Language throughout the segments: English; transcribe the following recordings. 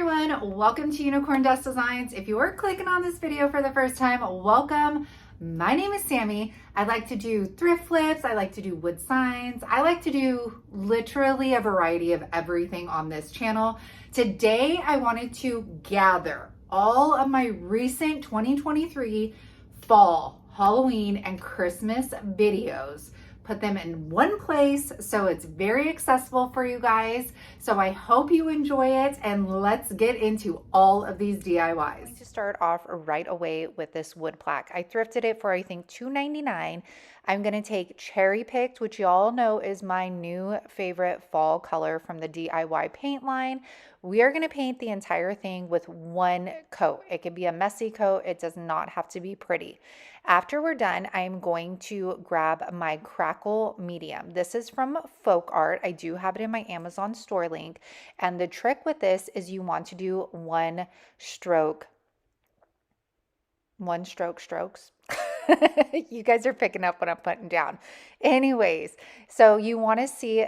everyone, welcome to Unicorn Dust Designs. If you are clicking on this video for the first time, welcome. My name is Sammy. I like to do thrift flips, I like to do wood signs, I like to do literally a variety of everything on this channel. Today I wanted to gather all of my recent 2023 fall, Halloween, and Christmas videos, put them in one place so it's very accessible for you guys. So I hope you enjoy it, and let's get into all of these DIYs. I'm going to start off right away with this wood plaque. I thrifted it for I think $2.99. I'm going to take Cherry Picked, which y'all know is my new favorite fall color from the DIY paint line. We are going to paint the entire thing with one coat. It could be a messy coat. It does not have to be pretty. After we're done, I'm going to grab my Crackle medium. This is from Folk Art. I do have it in my Amazon store link. And the trick with this is you want to do one stroke strokes. You guys are picking up what I'm putting down. Anyways, so you want to see,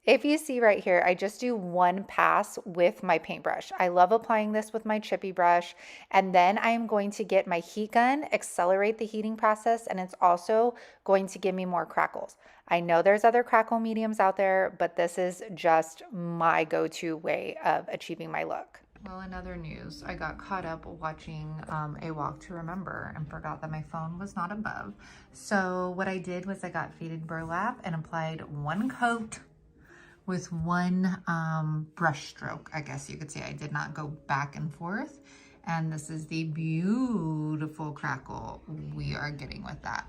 if you see right here, I just do one pass with my paintbrush. I love applying this with my chippy brush. And then I'm going to get my heat gun, accelerate the heating process, and it's also going to give me more crackles. I know there's other crackle mediums out there, but this is just my go-to way of achieving my look. Well, in other news, I got caught up watching A Walk to Remember and forgot that my phone was not above. So what I did was I got faded burlap and applied one coat with one brush stroke, I guess you could say. I did not go back and forth. And this is the beautiful crackle we are getting with that.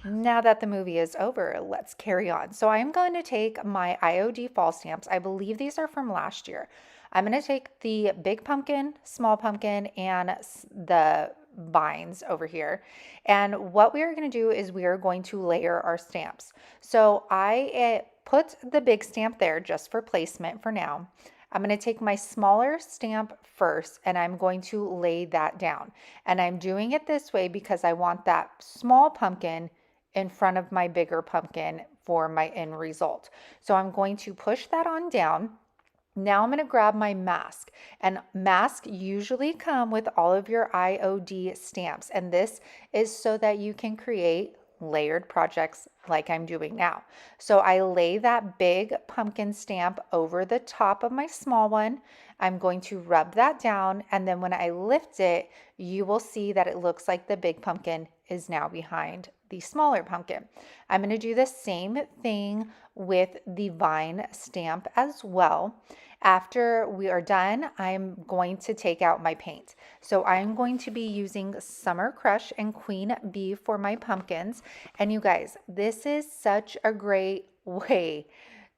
Now that the movie is over, let's carry on. So I'm going to take my IOD fall stamps. I believe these are from last year. I'm going to take the big pumpkin, small pumpkin, and the vines over here. And what we are going to do is we are going to layer our stamps. So I put the big stamp there just for placement for now. I'm going to take my smaller stamp first and I'm going to lay that down. And I'm doing it this way because I want that small pumpkin in front of my bigger pumpkin for my end result. So I'm going to push that on down. Now I'm going to grab my mask, and masks usually come with all of your IOD stamps, and this is so that you can create layered projects like I'm doing now. So I lay that big pumpkin stamp over the top of my small one. I'm going to rub that down, and then when I lift it, you will see that it looks like the big pumpkin is now behind the smaller pumpkin. I'm going to do the same thing with the vine stamp as well. After we are done, I'm going to take out my paint. So I'm going to be using Summer Crush and Queen Bee for my pumpkins. And you guys, this is such a great way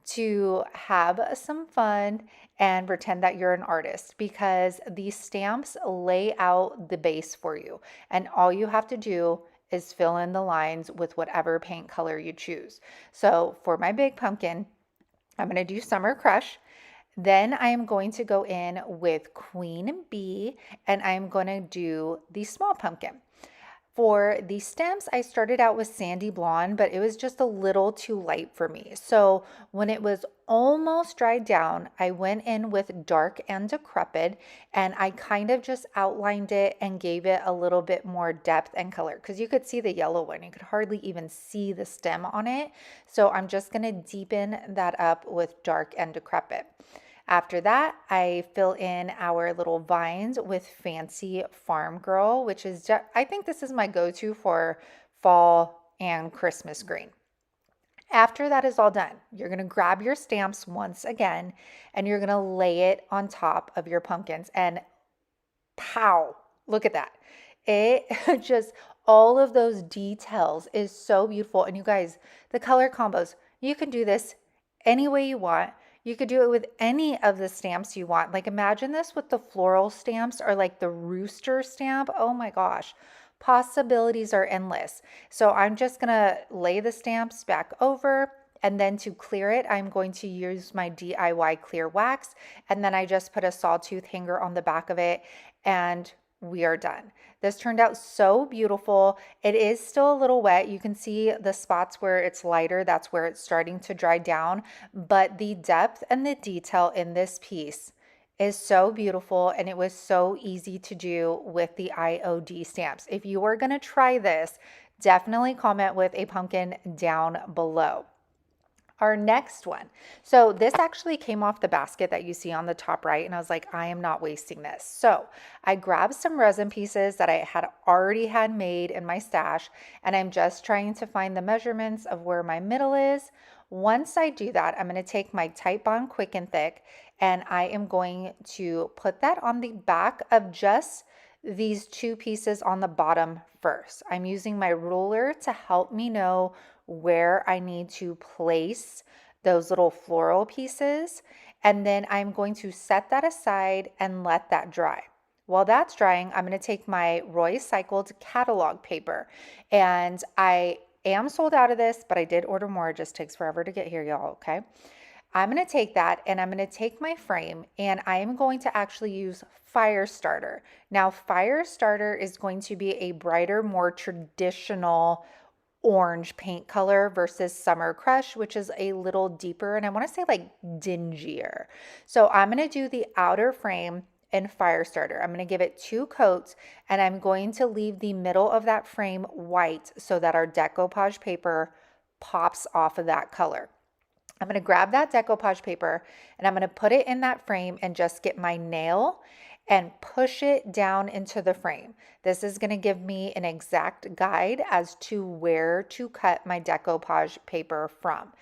to have some fun and pretend that you're an artist, because these stamps lay out the base for you. And all you have to do is fill in the lines with whatever paint color you choose. So for my big pumpkin, I'm going to do Summer Crush. Then I am going to go in with Queen Bee, and I'm going to do the small pumpkin. For the stems, I started out with Sandy Blonde, but it was just a little too light for me. So when it was almost dried down, I went in with Dark and Decrepit, and I kind of just outlined it and gave it a little bit more depth and color, because you could see the yellow one. You could hardly even see the stem on it. So I'm just going to deepen that up with Dark and Decrepit. After that, I fill in our little vines with Fancy Farm Girl, which is, I think this is my go-to for fall and Christmas green. After that is all done, you're going to grab your stamps once again, and you're going to lay it on top of your pumpkins, and pow, look at that. It just, all of those details is so beautiful. And you guys, the color combos, you can do this any way you want. You could do it with any of the stamps you want. Like imagine this with the floral stamps or like the rooster stamp. Oh my gosh, possibilities are endless. So I'm just gonna lay the stamps back over, and then to clear it, I'm going to use my DIY clear wax. And then I just put a sawtooth hanger on the back of it, and we are done. This turned out so beautiful. It is still a little wet. You can see the spots where it's lighter. That's where it's starting to dry down. But the depth and the detail in this piece is so beautiful, and it was so easy to do with the IOD stamps. If you are going to try this, definitely comment with a pumpkin down below. Our next one. So this actually came off the basket that you see on the top right, and I was like, I am not wasting this. So I grabbed some resin pieces that I had already had made in my stash, and I'm just trying to find the measurements of where my middle is. Once I do that, I'm going to take my Tite Bond Quick and Thick, and I am going to put that on the back of just these two pieces on the bottom first. I'm using my ruler to help me know where I need to place those little floral pieces. And then I'm going to set that aside and let that dry. While that's drying, I'm going to take my Roadside catalog paper. And I am sold out of this, but I did order more. It just takes forever to get here, y'all, okay? I'm going to take that and I'm going to take my frame and I am going to actually use Firestarter. Now, Firestarter is going to be a brighter, more traditional orange paint color versus Summer Crush, which is a little deeper and I want to say like dingier. So I'm going to do the outer frame in Firestarter. I'm going to give it 2 coats and I'm going to leave the middle of that frame white so that our decoupage paper pops off of that color. I'm going to grab that decoupage paper and I'm going to put it in that frame and just get my nail and push it down into the frame. This is going to give me an exact guide as to where to cut my decoupage paper from.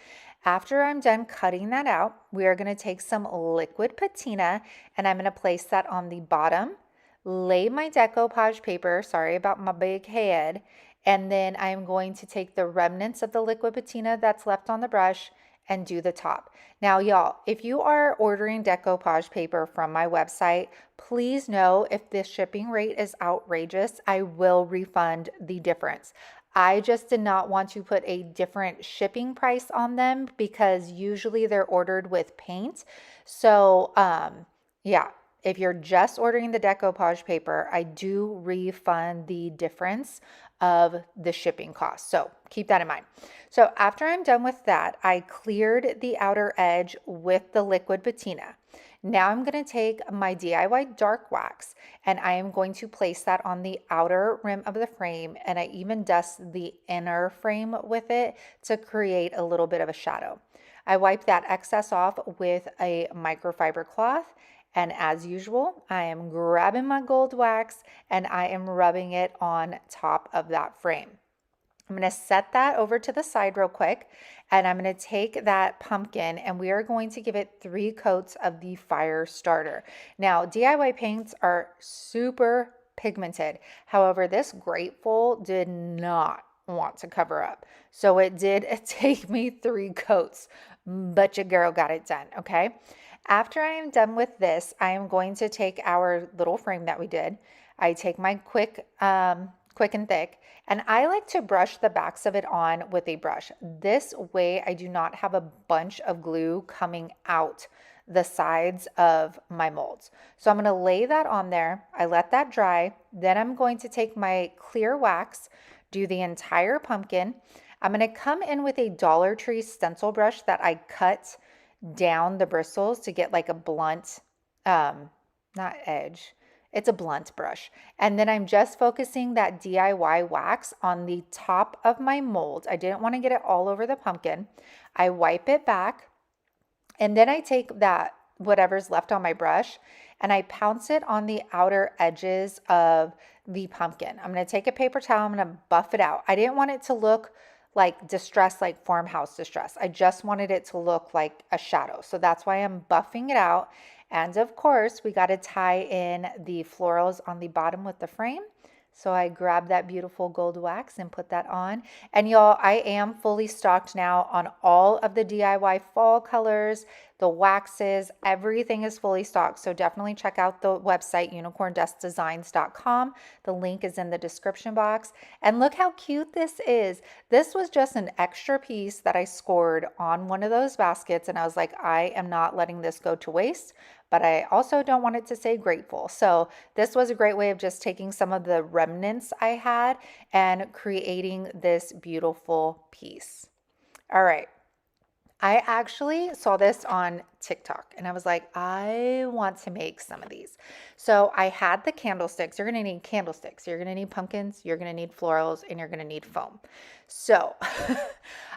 After I'm done cutting that out, we are going to take some liquid patina and I'm going to place that on the bottom, lay my decoupage paper, sorry about my big head, and then I'm going to take the remnants of the liquid patina that's left on the brush and do the top. Now, y'all, if you are ordering decoupage paper from my website, please know if the shipping rate is outrageous, I will refund the difference. I just did not want to put a different shipping price on them because usually they're ordered with paint. So, yeah, if you're just ordering the decoupage paper, I do refund the difference of the shipping cost. So keep that in mind. So after I'm done with that, I cleared the outer edge with the liquid patina. Now I'm going to take my DIY dark wax and I am going to place that on the outer rim of the frame, and I even dust the inner frame with it to create a little bit of a shadow. I wipe that excess off with a microfiber cloth, and as usual, I am grabbing my gold wax and I am rubbing it on top of that frame. I'm going to set that over to the side real quick, and I'm going to take that pumpkin and we are going to give it 3 coats of the Firestarter. Now, DIY paints are super pigmented. However, this Grateful did not want to cover up. So it did take me 3 coats, but your girl got it done, okay? After I am done with this, I am going to take our little frame that we did. I take my quick and thick, and I like to brush the backs of it on with a brush. This way I do not have a bunch of glue coming out the sides of my molds. So I'm going to lay that on there. I let that dry. Then I'm going to take my clear wax, do the entire pumpkin. I'm going to come in with a Dollar Tree stencil brush that I cut down the bristles to get like a blunt, not edge, it's a blunt brush. And then I'm just focusing that DIY wax on the top of my mold. I didn't want to get it all over the pumpkin. I wipe it back and then I take that whatever's left on my brush and I pounce it on the outer edges of the pumpkin. I'm going to take a paper towel, I'm going to buff it out. I didn't want it to look like distress, like farmhouse distress. I just wanted it to look like a shadow. So that's why I'm buffing it out. And of course, we got to tie in the florals on the bottom with the frame. So I grabbed that beautiful gold wax and put that on. And y'all, I am fully stocked now on all of the DIY fall colors. the waxes, everything is fully stocked. So definitely check out the website, unicorndustdesigns.com. The link is in the description box. And look how cute this is. This was just an extra piece that I scored on one of those baskets. And I was like, I am not letting this go to waste, but I also don't want it to say grateful. So this was a great way of just taking some of the remnants I had and creating this beautiful piece. All right. I actually saw this on TikTok and I was like, I want to make some of these. So I had the candlesticks. You're going to need candlesticks. You're going to need pumpkins. You're going to need florals, and you're going to need foam. So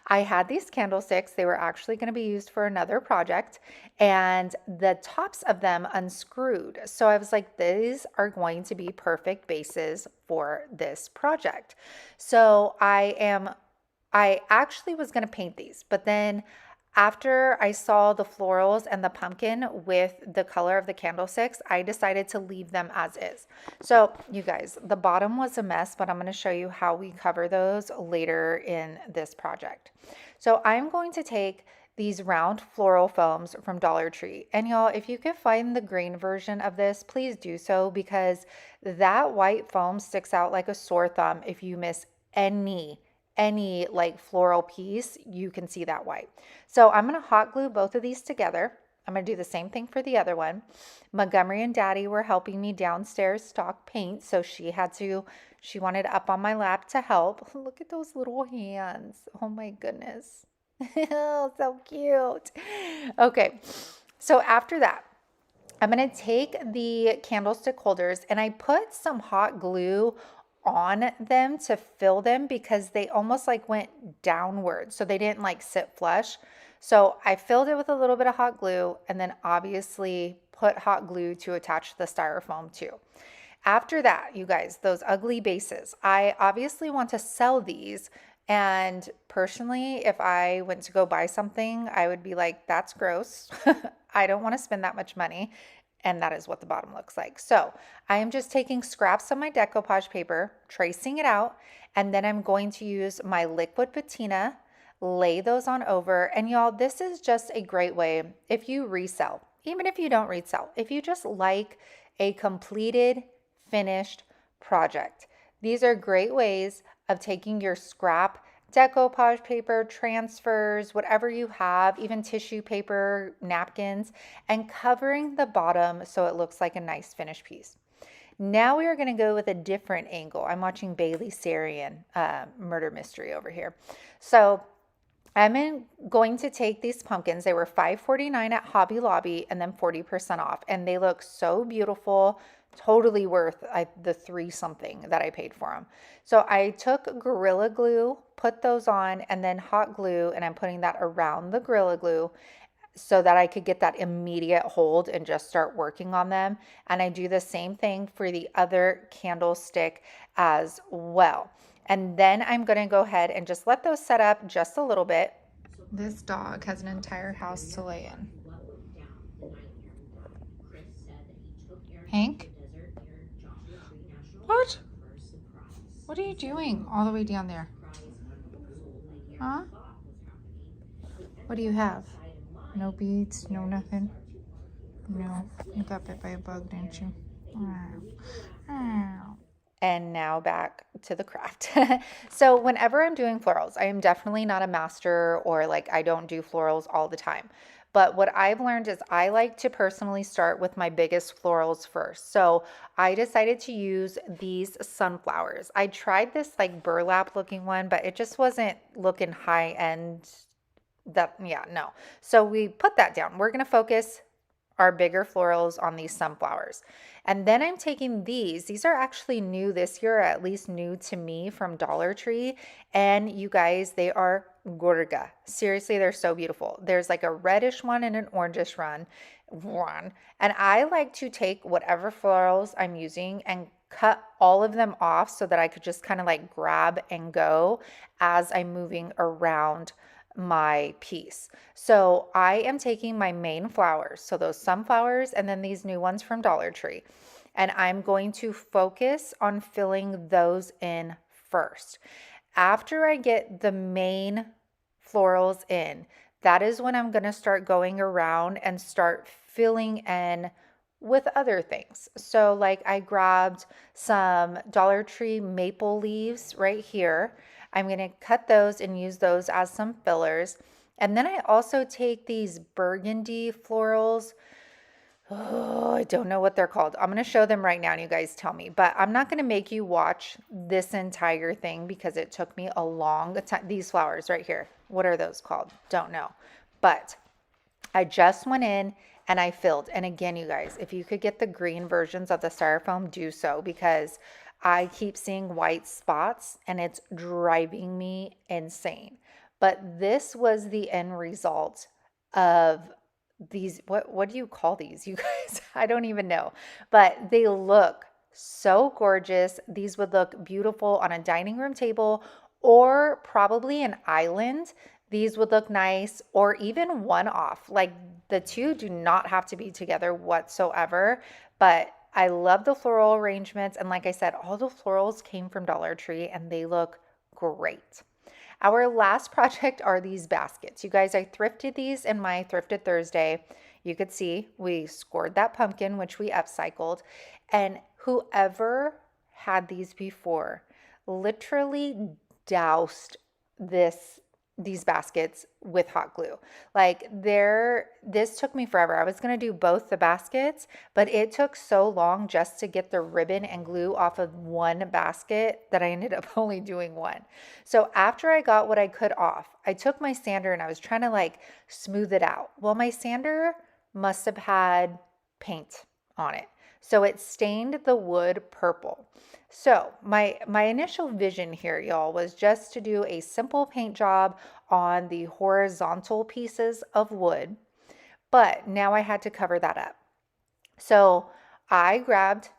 I had these candlesticks. They were actually going to be used for another project, and the tops of them unscrewed. So I was like, these are going to be perfect bases for this project. So I actually was going to paint these, but then after I saw the florals and the pumpkin with the color of the candlesticks, I decided to leave them as is. So you guys, the bottom was a mess, but I'm going to show you how we cover those later in this project. So I'm going to take these round floral foams from Dollar Tree. And y'all, if you can find the green version of this, please do so, because that white foam sticks out like a sore thumb. If you miss any like floral piece, you can see that white. So I'm going to hot glue both of these together. I'm going to do the same thing for the other one. Montgomery and Daddy were helping me downstairs stock paint, so she wanted up on my lap to help. Look at those little hands. Oh my goodness. Oh, so cute. Okay. So after that, I'm going to take the candlestick holders and I put some hot glue on them to fill them because they almost like went downward. So they didn't like sit flush. So I filled it with a little bit of hot glue and then obviously put hot glue to attach the styrofoam to. After that, you guys, those ugly bases, I obviously want to sell these. And personally, if I went to go buy something, I would be like, that's gross. I don't want to spend that much money. And that is what the bottom looks like. So I am just taking scraps of my decoupage paper, tracing it out, and then I'm going to use my liquid patina, lay those on over. And y'all, this is just a great way if you resell, even if you don't resell, if you just like a completed, finished project. These are great ways of taking your scrap decoupage paper, transfers, whatever you have, even tissue paper, napkins, and covering the bottom so it looks like a nice finished piece. Now we are going to go with a different angle. I'm watching Bailey Sarian murder mystery over here. So I'm going to take these pumpkins. They were $5.49 at Hobby Lobby and then 40% off. And they look so beautiful, totally worth the $3 something that I paid for them. So I took Gorilla Glue, put those on, and then hot glue, and I'm putting that around the Gorilla Glue so that I could get that immediate hold and just start working on them. And I do the same thing for the other candlestick as well. And then I'm going to go ahead and just let those set up just a little bit. This dog has an entire house to lay in. Hank? What? What are you doing all the way down there? Huh? What do you have? No beads? No nothing? No. You got bit by a bug, didn't you? And now back to the craft. So whenever I'm doing florals, I am definitely not a master, or like I don't do florals all the time. But what I've learned is I like to personally start with my biggest florals first. So I decided to use these sunflowers. I tried this like burlap looking one, but it just wasn't looking high end. No. So we put that down. We're going to focus our bigger florals on these sunflowers. And then I'm taking these are actually new this year, or at least new to me, from Dollar Tree. And you guys, they are gorga. Seriously, they're so beautiful. There's like a reddish one and an orangish one. And I like to take whatever florals I'm using and cut all of them off so that I could just kind of like grab and go as I'm moving around my piece. So I am taking my main flowers, so those sunflowers, and then these new ones from Dollar Tree, and I'm going to focus on filling those in first. After I get the main florals in, that is when I'm going to start going around and start filling in with other things. So like I grabbed some Dollar Tree maple leaves right here. I'm going to cut those and use those as some fillers. And then I also take these burgundy florals. Oh, I don't know what they're called. I'm going to show them right now and you guys tell me. But I'm not going to make you watch this entire thing because it took me a long time. These flowers right here. What are those called? Don't know. But I just went in and I filled. And again, you guys, if you could get the green versions of the styrofoam, do so because I keep seeing white spots and it's driving me insane. But this was the end result of these. What do you call these, you guys? I don't even know. But they look so gorgeous. These would look beautiful on a dining room table or probably an island. These would look nice, or even one off. Like the two do not have to be together whatsoever, but I love the floral arrangements. And like I said, all the florals came from Dollar Tree and they look great. Our last project are these baskets. You guys, I thrifted these in my Thrifted Thursday. You could see we scored that pumpkin, which we upcycled. And whoever had these before literally doused these baskets with hot glue. Like this took me forever. I was going to do both the baskets, but it took so long just to get the ribbon and glue off of one basket that I ended up only doing one. So after I got what I could off, I took my sander and I was trying to like smooth it out. Well, my sander must have had paint on it. So it stained the wood purple. So my initial vision here, y'all, was just to do a simple paint job on the horizontal pieces of wood, but now I had to cover that up. So I grabbed,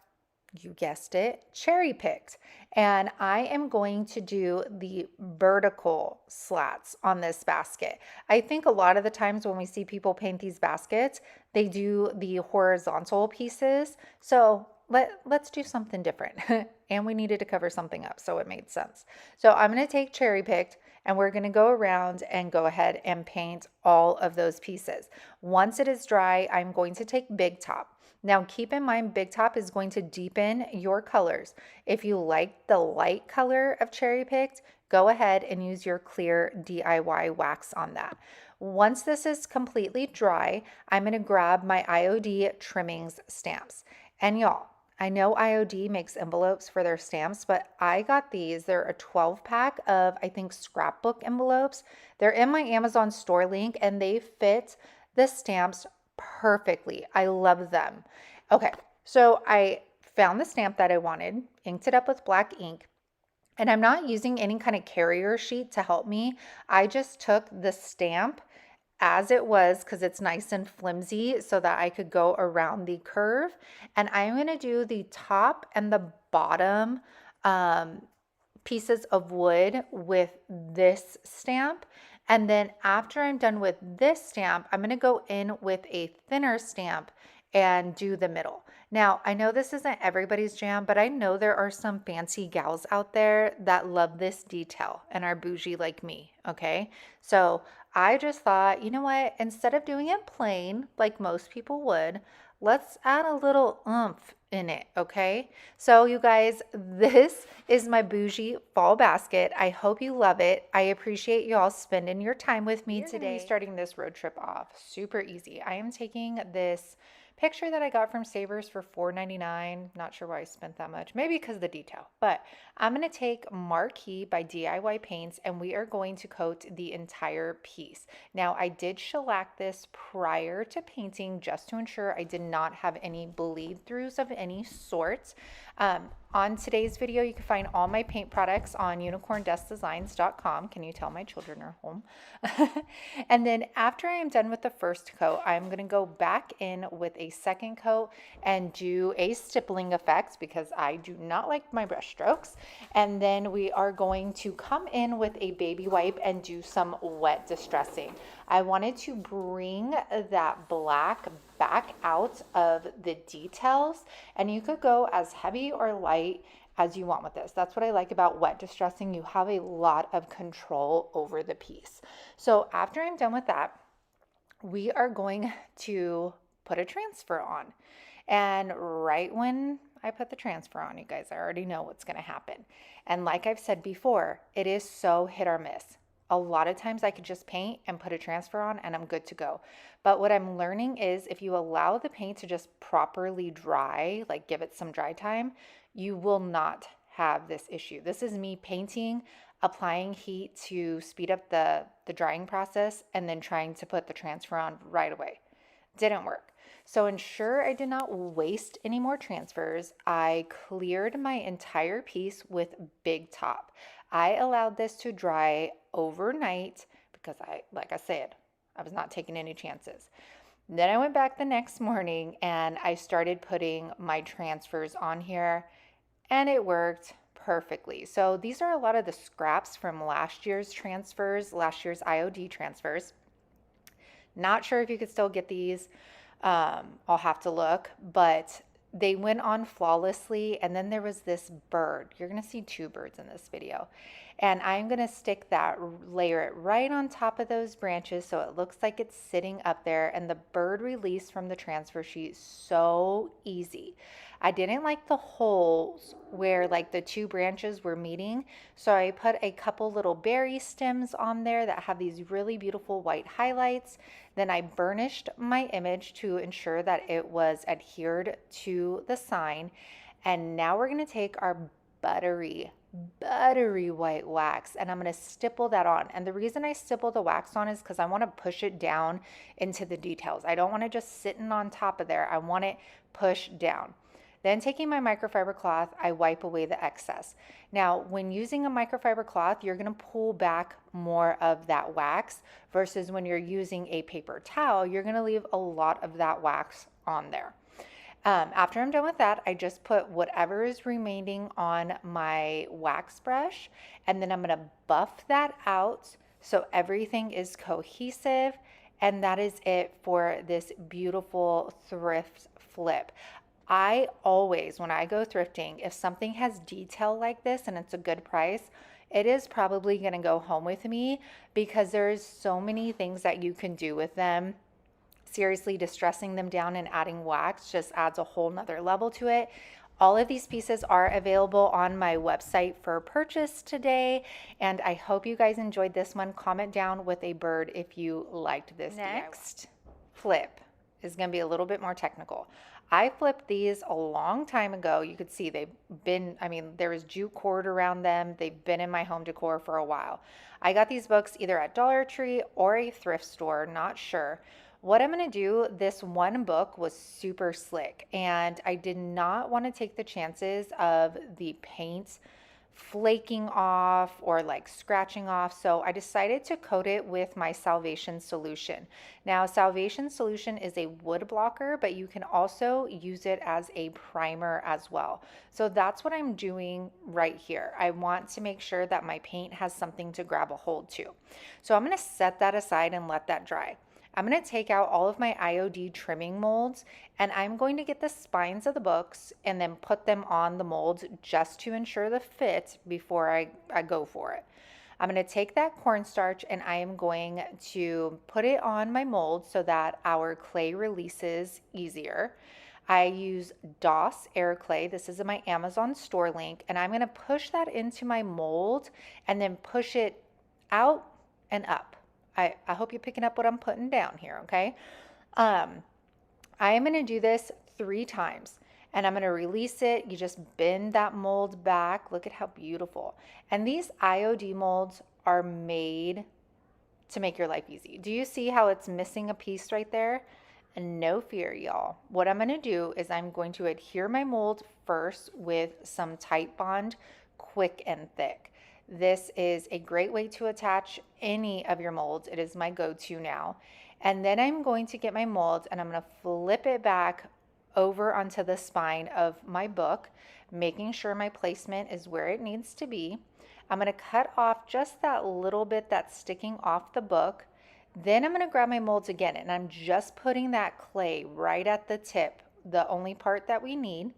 you guessed it, cherry picked, and I am going to do the vertical slats on this basket. I think a lot of the times when we see people paint these baskets, they do the horizontal pieces. So let's do something different. And we needed to cover something up, so it made sense. So I'm going to take cherry picked and we're going to go around and go ahead and paint all of those pieces. Once it is dry, I'm going to take Big Top. Now keep in mind, Big Top is going to deepen your colors. If you like the light color of cherry picked, go ahead and use your clear DIY wax on that. Once this is completely dry, I'm going to grab my IOD trimmings stamps. And y'all, I know IOD makes envelopes for their stamps, but I got these. They're a 12 pack of, I think, scrapbook envelopes. They're in my Amazon store link and they fit the stamps perfectly. I love them. Okay, so I found the stamp that I wanted, inked it up with black ink, and I'm not using any kind of carrier sheet to help me. I just took the stamp as it was because it's nice and flimsy so that I could go around the curve. And I'm going to do the top and the bottom pieces of wood with this stamp. And then after I'm done with this stamp, I'm going to go in with a thinner stamp and do the middle. Now, I know this isn't everybody's jam, but I know there are some fancy gals out there that love this detail and are bougie like me, okay? So I just thought, you know what? Instead of doing it plain like most people would, let's add a little oomph in it, okay? So you guys, this is my bougie fall basket. I hope you love it. I appreciate you all spending your time with me today. Starting this road trip off super easy. I am taking this picture that I got from Savers for $4.99. Not sure why I spent that much. Maybe because of the detail. But I'm going to take Marquee by DIY Paints and we are going to coat the entire piece. Now, I did shellac this prior to painting just to ensure I did not have any bleed throughs of any sort. On today's video, you can find all my paint products on unicorndustdesigns.com. Can you tell my children are home? And then after I am done with the first coat, I'm going to go back in with a second coat and do a stippling effect because I do not like my brush strokes. And then we are going to come in with a baby wipe and do some wet distressing. I wanted to bring that black back out of the details, and you could go as heavy or light as you want with this. That's what I like about wet distressing. You have a lot of control over the piece. So after I'm done with that, we are going to put a transfer on. And right when I put the transfer on, you guys, I already know what's going to happen. And like I've said before, it is so hit or miss. A lot of times I could just paint and put a transfer on and I'm good to go. But what I'm learning is if you allow the paint to just properly dry, like give it some dry time, you will not have this issue. This is me painting, applying heat to speed up the drying process, and then trying to put the transfer on right away. Didn't work. So ensure I did not waste any more transfers. I cleared my entire piece with Big Top. I allowed this to dry overnight because like I said, I was not taking any chances. Then I went back the next morning and I started putting my transfers on here and it worked perfectly. So these are a lot of the scraps from last year's transfers, last year's IOD transfers. Not sure if you could still get these. I'll have to look, but they went on flawlessly. And then there was this bird. You're going to see two birds in this video. And I'm going to stick that, layer it right on top of those branches so it looks like it's sitting up there. And the bird released from the transfer sheet, so easy. I didn't like the holes where like the two branches were meeting. So I put a couple little berry stems on there that have these really beautiful white highlights. Then I burnished my image to ensure that it was adhered to the sign. And now we're going to take our buttery white wax and I'm going to stipple that on. And the reason I stipple the wax on is because I want to push it down into the details. I don't want it just sitting on top of there. I want it pushed down. Then taking my microfiber cloth, I wipe away the excess. Now, when using a microfiber cloth, you're going to pull back more of that wax versus when you're using a paper towel, you're going to leave a lot of that wax on there. After I'm done with that, I just put whatever is remaining on my wax brush, and then I'm going to buff that out so everything is cohesive, and that is it for this beautiful thrift flip. I always, when I go thrifting, if something has detail like this and it's a good price, it is probably going to go home with me because there's so many things that you can do with them. Seriously, distressing them down and adding wax just adds a whole nother level to it. All of these pieces are available on my website for purchase today, and I hope you guys enjoyed this one. Comment down with a bird if you liked this. Next flip is going to be a little bit more technical. I flipped these a long time ago. You could see they've been, there was jute cord around them. They've been in my home decor for a while. I got these books either at Dollar Tree or a thrift store, not sure. What I'm going to do, this one book was super slick and I did not want to take the chances of the paint flaking off or like scratching off. So I decided to coat it with my Salvation solution. Now, Salvation solution is a wood blocker, but you can also use it as a primer as well. So that's what I'm doing right here. I want to make sure that my paint has something to grab a hold to. So I'm going to set that aside and let that dry. I'm going to take out all of my IOD trimming molds and I'm going to get the spines of the books and then put them on the molds just to ensure the fit before I go for it. I'm going to take that cornstarch and I am going to put it on my mold so that our clay releases easier. I use DOS air clay. This is in my Amazon store link and I'm going to push that into my mold and then push it out and up. I hope you're picking up what I'm putting down here, okay? I am going to do this 3 times, and I'm going to release it. You just bend that mold back. Look at how beautiful. And these IOD molds are made to make your life easy. Do you see how it's missing a piece right there? And no fear, y'all. What I'm going to do is I'm going to adhere my mold first with some Titebond Quick and Thick. This is a great way to attach any of your molds. It is my go-to now. And then I'm going to get my mold and I'm going to flip it back over onto the spine of my book, making sure my placement is where it needs to be. I'm going to cut off just that little bit that's sticking off the book. Then I'm going to grab my molds again and I'm just putting that clay right at the tip, the only part that we need.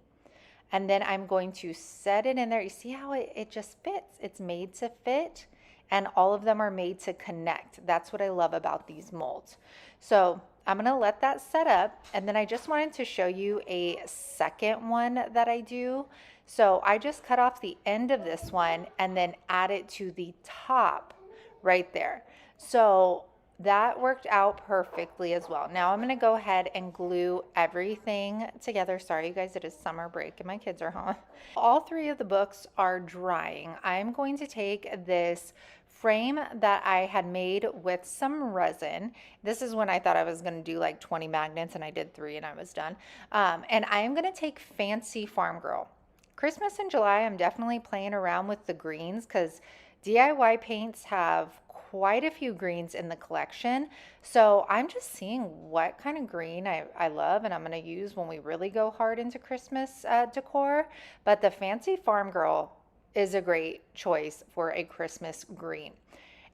And then I'm going to set it in there. You see how it just fits? It's made to fit, and all of them are made to connect. That's what I love about these molds. So I'm gonna let that set up, and then I just wanted to show you a second one that I do. So I just cut off the end of this one and then add it to the top right there. So that worked out perfectly as well. Now I'm going to go ahead and glue everything together. Sorry, you guys, it is summer break and my kids are home. All three of the books are drying. I'm going to take this frame that I had made with some resin. This is when I thought I was going to do like 20 magnets, and I did 3 and I was done. And I am going to take Fancy Farm Girl. Christmas in July, I'm definitely playing around with the greens because DIY paints have quite a few greens in the collection. So I'm just seeing what kind of green I love and I'm going to use when we really go hard into Christmas decor. But the Fancy Farm Girl is a great choice for a Christmas green.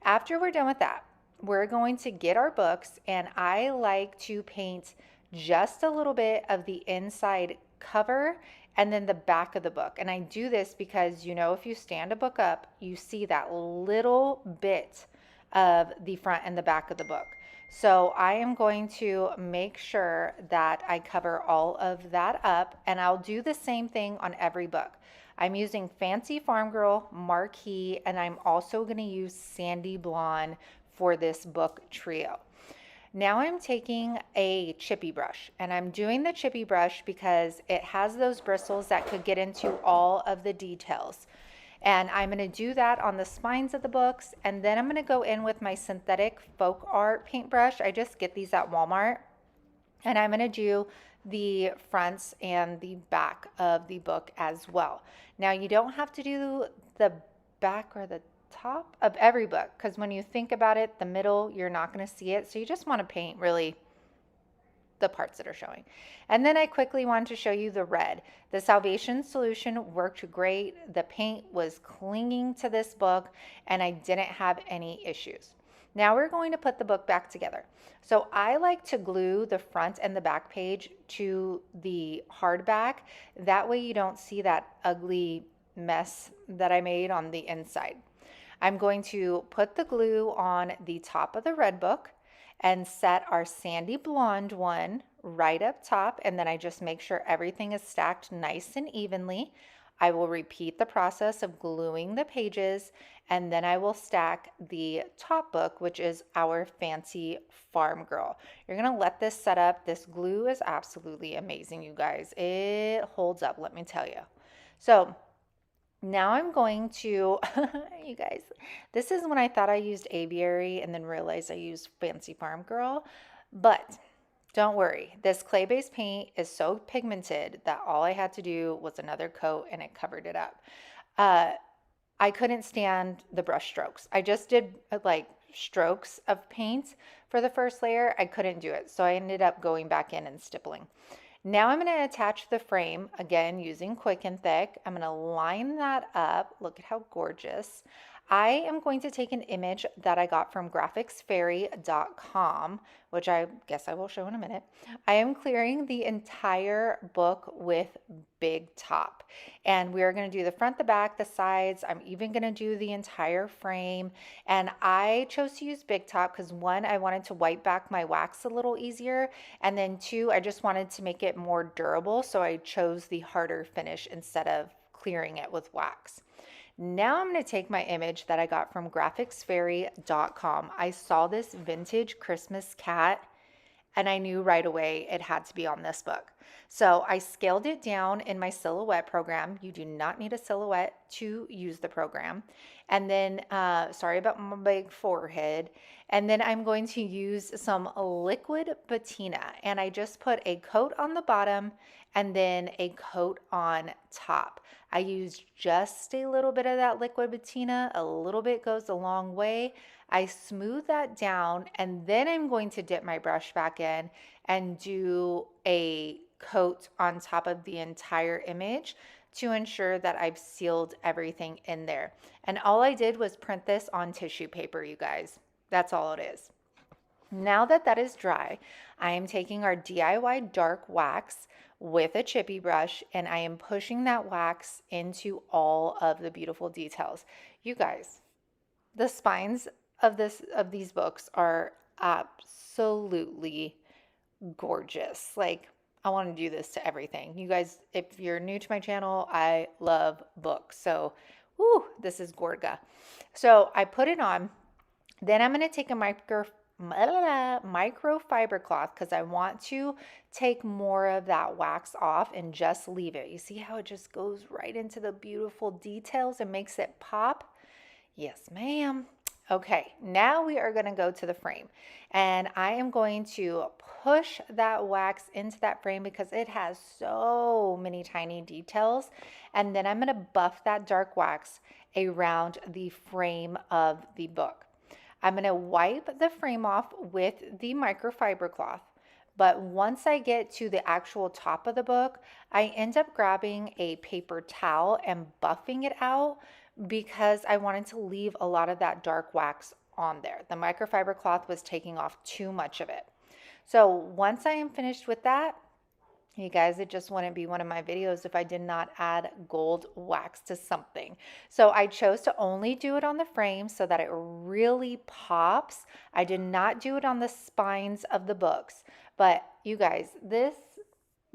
After we're done with that, we're going to get our books, and I like to paint just a little bit of the inside cover and then the back of the book. And I do this because, you know, if you stand a book up, you see that little bit of the front and the back of the book. So I am going to make sure that I cover all of that up, and I'll do the same thing on every book. I'm using Fancy Farm Girl, Marquee, and I'm also going to use Sandy Blonde for this book trio. Now I'm taking a chippy brush, and I'm doing the chippy brush because it has those bristles that could get into all of the details. And I'm going to do that on the spines of the books, and then I'm going to go in with my synthetic folk art paintbrush. I just get these at Walmart, and I'm going to do the fronts and the back of the book as well. Now you don't have to do the back or the top of every book, because when you think about it, the middle, you're not going to see it. So you just want to paint really the parts that are showing. And then I quickly wanted to show you the red. The Salvation solution worked great. The paint was clinging to this book and I didn't have any issues. Now we're going to put the book back together. So I like to glue the front and the back page to the hardback. That way you don't see that ugly mess that I made on the inside. I'm going to put the glue on the top of the red book and set our Sandy Blonde one right up top, and then I just make sure everything is stacked nice and evenly. I will repeat the process of gluing the pages, and then I will stack the top book, which is our Fancy Farm Girl. You're gonna let this set up. This glue is absolutely amazing, you guys. It holds up, let me tell you. So now I'm going to, you guys, this is when I thought I used aviary and then realized I used Fancy Farm Girl. But don't worry, this clay-based paint is so pigmented that all I had to do was another coat and it covered it up. I couldn't stand the brush strokes. I just did like strokes of paint for the first layer. I couldn't do it. So I ended up going back in and stippling. Now I'm going to attach the frame, again, using Quick and Thick. I'm going to line that up. Look at how gorgeous. I am going to take an image that I got from graphicsfairy.com, which I guess I will show in a minute. I am clearing the entire book with Big Top. And we are going to do the front, the back, the sides. I'm even going to do the entire frame. And I chose to use Big Top because 1, I wanted to wipe back my wax a little easier. And then 2, I just wanted to make it more durable. So I chose the harder finish instead of clearing it with wax. Now I'm going to take my image that I got from graphicsfairy.com. I saw this vintage Christmas cat and I knew right away it had to be on this book. So I scaled it down in my silhouette program. You do not need a silhouette to use the program. And then, sorry about my big forehead. And then I'm going to use some liquid patina. And I just put a coat on the bottom and then a coat on top. I used just a little bit of that liquid patina. A little bit goes a long way. I smooth that down, and then I'm going to dip my brush back in and do a coat on top of the entire image to ensure that I've sealed everything in there. And all I did was print this on tissue paper, you guys. That's all it is. Now that that is dry, I am taking our DIY dark wax with a chippy brush and I am pushing that wax into all of the beautiful details. You guys, the spines of these books are absolutely gorgeous. Like, I want to do this to everything. You guys, if you're new to my channel, I love books. So, whoo, this is Gorga. So I put it on. Then I'm going to take a microfiber cloth because I want to take more of that wax off and just leave it. You see how it just goes right into the beautiful details and makes it pop? Yes, ma'am. Okay, now we are going to go to the frame and I am going to push that wax into that frame because it has so many tiny details. And then I'm going to buff that dark wax around the frame of the book. I'm going to wipe the frame off with the microfiber cloth. But once I get to the actual top of the book, I end up grabbing a paper towel and buffing it out because I wanted to leave a lot of that dark wax on there. The microfiber cloth was taking off too much of it. So once I am finished with that, you guys, it just wouldn't be one of my videos if I did not add gold wax to something. So I chose to only do it on the frame so that it really pops. I did not do it on the spines of the books. But you guys, this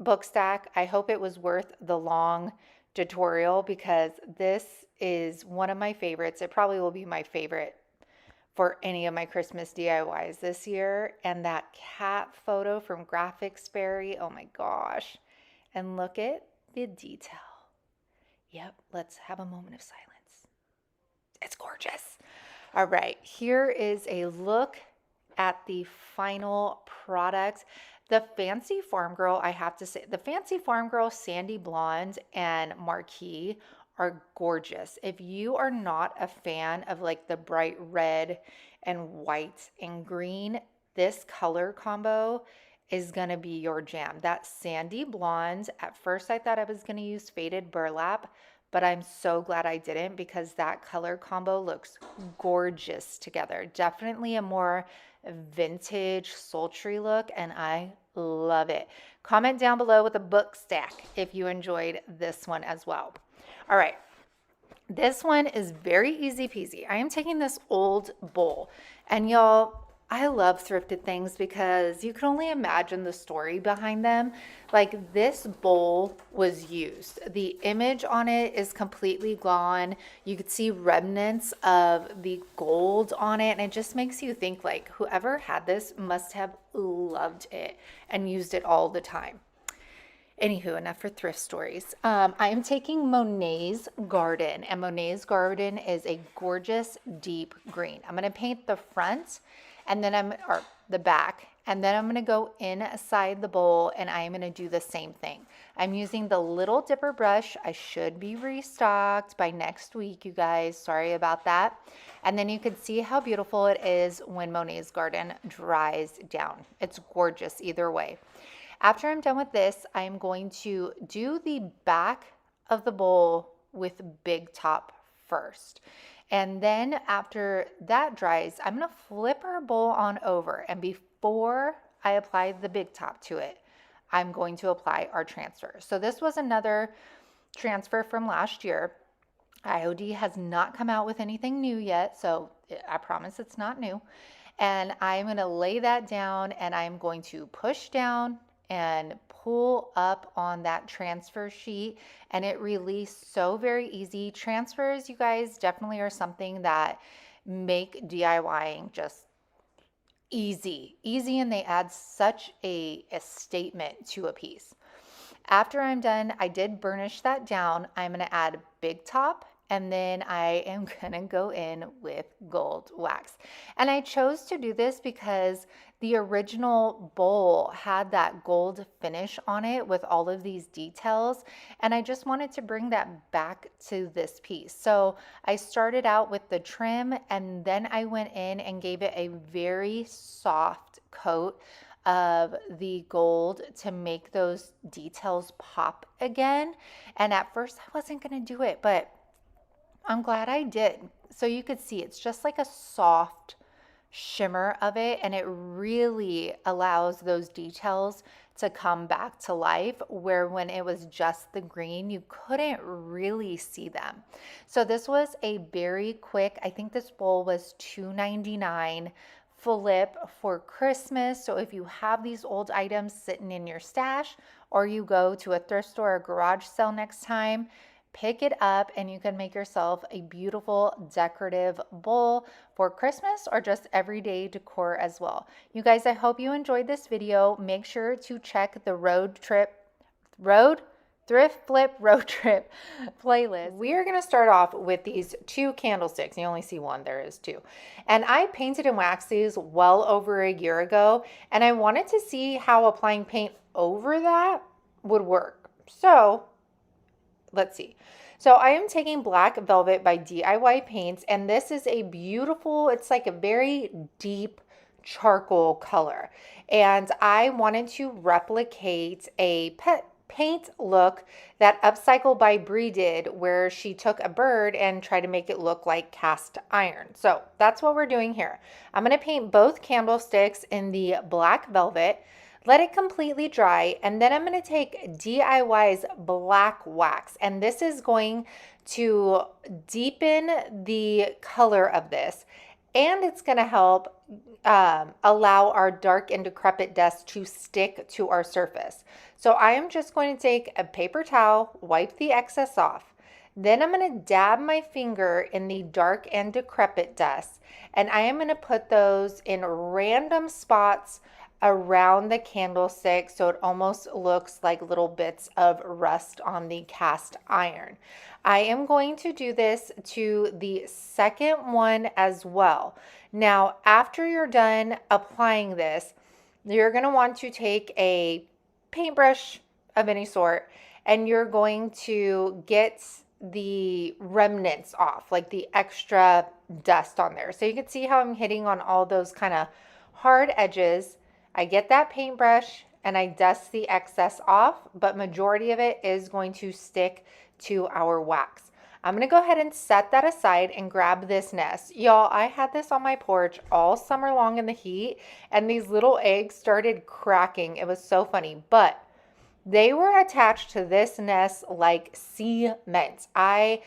book stack, I hope it was worth the long tutorial because this is one of my favorites. It probably will be my favorite for any of my Christmas DIYs this year. And that cat photo from Graphics Fairy, oh my gosh. And look at the detail. Yep, let's have a moment of silence. It's gorgeous. All right, here is a look at the final product. The Fancy Farm Girl, I have to say, the Fancy Farm Girl Sandy Blonde and Marquee are gorgeous. If you are not a fan of like the bright red and white and green, this color combo is gonna be your jam. That sandy blonde, at first I thought I was gonna use faded burlap, but I'm so glad I didn't because that color combo looks gorgeous together. Definitely a more vintage, sultry look, and I love it. Comment down below with a book stack if you enjoyed this one as well. All right, this one is very easy peasy. I am taking this old bowl, and y'all, I love thrifted things because you can only imagine the story behind them. Like, this bowl was used. The image on it is completely gone. You could see remnants of the gold on it, and it just makes you think like whoever had this must have loved it and used it all the time. Anywho, enough for thrift stories. I am taking Monet's Garden, and Monet's Garden is a gorgeous deep green. I'm going to paint the front and then or the back, and then I'm going to go inside the bowl and I am going to do the same thing. I'm using the Little Dipper brush. I should be restocked by next week, you guys. Sorry about that. And then you can see how beautiful it is when Monet's Garden dries down. It's gorgeous either way. After I'm done with this, I'm going to do the back of the bowl with Big Top first. And then after that dries, I'm going to flip our bowl on over. And before I apply the Big Top to it, I'm going to apply our transfer. So this was another transfer from last year. IOD has not come out with anything new yet, so I promise it's not new. And I'm going to lay that down and I'm going to push down and pull up on that transfer sheet, and it released so very easy. Transfers, you guys, definitely are something that make DIYing just easy, and they add such a statement to a piece. After I'm done, I did burnish that down. I'm going to add Big Top, and then I am going to go in with gold wax. And I chose to do this because the original bowl had that gold finish on it with all of these details, and I just wanted to bring that back to this piece. So I started out with the trim, and then I went in and gave it a very soft coat of the gold to make those details pop again. And at first I wasn't going to do it, but I'm glad I did. So you could see it's just like a soft shimmer of it, and it really allows those details to come back to life, where when it was just the green, you couldn't really see them. So this was a very quick, I think this bowl was $2.99 flip for Christmas. So if you have these old items sitting in your stash, or you go to a thrift store or garage sale next time, pick it up and you can make yourself a beautiful decorative bowl for Christmas or just everyday decor as well. You guys, I hope you enjoyed this video. Make sure to check the thrift flip road trip playlist. We are going to start off with these two candlesticks. You only see one, there is two. And I painted and waxed these well over a year ago, and I wanted to see how applying paint over that would work. So let's see. So I am taking Black Velvet by DIY Paints, and this is a beautiful, it's like a very deep charcoal color. And I wanted to replicate a pet paint look that Upcycled by Brie did, where she took a bird and tried to make it look like cast iron. So that's what we're doing here. I'm going to paint both candlesticks in the Black Velvet, let it completely dry, and then I'm going to take DIY's black wax, and this is going to deepen the color of this, and it's going to help allow our dark and decrepit dust to stick to our surface. So I am just going to take a paper towel, wipe the excess off. Then I'm going to dab my finger in the dark and decrepit dust, and I am going to put those in random spots around the candlestick so it almost looks like little bits of rust on the cast iron. I am going to do this to the second one as well. Now, after you're done applying this, you're going to want to take a paintbrush of any sort, and you're going to get the remnants off, like the extra dust on there. So you can see how I'm hitting on all those kind of hard edges. I get that paintbrush and I dust the excess off, but majority of it is going to stick to our wax. I'm going to go ahead and set that aside and grab this nest. Y'all, I had this on my porch all summer long in the heat, and these little eggs started cracking. It was so funny, but they were attached to this nest like cement. I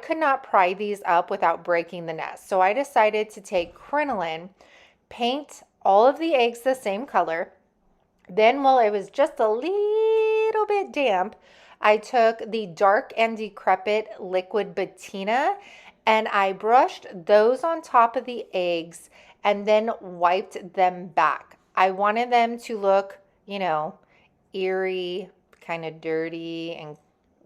could not pry these up without breaking the nest. So I decided to take crinoline, paint all of the eggs the same color. Then, while it was just a little bit damp, I took the dark and decrepit liquid patina and I brushed those on top of the eggs and then wiped them back. I wanted them to look, you know, eerie, kind of dirty and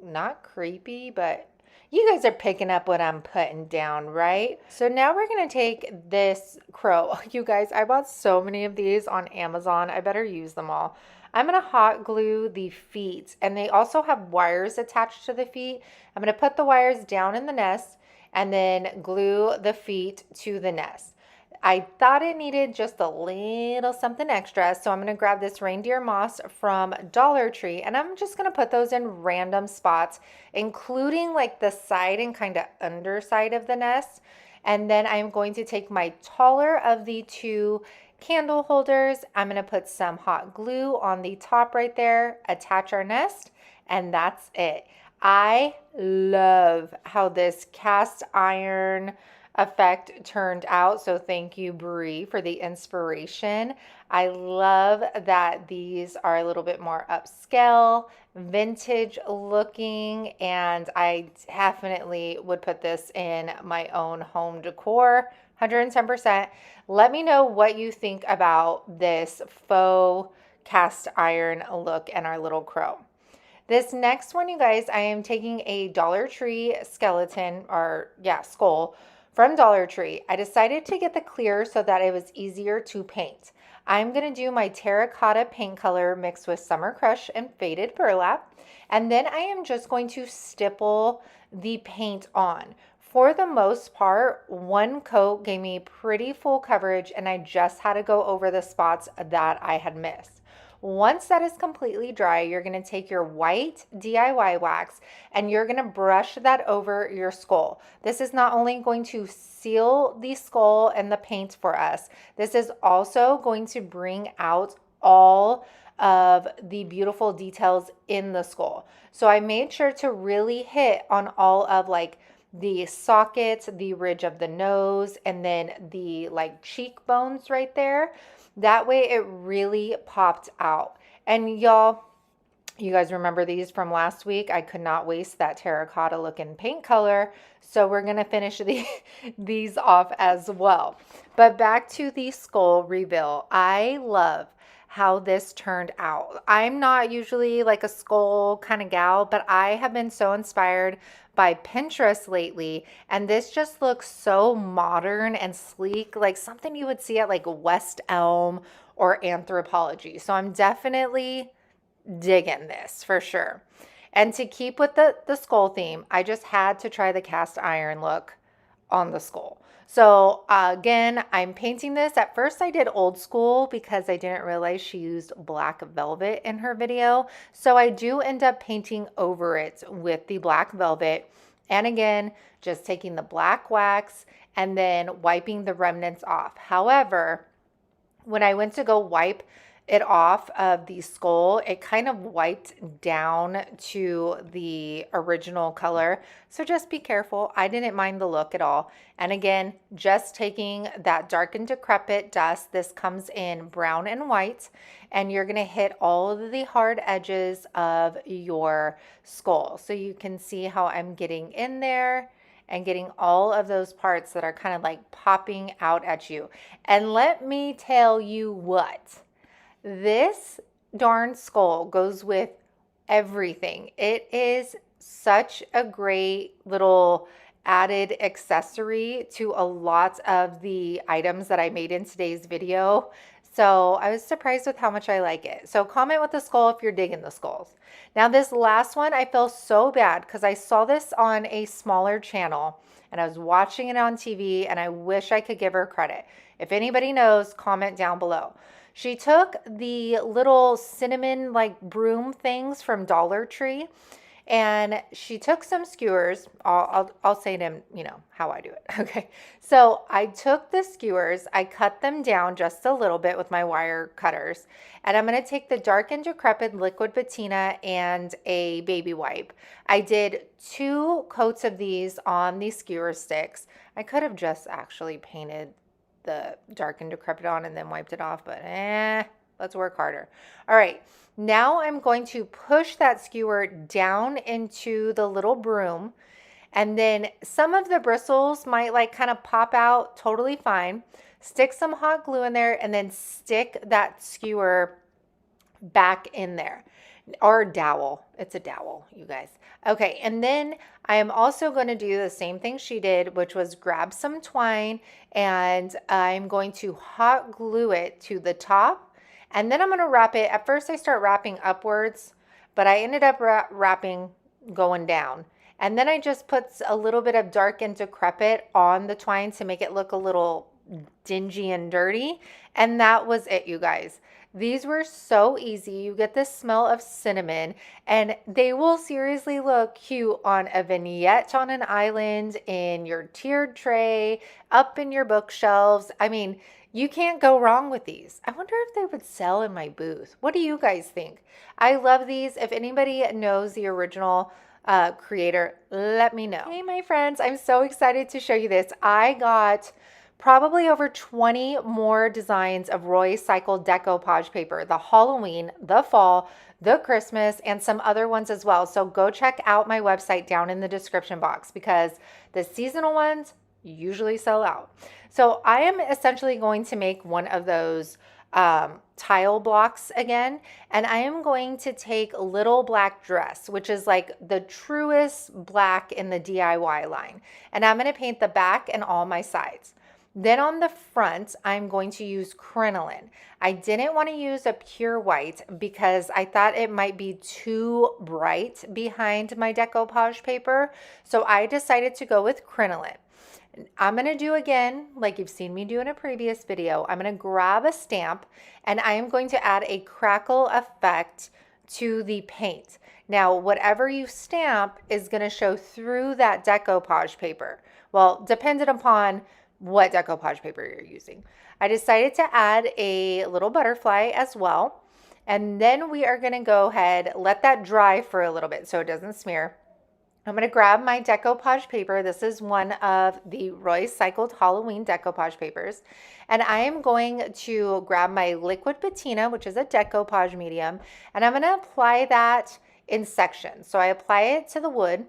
not creepy, but you guys are picking up what I'm putting down, right? So now we're going to take this crow. You guys, I bought so many of these on Amazon. I better use them all. I'm going to hot glue the feet, and they also have wires attached to the feet. I'm going to put the wires down in the nest and then glue the feet to the nest. I thought it needed just a little something extra, so I'm going to grab this reindeer moss from Dollar Tree, and I'm just going to put those in random spots, including like the side and kind of underside of the nest. And then I'm going to take my taller of the two candle holders. I'm going to put some hot glue on the top right there, attach our nest, and that's it. I love how this cast iron effect turned out. So thank you, Brie, for the inspiration. I love that these are a little bit more upscale, vintage looking, and I definitely would put this in my own home decor, 110%. Let me know what you think about this faux cast iron look and our little crow. This next one, you guys, I am taking a Dollar Tree skeleton, or skull, from Dollar Tree. I decided to get the clear so that it was easier to paint. I'm going to do my terracotta paint color mixed with Summer Crush and faded burlap. And then I am just going to stipple the paint on. For the most part, one coat gave me pretty full coverage, and I just had to go over the spots that I had missed. Once that is completely dry, you're going to take your white DIY wax and you're going to brush that over your skull. This is not only going to seal the skull and the paint for us, this is also going to bring out all of the beautiful details in the skull. So I made sure to really hit on all of like the sockets, the ridge of the nose, and then the like cheekbones right there. That way it really popped out. And y'all, you guys remember these from last week? I could not waste that terracotta looking paint color. So we're going to finish these off as well. But back to the skull reveal. I love how this turned out. I'm not usually like a skull kind of gal, but I have been so inspired by Pinterest lately, and this just looks so modern and sleek, like something you would see at like West Elm or Anthropology. So I'm definitely digging this for sure. And to keep with the skull theme, I just had to try the cast iron look on the skull. So again, I'm painting this. At first I did old school because I didn't realize she used black velvet in her video. So I do end up painting over it with the black velvet. And again, just taking the black wax and then wiping the remnants off. However, when I went to go wipe it off of the skull, it kind of wiped down to the original color. So just be careful. I didn't mind the look at all. And again, just taking that dark and decrepit dust. This comes in brown and white, and you're going to hit all of the hard edges of your skull. So you can see how I'm getting in there and getting all of those parts that are kind of like popping out at you. And let me tell you what, this darn skull goes with everything. It is such a great little added accessory to a lot of the items that I made in today's video. So I was surprised with how much I like it. So comment with the skull if you're digging the skulls. Now this last one, I feel so bad because I saw this on a smaller channel and I was watching it on TV, and I wish I could give her credit. If anybody knows, comment down below. She took the little cinnamon like broom things from Dollar Tree, and she took some skewers. I'll say them, you know, how I do it. Okay. So I took the skewers, I cut them down just a little bit with my wire cutters, and I'm going to take the dark and decrepit liquid patina and a baby wipe. I did 2 coats of these on the skewer sticks. I could have just actually painted the dark and decrepit on and then wiped it off, but let's work harder. All right, now I'm going to push that skewer down into the little broom, and then some of the bristles might like kind of pop out, totally fine. Stick some hot glue in there and then stick that skewer back in there. Or dowel. It's a dowel, you guys. Okay, and then I am also going to do the same thing she did, which was grab some twine, and I'm going to hot glue it to the top, and then I'm going to wrap it. At first I start wrapping upwards, but I ended up wrapping going down. And then I just put a little bit of dark and decrepit on the twine to make it look a little dingy and dirty. And that was it, you guys. These were so easy. You get the smell of cinnamon, and they will seriously look cute on a vignette on an island, in your tiered tray, up in your bookshelves. I mean, you can't go wrong with these. I wonder if they would sell in my booth. What do you guys think? I love these. If anybody knows the original creator, let me know. Hey, my friends, I'm so excited to show you this. I got probably over 20 more designs of Roadside decoupage paper, the Halloween, the fall, the Christmas, and some other ones as well. So go check out my website down in the description box, because the seasonal ones usually sell out. So I am essentially going to make one of those tile blocks again, and I am going to take Little Black Dress, which is like the truest black in the DIY line, and I'm going to paint the back and all my sides. Then on the front, I'm going to use crinoline. I didn't want to use a pure white because I thought it might be too bright behind my decoupage paper. So I decided to go with crinoline. I'm going to do again, like you've seen me do in a previous video, I'm going to grab a stamp and I am going to add a crackle effect to the paint. Now, whatever you stamp is going to show through that decoupage paper. Well, dependent upon what decoupage paper you're using. I decided to add a little butterfly as well. And then we are going to go ahead, let that dry for a little bit so it doesn't smear. I'm going to grab my decoupage paper. This is one of the Roadside Halloween decoupage papers. And I am going to grab my liquid patina, which is a decoupage medium, and I'm going to apply that in sections. So I apply it to the wood.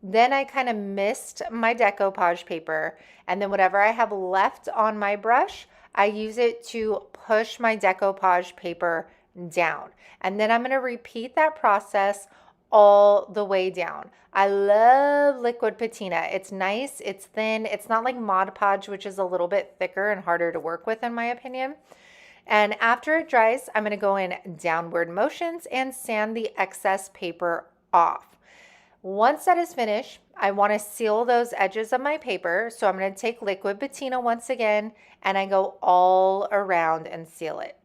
Then I kind of mist my decoupage paper, and then whatever I have left on my brush, I use it to push my decoupage paper down. And then I'm going to repeat that process all the way down. I love liquid patina. It's nice, it's thin, it's not like Mod Podge, which is a little bit thicker and harder to work with in my opinion. And after it dries, I'm going to go in downward motions and sand the excess paper off. Once that is finished, I want to seal those edges of my paper. So I'm going to take liquid patina once again and I go all around and seal it.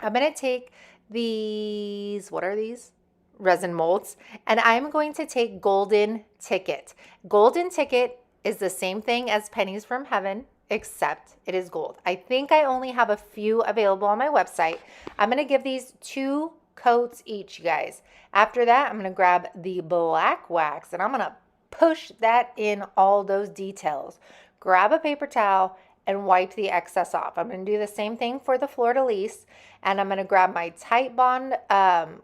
I'm going to take these, what are these? Resin molds, and I'm going to take Golden Ticket. Golden Ticket is the same thing as Pennies from Heaven, except it is gold. I think I only have a few available on my website. I'm going to give these 2 coats each, you guys. After that, I'm going to grab the black wax and I'm going to push that in all those details. Grab a paper towel and wipe the excess off. I'm going to do the same thing for the fleur-de-lis, and I'm going to grab my Titebond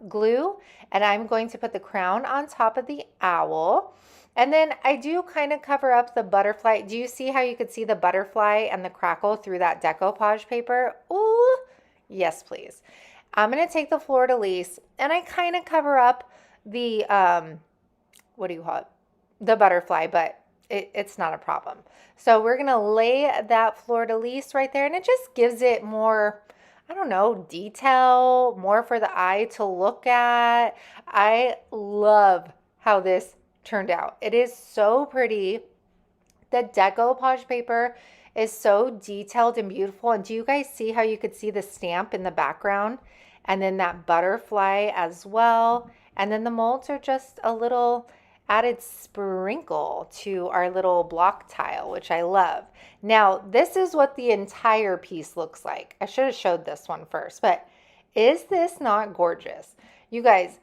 glue, and I'm going to put the crown on top of the owl. And then I do kind of cover up the butterfly. Do you see how you could see the butterfly and the crackle through that decoupage paper? Ooh, yes, please. I'm going to take the fleur-de-lis, and I kind of cover up the, what do you call it? The butterfly, but it's not a problem. So we're going to lay that fleur-de-lis right there, and it just gives it more, I don't know, detail, more for the eye to look at. I love how this turned out. It is so pretty. The decoupage paper is so detailed and beautiful. And do you guys see how you could see the stamp in the background? And then that butterfly as well. And then the molds are just a little added sprinkle to our little block tile, which I love. Now, this is what the entire piece looks like. I should have showed this one first, but is this not gorgeous? You guys,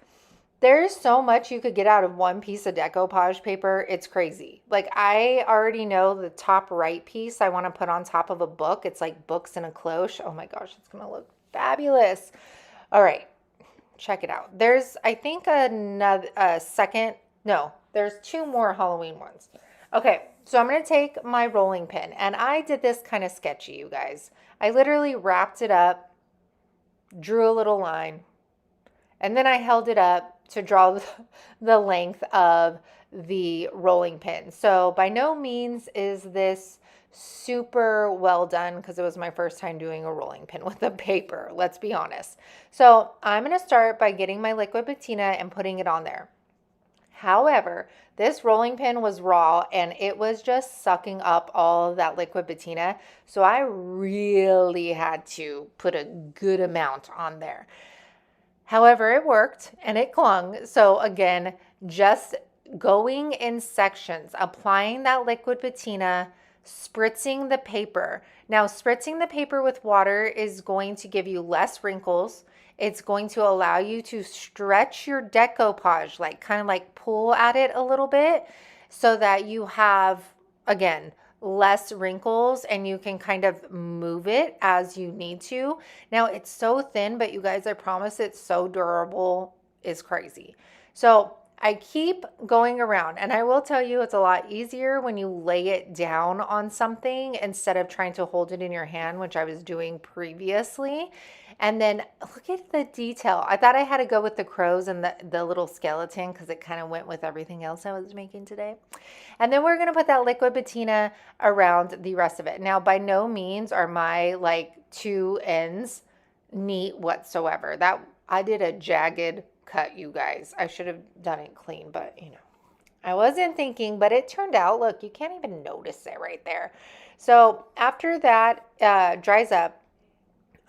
there's so much you could get out of one piece of decoupage paper. It's crazy. Like, I already know the top right piece I want to put on top of a book. It's like books in a cloche. Oh my gosh, it's going to look fabulous. All right, check it out. There's, I think, there's 2 more Halloween ones. Okay, so I'm going to take my rolling pin, and I did this kind of sketchy, you guys. I literally wrapped it up, drew a little line, and then I held it up to draw the length of the rolling pin. So by no means is this super well done because it was my first time doing a rolling pin with a paper, let's be honest. So I'm going to start by getting my liquid patina and putting it on there. However, this rolling pin was raw and it was just sucking up all of that liquid patina. So I really had to put a good amount on there. However, it worked and it clung. So again, just going in sections, applying that liquid patina, spritzing the paper. Now, spritzing the paper with water is going to give you less wrinkles. It's going to allow you to stretch your decoupage, like kind of like pull at it a little bit so that you have, again, less wrinkles and you can kind of move it as you need to. Now, it's so thin, but you guys, I promise it's so durable, it's crazy. So I keep going around, and I will tell you it's a lot easier when you lay it down on something instead of trying to hold it in your hand, which I was doing previously. And then look at the detail. I thought I had to go with the crows and the little skeleton because it kind of went with everything else I was making today. And then we're going to put that liquid patina around the rest of it. Now, by no means are my like 2 ends neat whatsoever. That I did a jagged cut, you guys. I should have done it clean, but you know, I wasn't thinking, but it turned out, look, you can't even notice it right there. So after that dries up,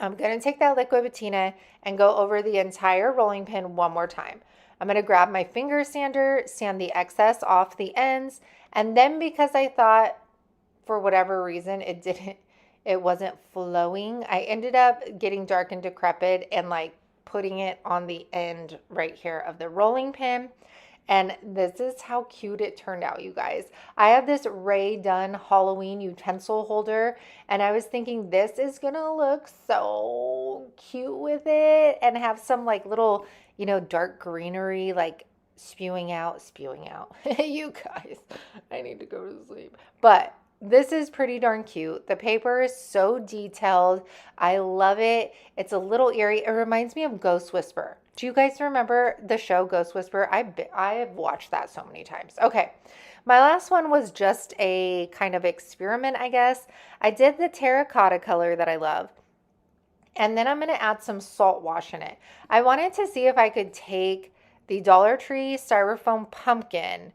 I'm going to take that liquid patina and go over the entire rolling pin one more time. I'm going to grab my finger sander, sand the excess off the ends, and then because I thought for whatever reason it wasn't flowing, I ended up getting dark and decrepit and like putting it on the end right here of the rolling pin. And this is how cute it turned out, you guys. I have this Ray Dunn Halloween utensil holder, and I was thinking this is gonna look so cute with it and have some like little, dark greenery like spewing out. You guys, I need to go to sleep. But this is pretty darn cute. The paper is so detailed. I love it. It's a little eerie. It reminds me of Ghost Whisper. Do you guys remember the show Ghost Whisper? I have watched that so many times. Okay. My last one was just a kind of experiment, I guess. I did the terracotta color that I love. And then I'm going to add some salt wash in it. I wanted to see if I could take the Dollar Tree styrofoam pumpkin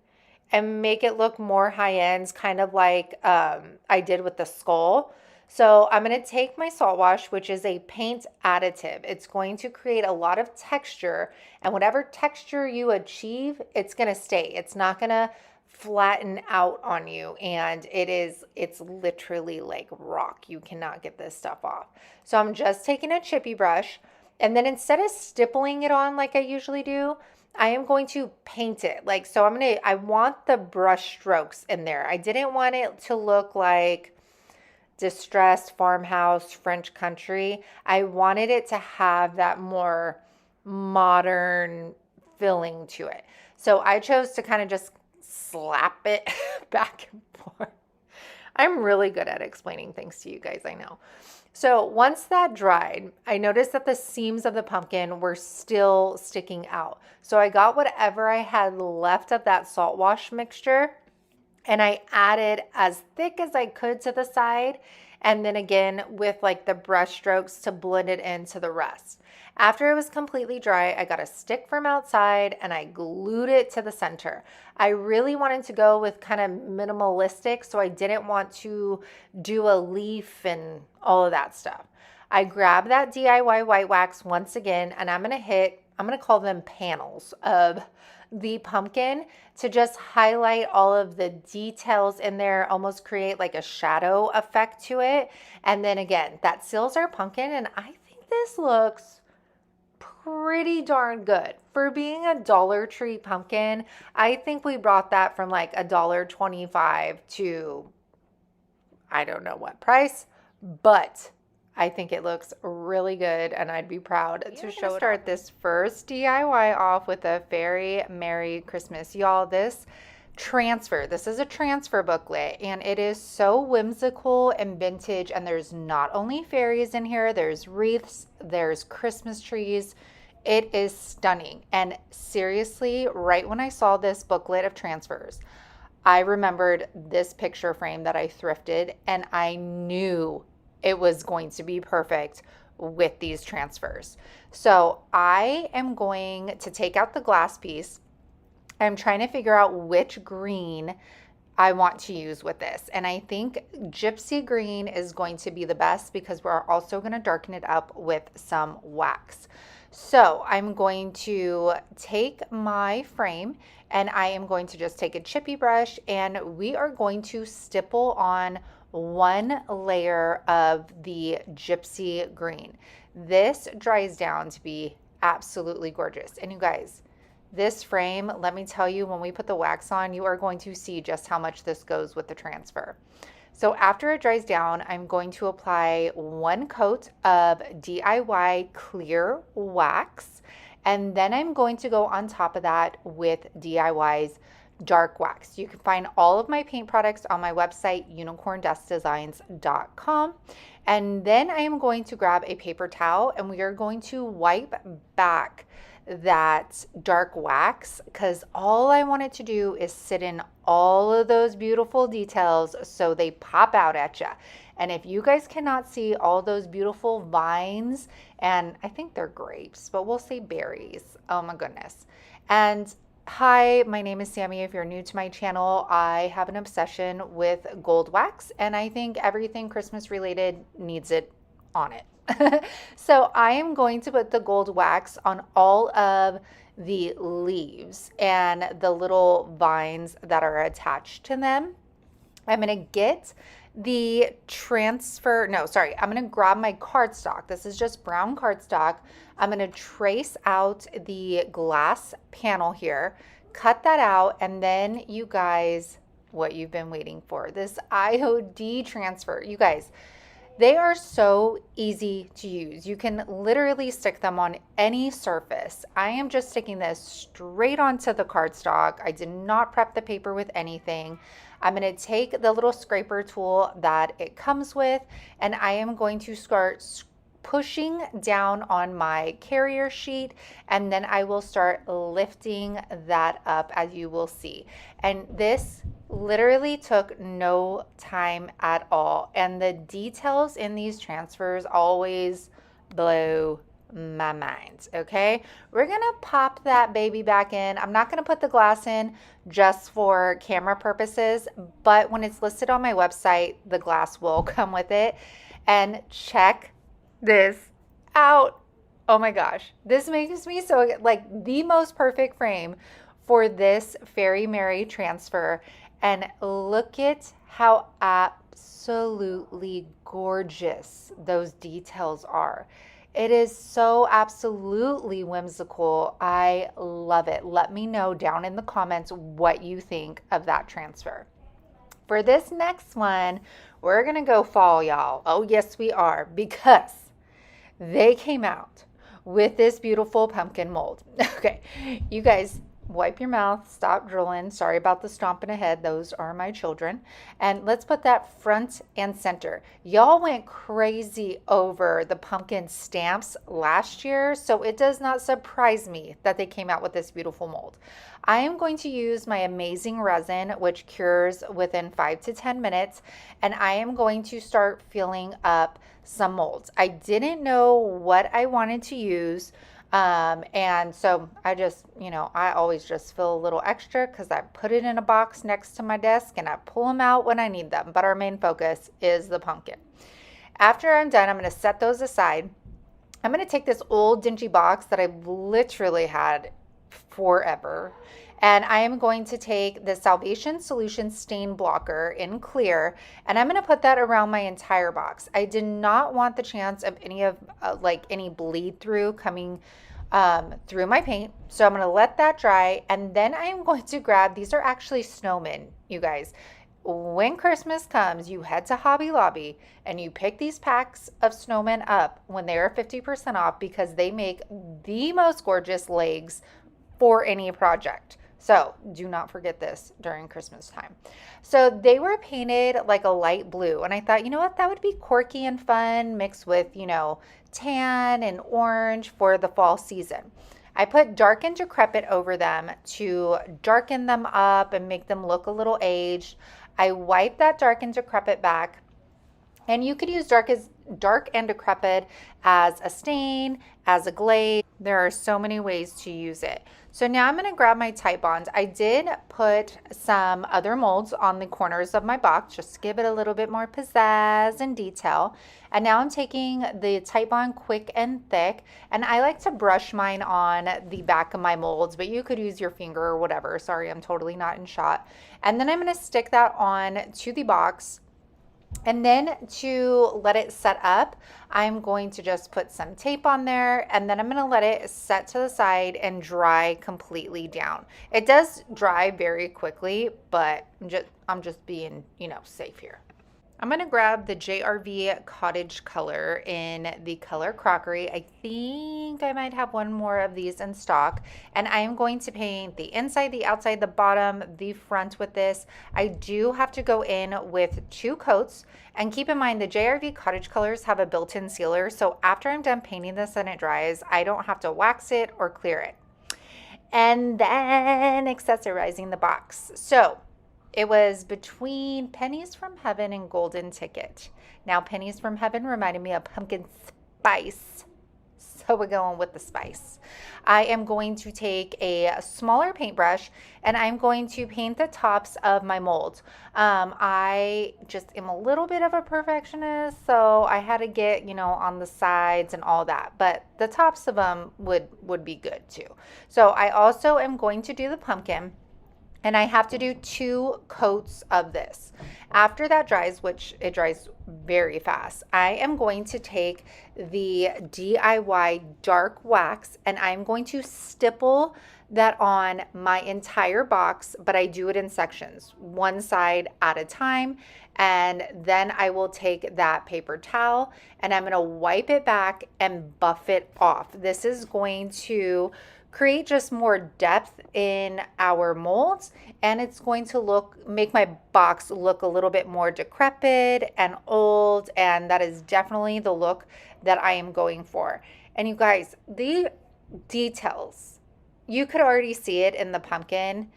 and make it look more high ends, kind of like I did with the skull. So I'm going to take my salt wash, which is a paint additive. It's going to create a lot of texture, and whatever texture you achieve, it's going to stay. It's not going to flatten out on you, and it's literally like rock. You cannot get this stuff off. So I'm just taking a chippy brush, and then instead of stippling it on like I usually do, I am going to paint it. Like, so I want the brush strokes in there. I didn't want it to look like distressed farmhouse French country. I wanted it to have that more modern feeling to it. So I chose to kind of just slap it back and forth. I'm really good at explaining things to you guys, I know. So once that dried, I noticed that the seams of the pumpkin were still sticking out. So I got whatever I had left of that salt wash mixture and I added as thick as I could to the side, and then again with like the brush strokes to blend it into the rest. After it was completely dry, I got a stick from outside and I glued it to the center. I really wanted to go with kind of minimalistic, so I didn't want to do a leaf and all of that stuff. I grabbed that DIY white wax once again, and I'm going to call them panels of the pumpkin to just highlight all of the details in there, almost create like a shadow effect to it. And then again, that seals our pumpkin, and I think this looks pretty darn good. For being a Dollar Tree pumpkin, I think we brought that from like $1.25 to I don't know what price, but I think it looks really good, and I'd be proud to show it. Start this first DIY off with a very Merry Christmas. Y'all, this is a transfer booklet, and it is so whimsical and vintage, and there's not only fairies in here, there's wreaths, there's Christmas trees. It is stunning. And seriously, right when I saw this booklet of transfers, I remembered this picture frame that I thrifted, and I knew it was going to be perfect with these transfers. So I am going to take out the glass piece. I'm trying to figure out which green I want to use with this. And I think gypsy green is going to be the best because we're also going to darken it up with some wax. So I'm going to take my frame and I am going to just take a chippy brush, and we are going to stipple on one layer of the gypsy green. This dries down to be absolutely gorgeous. And you guys, this frame, let me tell you, when we put the wax on, you are going to see just how much this goes with the transfer. So after it dries down, I'm going to apply one coat of DIY clear wax, and then I'm going to go on top of that with DIY's dark wax. You can find all of my paint products on my website, unicorndustdesigns.com. And then I am going to grab a paper towel, and we are going to wipe back that dark wax, because all I want it to do is sit in all of those beautiful details so they pop out at you. And if you guys cannot see all those beautiful vines, and I think they're grapes, but we'll say berries. Oh my goodness. And Hi, my name is Sammy. If you're new to my channel, I have an obsession with gold wax, and I think everything Christmas related needs it on it. So I am going to put the gold wax on all of the leaves and the little vines that are attached to them. I'm going to get the transfer, no, sorry, I'm going to grab my cardstock. This is just brown cardstock. I'm going to trace out the glass panel here, cut that out, and then you guys, what you've been waiting for, this IOD transfer. You guys, they are so easy to use. You can literally stick them on any surface. I am just sticking this straight onto the cardstock. I did not prep the paper with anything. I'm going to take the little scraper tool that it comes with, and I am going to start pushing down on my carrier sheet, and then I will start lifting that up, as you will see. And this literally took no time at all, and the details in these transfers always blow my mind. Okay, we're gonna pop that baby back in. I'm not gonna put the glass in just for camera purposes, but when it's listed on my website, the glass will come with it. And check this out. Oh my gosh, this makes me so like the most perfect frame for this Fairy Mary transfer. And look at how absolutely gorgeous those details are. It is so absolutely whimsical. I love it. Let me know down in the comments what you think of that transfer. For this next one, we're going to go fall, y'all. Oh, yes, we are, because they came out with this beautiful pumpkin mold. Okay, you guys, wipe your mouth, stop drooling. Sorry about the stomping ahead. Those are my children. And let's put that front and center. Y'all went crazy over the pumpkin stamps last year, so it does not surprise me that they came out with this beautiful mold. I am going to use my amazing resin, which cures within 5 to 10 minutes, and I am going to start filling up some molds. I didn't know what I wanted to use. And so I just, I always just fill a little extra because I put it in a box next to my desk and I pull them out when I need them. But our main focus is the pumpkin. After I'm done, I'm going to set those aside. I'm going to take this old dingy box that I've literally had forever, and I am going to take the Salvation Solution stain blocker in clear, and I'm going to put that around my entire box. I did not want the chance of any bleed through coming through my paint, so I'm going to let that dry, and then I am going to grab, these are actually snowmen, you guys. When Christmas comes, you head to Hobby Lobby and you pick these packs of snowmen up when they are 50% off, because they make the most gorgeous legs for any project. So do not forget this during Christmas time. So they were painted like a light blue, and I thought, you know what, that would be quirky and fun mixed with, tan and orange for the fall season. I put dark and decrepit over them to darken them up and make them look a little aged. I wiped that dark and decrepit back, and you could use dark and decrepit as a stain, as a glaze. There are so many ways to use it. So now I'm going to grab my Titebond. I did put some other molds on the corners of my box just to give it a little bit more pizzazz and detail. And now I'm taking the Titebond Quick and Thick, and I like to brush mine on the back of my molds, but you could use your finger or whatever. Sorry, I'm totally not in shot. And then I'm going to stick that on to the box. And then to let it set up, I'm going to just put some tape on there, and then I'm going to let it set to the side and dry completely down. It does dry very quickly, but I'm just being, safe here. I'm going to grab the JRV Cottage Color in the color Crockery. I think I might have one more of these in stock. And I am going to paint the inside, the outside, the bottom, the front with this. I do have to go in with 2 coats. And keep in mind, the JRV Cottage Colors have a built-in sealer. So after I'm done painting this and it dries, I don't have to wax it or clear it. And then accessorizing the box. So it was between Pennies from Heaven and Golden Ticket. Now, Pennies from Heaven reminded me of pumpkin spice. So we're going with the spice. I am going to take a smaller paintbrush and I'm going to paint the tops of my molds. I just am a little bit of a perfectionist, so I had to get, on the sides and all that, but the tops of them would be good too. So I also am going to do the pumpkin. And I have to do 2 coats of this. After that dries, which it dries very fast, I am going to take the DIY dark wax and I'm going to stipple that on my entire box, but I do it in sections, one side at a time. And then I will take that paper towel and I'm going to wipe it back and buff it off. This is going to create just more depth in our molds, and it's going to make my box look a little bit more decrepit and old, and that is definitely the look that I am going for. And you guys, the details, you could already see it in the pumpkin,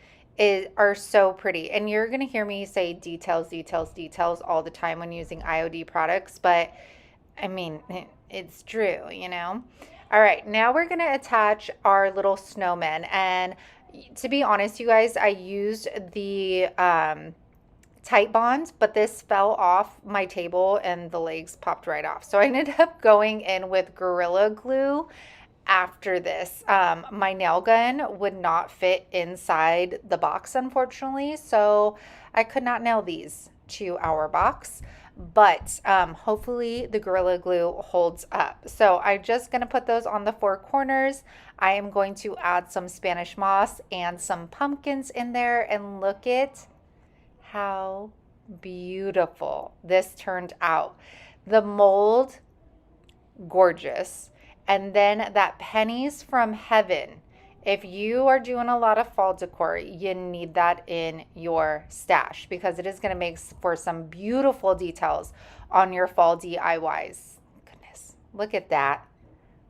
are so pretty. And you're going to hear me say details, details, details all the time when using IOD products, but I mean, it's true, All right, now we're gonna attach our little snowman. And to be honest, you guys, I used the tight bond, but this fell off my table and the legs popped right off. So I ended up going in with Gorilla Glue after this. My nail gun would not fit inside the box, unfortunately, so I could not nail these to our box. But hopefully the Gorilla Glue holds up. So I'm just going to put those on the 4 corners. I am going to add some Spanish moss and some pumpkins in there, and look at how beautiful this turned out. The mold, gorgeous. And then that pennies from heaven. If you are doing a lot of fall decor, you need that in your stash because it is going to make for some beautiful details on your fall DIYs. Goodness, look at that.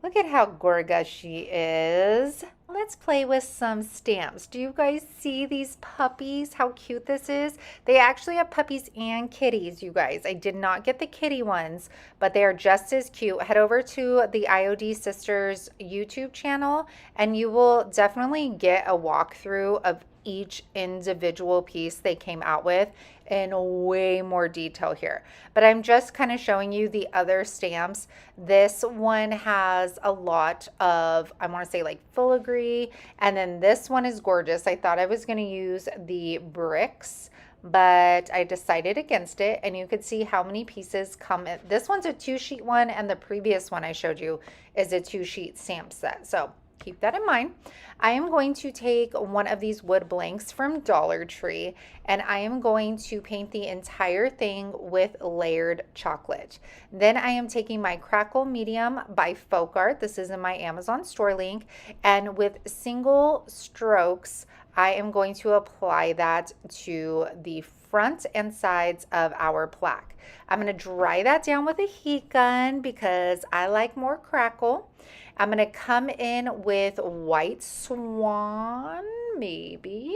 Look at how gorgeous she is. Let's play with some stamps. Do you guys see these puppies? How cute this is. They actually have puppies and kitties, you guys. I did not get the kitty ones, but they are just as cute. Head over to the IOD Sisters YouTube channel and you will definitely get a walkthrough of each individual piece they came out with in way more detail here. But I'm just kind of showing you the other stamps. This one has a lot of, I want to say like filigree, and then this one is gorgeous. I thought I was going to use the bricks, but I decided against it, and you could see how many pieces come in. This one's a 2-sheet one, and the previous one I showed you is a 2-sheet stamp set. So keep that in mind. I am going to take one of these wood blanks from Dollar Tree and I am going to paint the entire thing with layered chocolate. Then I am taking my Crackle Medium by Faux Art. This is in my Amazon store link, and with single strokes I am going to apply that to the front and sides of our plaque. I'm going to dry that down with a heat gun because I like more crackle. I'm going to come in with White Swan, maybe.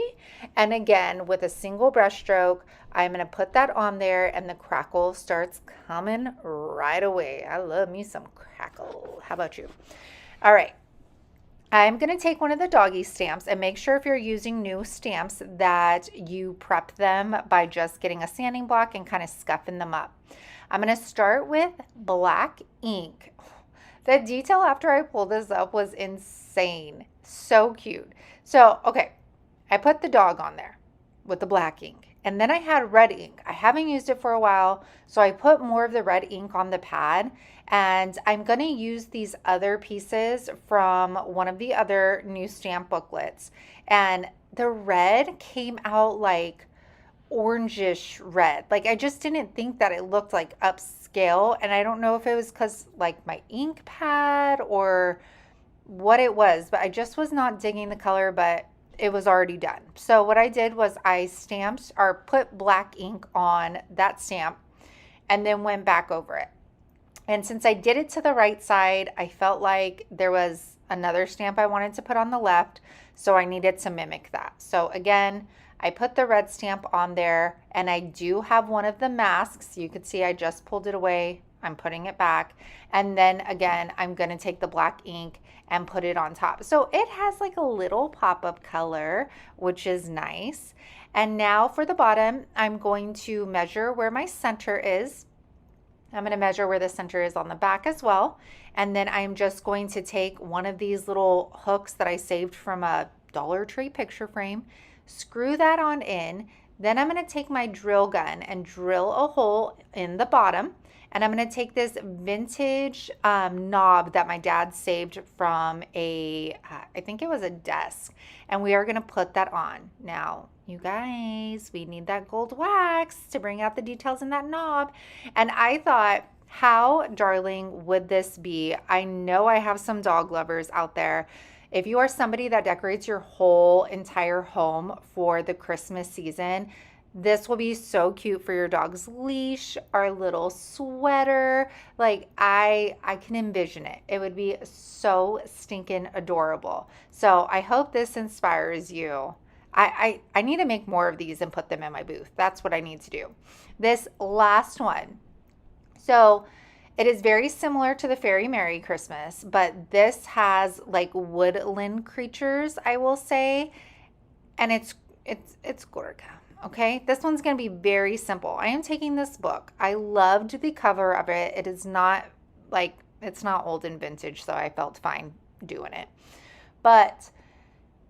And again, with a single brush stroke, I'm going to put that on there and the crackle starts coming right away. I love me some crackle. How about you? All right. I'm going to take one of the Doggie stamps and make sure if you're using new stamps that you prep them by just getting a sanding block and kind of scuffing them up. I'm going to start with black ink. The detail after I pulled this up was insane. So cute. So, okay, I put the dog on there with the black ink. And then I had red ink. I haven't used it for a while, so I put more of the red ink on the pad. And I'm going to use these other pieces from one of the other new stamp booklets. And the red came out like orangish red. Like I just didn't think that it looked like upscale, and I don't know if it was because like my ink pad or what it was, but I just was not digging the color, but it was already done. So what I did was I stamped or put black ink on that stamp and then went back over it. And since I did it to the right side, I felt like there was another stamp I wanted to put on the left, so I needed to mimic that. So again, I put the red stamp on there, and I do have one of the masks. You could see I just pulled it away I'm putting it back. And then again, I'm going to take the black ink and put it on top. So it has like a little pop-up color, which is nice. And now for the bottom, I'm going to measure where my center is. I'm going to measure where the center is on the back as well. And then I'm just going to take one of these little hooks that I saved from a Dollar Tree picture frame, screw that on in. Then I'm going to take my drill gun and drill a hole in the bottom. And I'm going to take this vintage knob that my dad saved from I think it was a desk. And we are going to put that on. Now, you guys, we need that gold wax to bring out the details in that knob. And I thought, how darling would this be? I know I have some dog lovers out there. If you are somebody that decorates your whole entire home for the Christmas season, this will be so cute for your dog's leash, our little sweater. Like I can envision it. It would be so stinking adorable. So I hope this inspires you. I need to make more of these and put them in my booth. That's what I need to do. This last one. So it is very similar to the Fairy Merry Christmas, but this has like woodland creatures, I will say, and it's gorgeous. Okay, this one's going to be very simple. I am taking this book. I loved the cover of it. It is not like, it's not old and vintage, so I felt fine doing it. But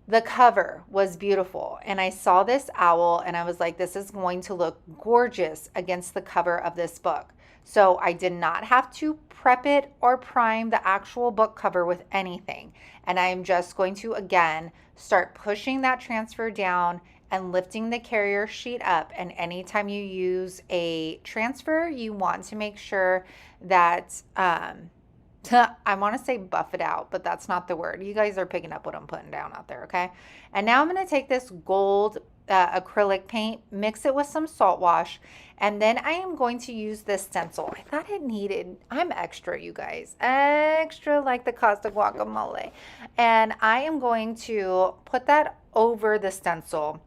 the cover was beautiful, and I saw this owl and I was like, this is going to look gorgeous against the cover of this book. So I did not have to prep it or prime the actual book cover with anything. And I am just going to, again, start pushing that transfer down and lifting the carrier sheet up. And anytime you use a transfer, you want to make sure that, I want to say buff it out, but that's not the word. You guys are picking up what I'm putting down out there, okay? And now I'm going to take this gold acrylic paint, mix it with some salt wash, and then I am going to use this stencil. I thought it needed, I'm extra, you guys, extra like the Costa guacamole. And I am going to put that over the stencil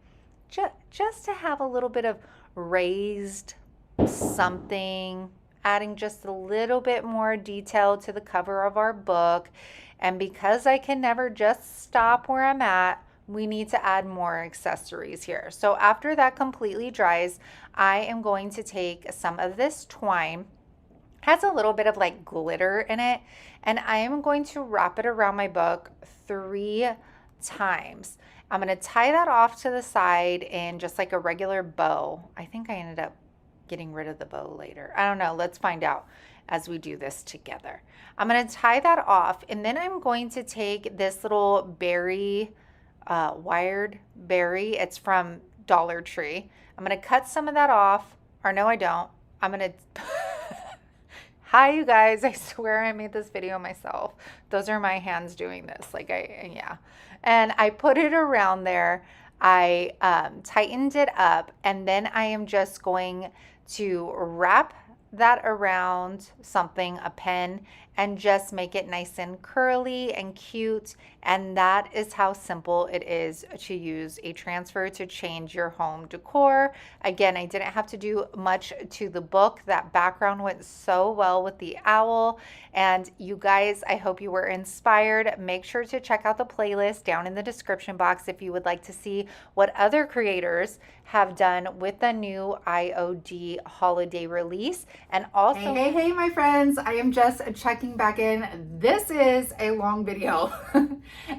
just to have a little bit of raised something, adding just a little bit more detail to the cover of our book. And because I can never just stop where I'm at, we need to add more accessories here. So after that completely dries, I am going to take some of this twine, has a little bit of like glitter in it, and I am going to wrap it around my book 3 times. I'm going to tie that off to the side in just like a regular bow. I think I ended up getting rid of the bow later. I don't know. Let's find out as we do this together. I'm going to tie that off, and then I'm going to take this little berry, wired berry. It's from Dollar Tree. I'm going to cut some of that off, or no, I don't. I'm going to, hi you guys, I swear I made this video myself. Those are my hands doing this. Like yeah. And I put it around there. I tightened it up, and then I am just going to wrap that around something, a pen, and just make it nice and curly and cute. And that is how simple it is to use a transfer to change your home decor. Again, I didn't have to do much to the book. That background went so well with the owl. And you guys, I hope you were inspired. Make sure to check out the playlist down in the description box if you would like to see what other creators have done with the new IOD holiday release. And also, hey, my friends, I am just checking back in. This is a long video,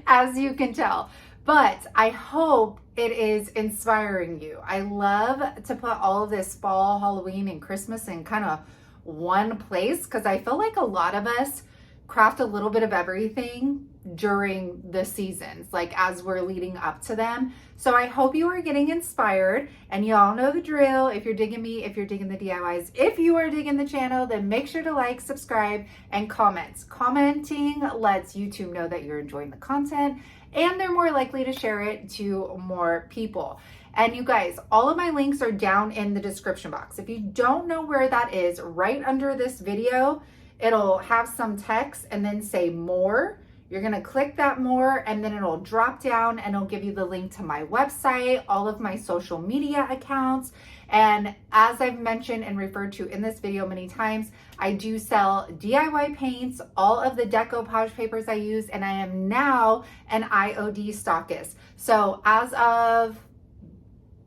as you can tell, but I hope it is inspiring you. I love to put all of this fall, Halloween, and Christmas in kind of one place, because I feel like a lot of us craft a little bit of everything during the seasons, like as we're leading up to them. So I hope you are getting inspired, and you all know the drill. If you're digging me, if you're digging the DIYs, if you are digging the channel, then make sure to like, subscribe, and comment. Commenting lets YouTube know that you're enjoying the content, and they're more likely to share it to more people. And you guys, all of my links are down in the description box. If you don't know where that is, right under this video, it'll have some text and then say more. You're going to click that more, and then it'll drop down and it'll give you the link to my website, all of my social media accounts. And as I've mentioned and referred to in this video many times, I do sell DIY paints, all of the decoupage papers I use, and I am now an IOD stockist. So as of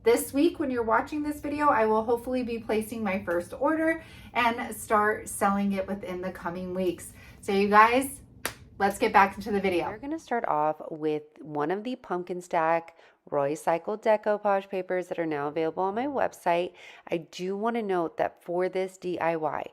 this week, when you're watching this video, I will hopefully be placing my first order and start selling it within the coming weeks. So you guys, let's get back into the video. We're going to start off with one of the pumpkin stack Roadside decoupage papers that are now available on my website. I do want to note that for this DIY,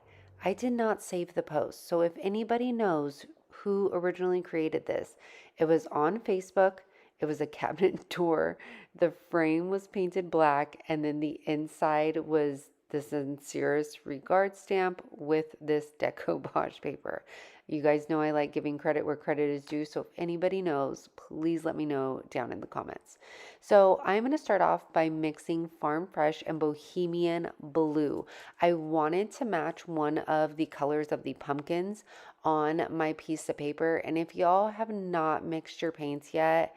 I did not save the post. So if anybody knows who originally created this, it was on Facebook. It was a cabinet door. The frame was painted black, and then the inside was the sincerest regard stamp with this decoupage paper. You guys know I like giving credit where credit is due, so if anybody knows, please let me know down in the comments. So I'm going to start off by mixing Farm Fresh and Bohemian Blue. I wanted to match one of the colors of the pumpkins on my piece of paper, and if y'all have not mixed your paints yet,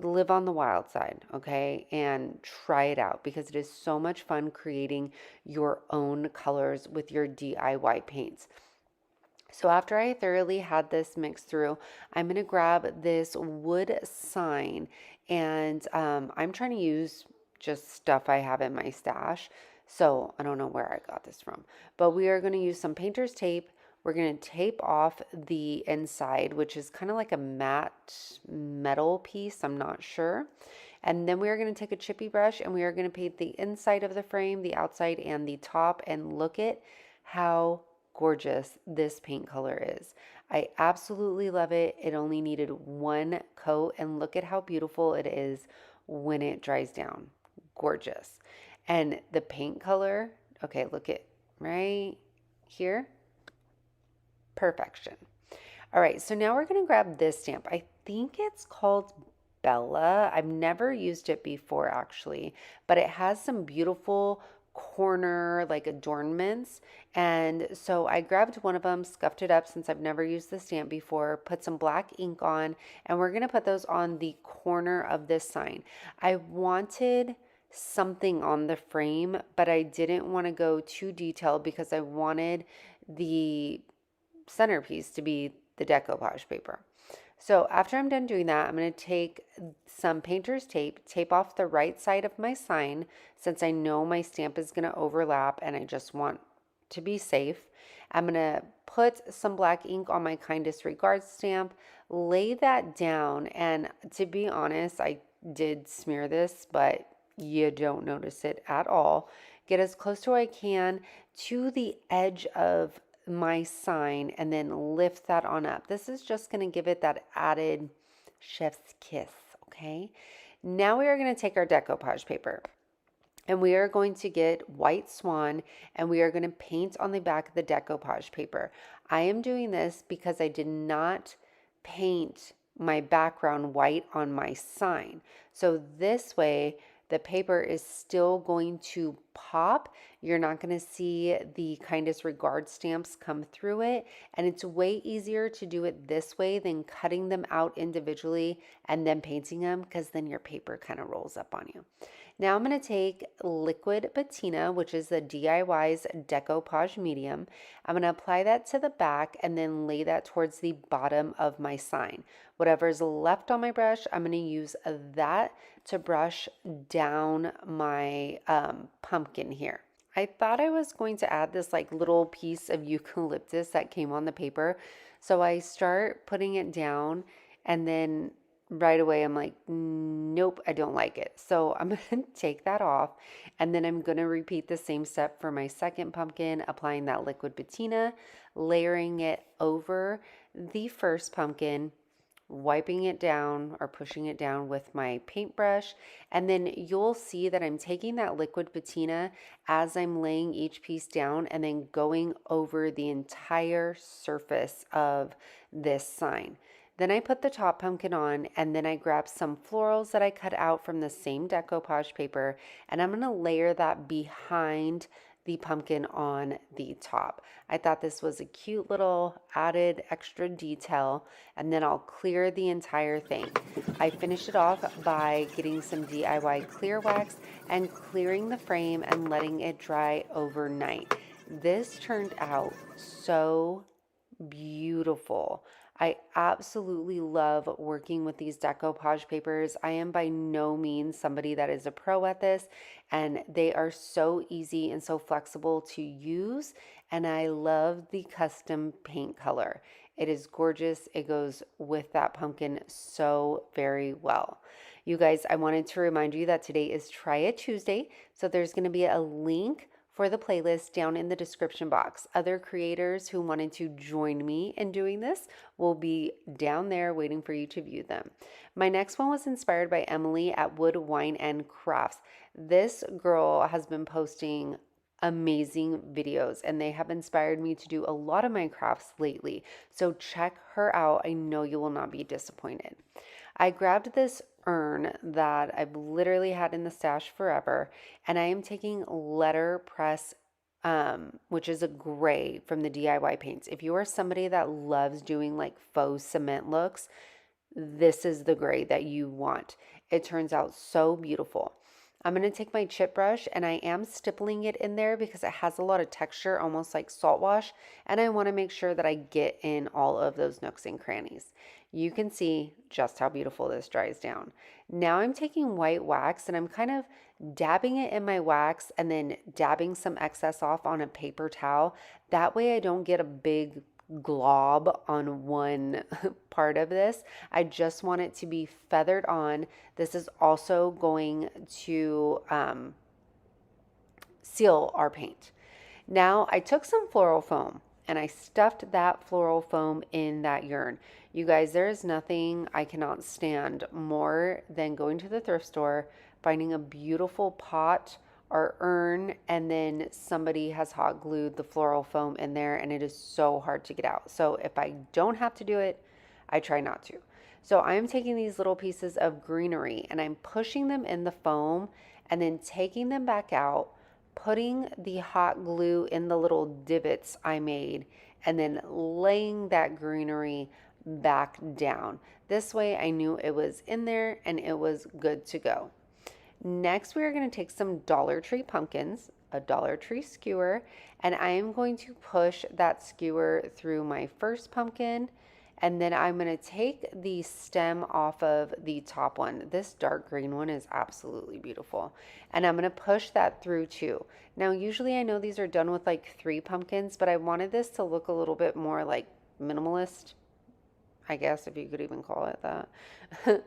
live on the wild side, okay, and try it out because it is so much fun creating your own colors with your DIY paints. So after I thoroughly had this mixed through, I'm going to grab this wood sign, and I'm trying to use just stuff I have in my stash. So I don't know where I got this from, but we are going to use some painter's tape. We're going to tape off the inside, which is kind of like a matte metal piece. I'm not sure. And then we are going to take a chippy brush and we are going to paint the inside of the frame, the outside, and the top. And look at how gorgeous this paint color is. I absolutely love it. It only needed one coat, and look at how beautiful it is when it dries down. Gorgeous. And the paint color, okay, look at right here. Perfection. All right, so now we're going to grab this stamp. I think it's called Bella. I've never used it before actually, but it has some beautiful corner like adornments, and so I grabbed one of them, scuffed it up since I've never used the stamp before, put some black ink on, and we're going to put those on the corner of this sign. I wanted something on the frame, but I didn't want to go too detailed because I wanted the centerpiece to be the decoupage paper. So after I'm done doing that, I'm going to take some painter's tape, tape off the right side of my sign since I know my stamp is going to overlap and I just want to be safe. I'm going to put some black ink on my kindest regards stamp, lay that down, and to be honest, I did smear this, but you don't notice it at all. Get as close to I can to the edge of my sign and then lift that on up. This is just going to give it that added chef's kiss, okay? Now we are going to take our decoupage paper and we are going to get White Swan and we are going to paint on the back of the decoupage paper. I am doing this because I did not paint my background white on my sign. So this way, the paper is still going to pop. You're not going to see the kindest regard stamps come through it. And it's way easier to do it this way than cutting them out individually and then painting them, because then your paper kind of rolls up on you. Now I'm going to take liquid patina, which is the DIY's decoupage medium. I'm going to apply that to the back and then lay that towards the bottom of my sign. Whatever's left on my brush, I'm going to use that to brush down my pumpkin here. I thought I was going to add this like little piece of eucalyptus that came on the paper. So I start putting it down and then right away I'm like, nope, I don't like it. So I'm going to take that off and then I'm going to repeat the same step for my second pumpkin, applying that liquid patina, layering it over the first pumpkin, wiping it down or pushing it down with my paintbrush. And then you'll see that I'm taking that liquid patina as I'm laying each piece down and then going over the entire surface of this sign. Then I put the top pumpkin on and then I grab some florals that I cut out from the same decoupage paper and I'm going to layer that behind the pumpkin on the top. I thought this was a cute little added extra detail, and then I'll clear the entire thing. I finished it off by getting some DIY clear wax and clearing the frame and letting it dry overnight. This turned out so beautiful. I absolutely love working with these decoupage papers. I am by no means somebody that is a pro at this, and they are so easy and so flexible to use. And I love the custom paint color. It is gorgeous. It goes with that pumpkin so very well. You guys, I wanted to remind you that today is Try It Tuesday. So there's going to be a link for the playlist down in the description box. Other creators who wanted to join me in doing this will be down there waiting for you to view them. My next one was inspired by Emily at Wood, Wine, and Crafts. This girl has been posting amazing videos, and they have inspired me to do a lot of my crafts lately. So check her out. I know you will not be disappointed. I grabbed this urn that I've literally had in the stash forever, and I am taking letterpress, which is a gray from the DIY paints. If you are somebody that loves doing like faux cement looks, this is the gray that you want. It turns out so beautiful. I'm going to take my chip brush, and I am stippling it in there because it has a lot of texture, almost like salt wash, and I want to make sure that I get in all of those nooks and crannies. You can see just how beautiful this dries down. Now I'm taking white wax, and I'm kind of dabbing it in my wax and then dabbing some excess off on a paper towel. That way I don't get a big glob on one part of this. I just want it to be feathered on. This is also going to seal our paint. Now I took some floral foam and I stuffed that floral foam in that yarn. You guys, there is nothing I cannot stand more than going to the thrift store, finding a beautiful pot or urn, and then somebody has hot glued the floral foam in there, and it is so hard to get out. So if I don't have to do it, I try not to. So I'm taking these little pieces of greenery and I'm pushing them in the foam and then taking them back out, putting the hot glue in the little divots I made, and then laying that greenery back down. This way I knew it was in there and it was good to go. Next, we are going to take some Dollar Tree pumpkins, a Dollar Tree skewer, and I am going to push that skewer through my first pumpkin, and then I'm going to take the stem off of the top one. This dark green one is absolutely beautiful, and I'm going to push that through too. Now, usually I know these are done with like 3 pumpkins, but I wanted this to look a little bit more like minimalist, I guess, if you could even call it that.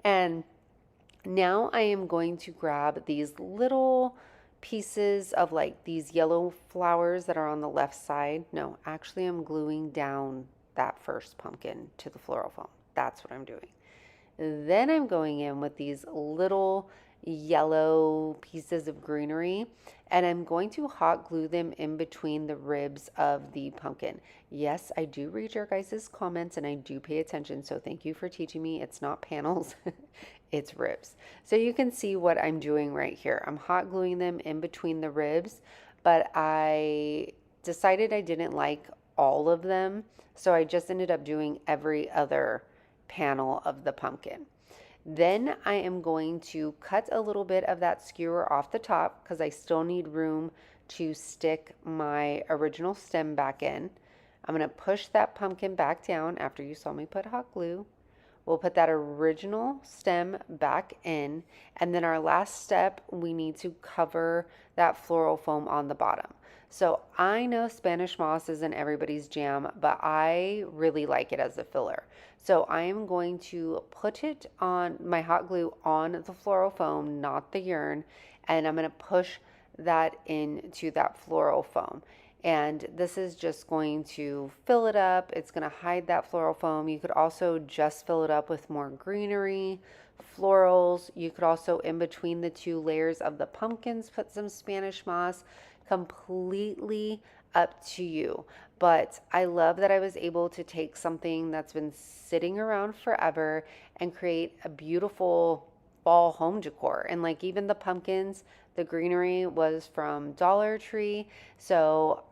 And now I am going to grab these little pieces of like these yellow flowers that are on the left side. No, actually I'm gluing down that first pumpkin to the floral foam. That's what I'm doing. Then I'm going in with these little yellow pieces of greenery, and I'm going to hot glue them in between the ribs of the pumpkin. Yes, I do read your guys' comments and I do pay attention, so thank you for teaching me. It's not panels, it's ribs. So you can see what I'm doing right here. I'm hot gluing them in between the ribs, but I decided I didn't like all of them, so I just ended up doing every other panel of the pumpkin. Then I am going to cut a little bit of that skewer off the top because I still need room to stick my original stem back in. I'm going to push that pumpkin back down after you saw me put hot glue. We'll put that original stem back in, and then our last step, we need to cover that floral foam on the bottom. So I know Spanish moss isn't everybody's jam, but I really like it as a filler. So I am going to put it on my hot glue on the floral foam, not the yarn, and I'm going to push that into that floral foam. And this is just going to fill it up. It's going to hide that floral foam. You could also just fill it up with more greenery, florals. You could also, in between the 2 layers of the pumpkins, put some Spanish moss. Completely up to you. But I love that I was able to take something that's been sitting around forever and create a beautiful fall home decor. And like even the pumpkins, the greenery was from Dollar Tree. So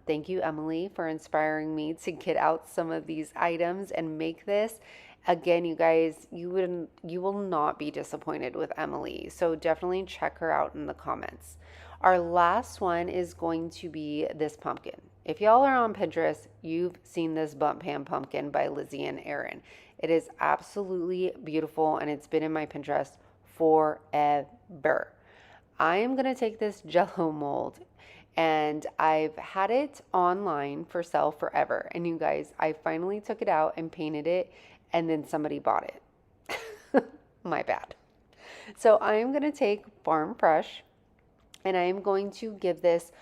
thank you, Emily, for inspiring me to get out some of these items and make this. Again, you guys, you will not be disappointed with Emily. So definitely check her out in the comments. Our last one is going to be this pumpkin. If y'all are on Pinterest, you've seen this bump pan pumpkin by Lizzie and Erin. It is absolutely beautiful and it's been in my Pinterest forever. I am going to take this Jello mold and I've had it online for sale forever. And you guys, I finally took it out and painted it and then somebody bought it. My bad. So I am going to take Farm Fresh and I am going to give this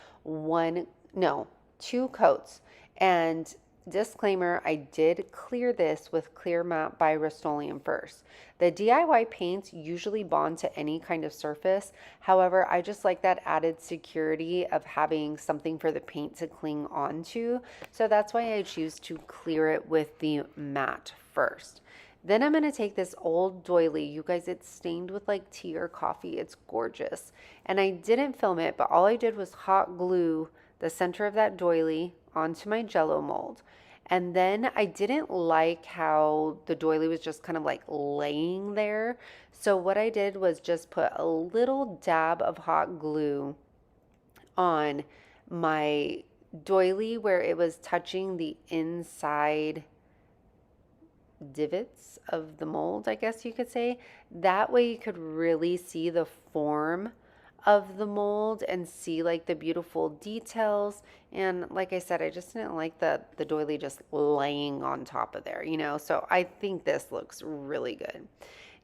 two coats. And disclaimer, I did clear this with Clear Matte by Rust-Oleum first. The DIY paints usually bond to any kind of surface. However, I just like that added security of having something for the paint to cling onto. So that's why I choose to clear it with the matte first. Then I'm going to take this old doily. You guys, it's stained with like tea or coffee. It's gorgeous. And I didn't film it, but all I did was hot glue the center of that doily onto my Jello mold. And then I didn't like how the doily was just kind of like laying there. So what I did was just put a little dab of hot glue on my doily where it was touching the inside divots of the mold, I guess you could say. That way you could really see the form of the mold and see like the beautiful details. And like I said, I just didn't like the doily just laying on top of there, you know. So I think this looks really good.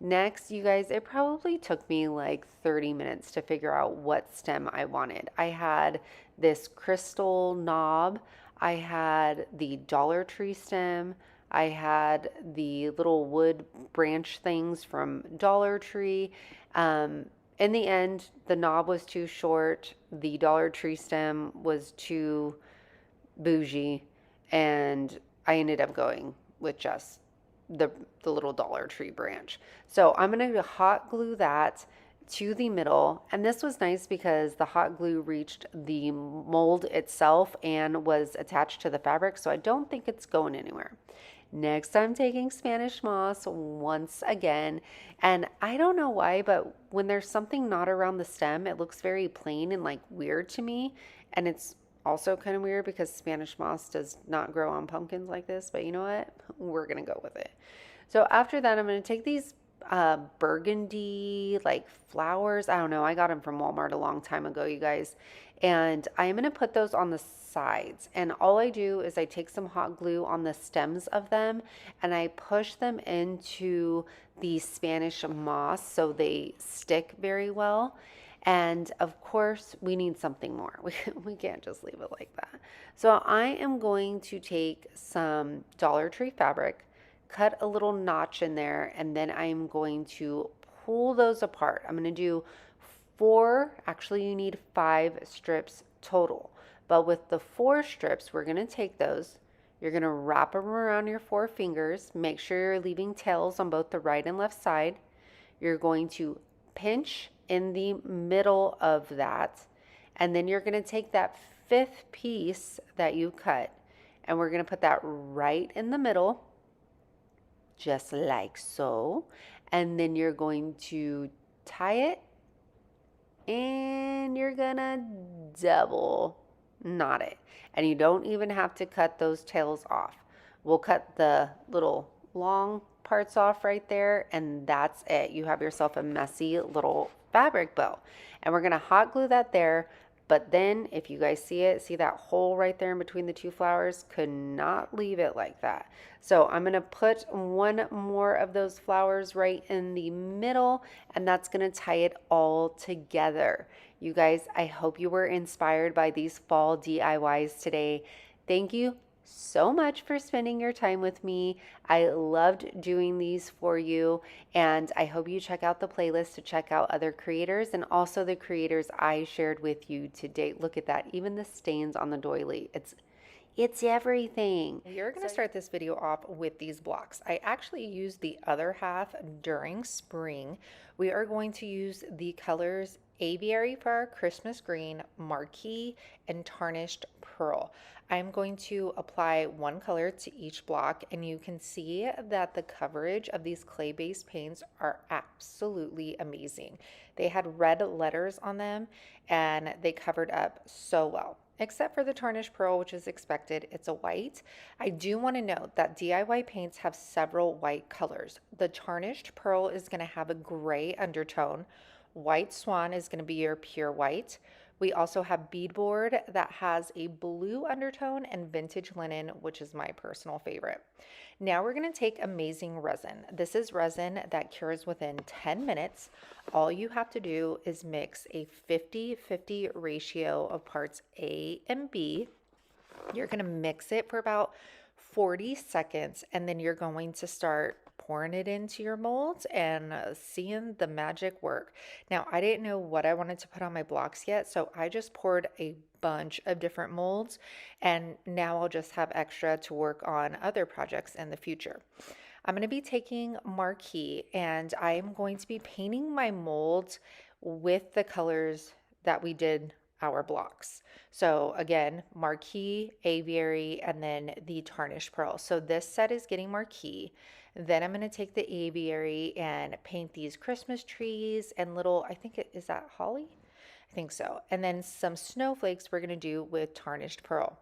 Next, you guys, it probably took me like 30 minutes to figure out what stem I wanted. I had this crystal knob, I had the Dollar Tree stem, I had the little wood branch things from Dollar Tree. In the end, the knob was too short, the Dollar Tree stem was too bougie, and I ended up going with just the little Dollar Tree branch. So I'm going to hot glue that to the middle. And this was nice because the hot glue reached the mold itself and was attached to the fabric. So I don't think it's going anywhere. Next, I'm taking Spanish moss once again. And I don't know why, but when there's something not around the stem, it looks very plain and like weird to me. And it's also kind of weird because Spanish moss does not grow on pumpkins like this. But you know what? We're going to go with it. So after that, I'm going to take these burgundy like flowers. I don't know. I got them from Walmart a long time ago, you guys. And I'm going to put those on the sides. And all I do is I take some hot glue on the stems of them and I push them into the Spanish moss so they stick very well. And of course, we need something more. We can't just leave it like that. So I am going to take some Dollar Tree fabric, cut a little notch in there, and then I'm going to pull those apart. I'm going to do 4, actually you need 5 strips total. But with the 4 strips, we're going to take those. You're going to wrap them around your 4 fingers. Make sure you're leaving tails on both the right and left side. You're going to pinch in the middle of that. And then you're going to take that 5th piece that you cut and we're going to put that right in the middle, just like so. And then you're going to tie it and you're going to double knot it. And you don't even have to cut those tails off. We'll cut the little long parts off right there and that's it. You have yourself a messy little fabric bow. And we're going to hot glue that there. But then if you guys see it, see that hole right there in between the 2 flowers? Could not leave it like that. So I'm going to put one more of those flowers right in the middle and that's going to tie it all together. You guys, I hope you were inspired by these fall DIYs today. Thank you so much for spending your time with me. I loved doing these for you and I hope you check out the playlist to check out other creators and also the creators I shared with you today. Look at that, even the stains on the doily. It's It's everything. We are going to So start this video off with these blocks. I actually used the other half during spring. We are going to use the colors Aviary for our Christmas green, Marquee, and Tarnished Pearl. I'm going to apply one color to each block, and you can see that the coverage of these clay-based paints are absolutely amazing. They had red letters on them, and they covered up so well. Except for the tarnished pearl, which is expected, it's a white. I do want to note that DIY paints have several white colors. The tarnished pearl is going to have a gray undertone. White swan is going to be your pure white. We also have beadboard that has a blue undertone and vintage linen, which is my personal favorite. Now we're going to take amazing resin. This is resin that cures within 10 minutes. All you have to do is mix a 50-50 ratio of parts A and B. You're going to mix it for about 40 seconds, and then you're going to start pouring it into your molds and seeing the magic work. Now, I didn't know what I wanted to put on my blocks yet, so I just poured a bunch of different molds, and now I'll just have extra to work on other projects in the future. I'm going to be taking Marquee, and I am going to be painting my molds with the colors that we did our blocks. So again, Marquee, Aviary, and then the Tarnished Pearl. So this set is getting Marquee. Then I'm going to take the Aviary and paint these Christmas trees and little, I think is that holly? I think so. And then some snowflakes we're going to do with Tarnished Pearl.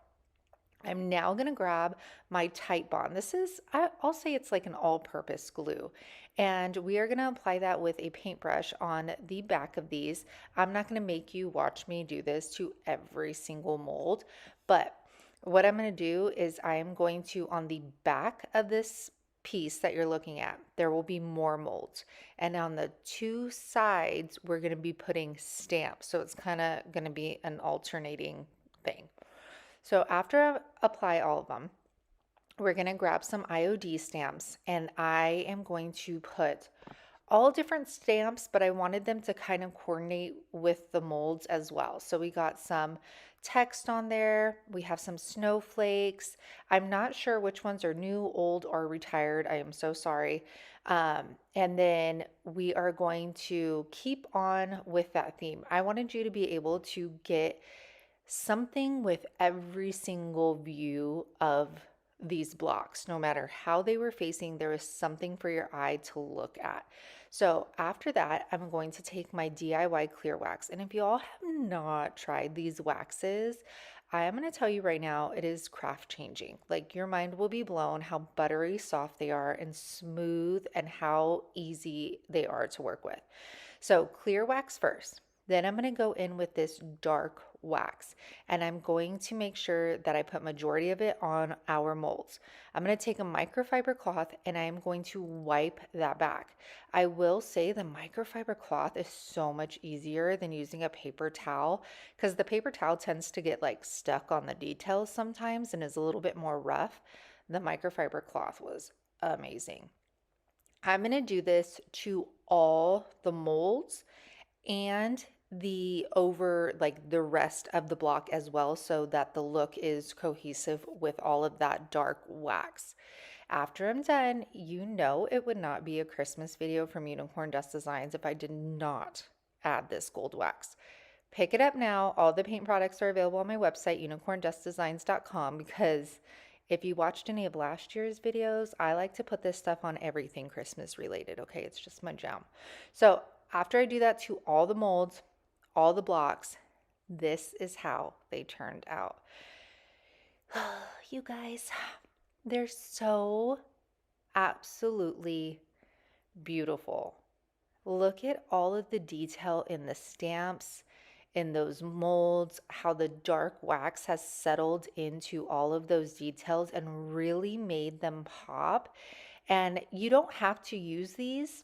I'm now going to grab my Titebond. This is, I'll say it's like an all-purpose glue. And we are going to apply that with a paintbrush on the back of these. I'm not going to make you watch me do this to every single mold, but what I'm going to do is I am going to, on the back of this piece that you're looking at, there will be more molds. And on the two sides, we're going to be putting stamps. So it's kind of going to be an alternating thing. So after I apply all of them, we're going to grab some IOD stamps, and I am going to put all different stamps, but I wanted them to kind of coordinate with the molds as well. So we got some text on there. We have some snowflakes. I'm not sure which ones are new, old, or retired. I am so sorry. And then we are going to keep on with that theme. I wanted you to be able to get something with every single view of these blocks. No matter how they were facing, there is something for your eye to look at. So after that, I'm going to take my DIY clear wax. And if you all have not tried these waxes, I am going to tell you right now, it is craft changing. Like, your mind will be blown how buttery soft they are and smooth, and how easy they are to work with. So clear wax first. Then I'm going to go in with this dark wax, and I'm going to make sure that I put majority of it on our molds. I'm going to take a microfiber cloth and I'm going to wipe that back. I will say the microfiber cloth is so much easier than using a paper towel, because the paper towel tends to get like stuck on the details sometimes and is a little bit more rough. The microfiber cloth was amazing. I'm going to do this to all the molds and the rest of the block as well, so that the look is cohesive with all of that dark wax. After I'm done, you know it would not be a Christmas video from Unicorn Dust Designs if I did not add this gold wax. Pick it up now. All the paint products are available on my website, unicorndustdesigns.com, because if you watched any of last year's videos, I like to put this stuff on everything Christmas related, okay? It's just my jam. So after I do that to all the molds, all the blocks, this is how they turned out. You guys, they're so absolutely beautiful. Look at all of the detail in the stamps, in those molds, how the dark wax has settled into all of those details and really made them pop. And you don't have to use these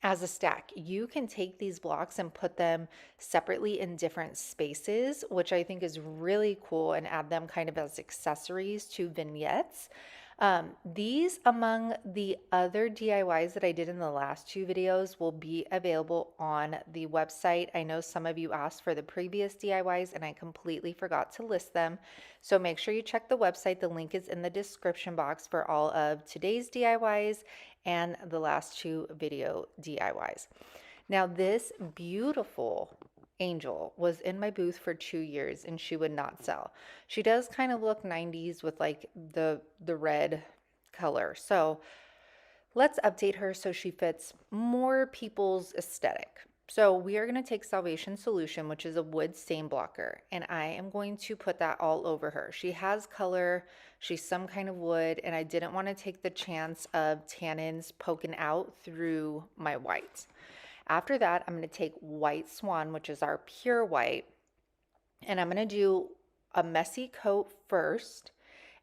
as a stack. You can take these blocks and put them separately in different spaces, which I think is really cool, and add them kind of as accessories to vignettes. These, among the other DIYs that I did in the last two videos, will be available on the website. I know some of you asked for the previous DIYs and I completely forgot to list them. So make sure you check the website. The link is in the description box for all of today's DIYs and the last two video DIYs. Now, this beautiful angel was in my booth for 2 years and she would not sell. She does kind of look 90s with like the red color. So let's update her so she fits more people's aesthetic. So we are going to take Salvation Solution, which is a wood stain blocker, and I am going to put that all over her. She has color, she's some kind of wood, and I didn't want to take the chance of tannins poking out through my white. After that, I'm going to take White Swan, which is our pure white, and I'm going to do a messy coat first,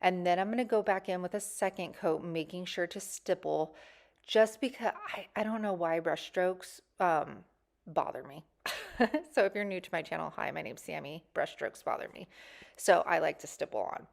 and then I'm going to go back in with a second coat, making sure to stipple, just because I don't know why brush strokes bother me. So if you're new to my channel, hi, my name's Sammy. Brush strokes bother me. So I like to stipple on.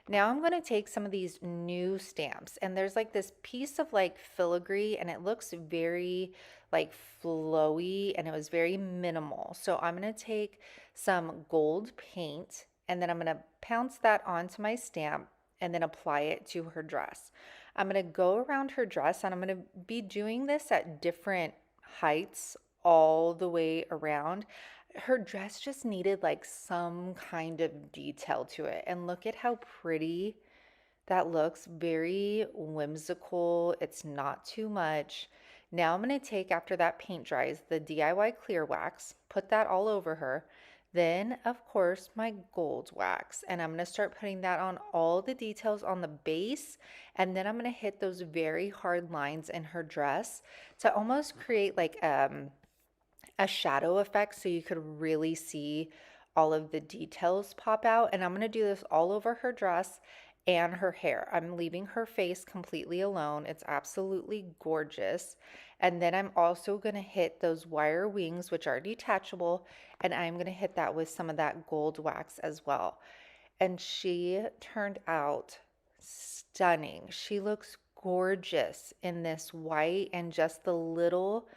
Now I'm going to take some of these new stamps, and there's like this piece of like filigree and it looks very like flowy and it was very minimal. So I'm going to take some gold paint and then I'm going to pounce that onto my stamp and then apply it to her dress. I'm going to go around her dress and I'm going to be doing this at different heights all the way around. Her dress just needed like some kind of detail to it. And look at how pretty that looks. Very whimsical. It's not too much. Now I'm going to take, after that paint dries, the DIY clear wax, put that all over her. Then, of course, my gold wax. And I'm going to start putting that on all the details on the base. And then I'm going to hit those very hard lines in her dress to almost create like a shadow effect so you could really see all of the details pop out. And I'm going to do this all over her dress and her hair. I'm leaving her face completely alone. It's absolutely gorgeous. And then I'm also going to hit those wire wings, which are detachable, and I'm going to hit that with some of that gold wax as well. And she turned out stunning. She looks gorgeous in this white and just the little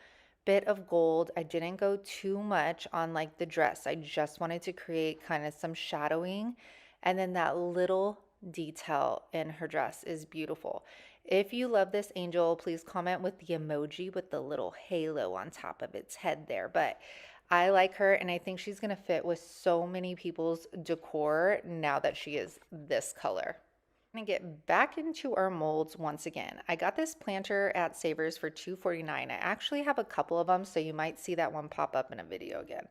bit of gold. I didn't go too much on like the dress. I just wanted to create kind of some shadowing, and then that little detail in her dress is beautiful. If you love this angel, please comment with the emoji with the little halo on top of its head there. But I like her and I think she's going to fit with so many people's decor now that she is this color. I'm going to get back into our molds once again. I got this planter at Savers for $2.49. I actually have a couple of them, so you might see that one pop up in a video again.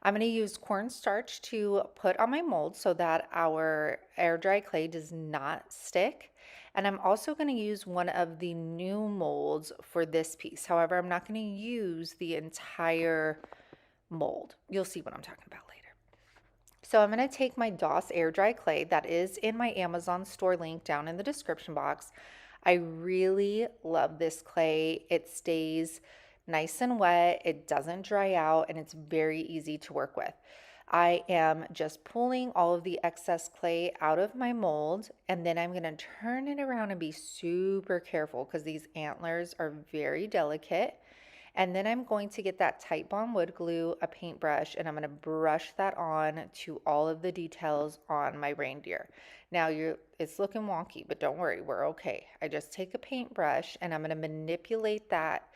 I'm going to use cornstarch to put on my mold so that our air dry clay does not stick. And I'm also going to use one of the new molds for this piece. However, I'm not going to use the entire mold. You'll see what I'm talking about later. So I'm going to take my DOS air dry clay that is in my Amazon store link down in the description box. I really love this clay. It stays nice and wet, it doesn't dry out, and it's very easy to work with. I am just pulling all of the excess clay out of my mold, and then I'm going to turn it around and be super careful because these antlers are very delicate. And then I'm going to get that Titebond wood glue, a paintbrush, and I'm going to brush that on to all of the details on my reindeer. Now it's looking wonky, but don't worry, we're okay. I just take a paintbrush and I'm going to manipulate that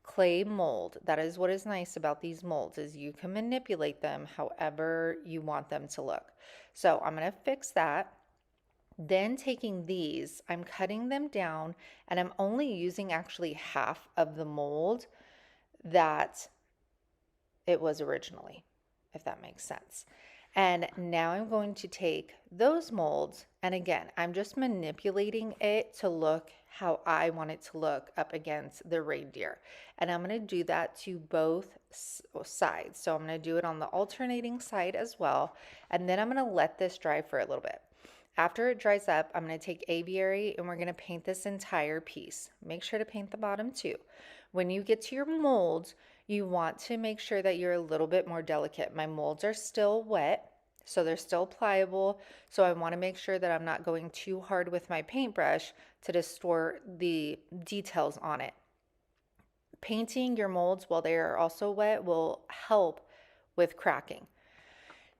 clay mold. That is what is nice about these molds, is you can manipulate them however you want them to look. So I'm going to fix that. Then taking these, I'm cutting them down and I'm only using actually half of the mold that it was originally, if that makes sense. And now I'm going to take those molds, and again, I'm just manipulating it to look how I want it to look up against the reindeer. And I'm going to do that to both sides. So I'm going to do it on the alternating side as well. And then I'm going to let this dry for a little bit. After it dries up, I'm going to take aviary and we're going to paint this entire piece. Make sure to paint the bottom too. When you get to your molds, you want to make sure that you're a little bit more delicate. My molds are still wet, So they're still pliable. So I want to make sure that I'm not going too hard with my paintbrush to distort the details on it. Painting your molds while they are also wet will help with cracking.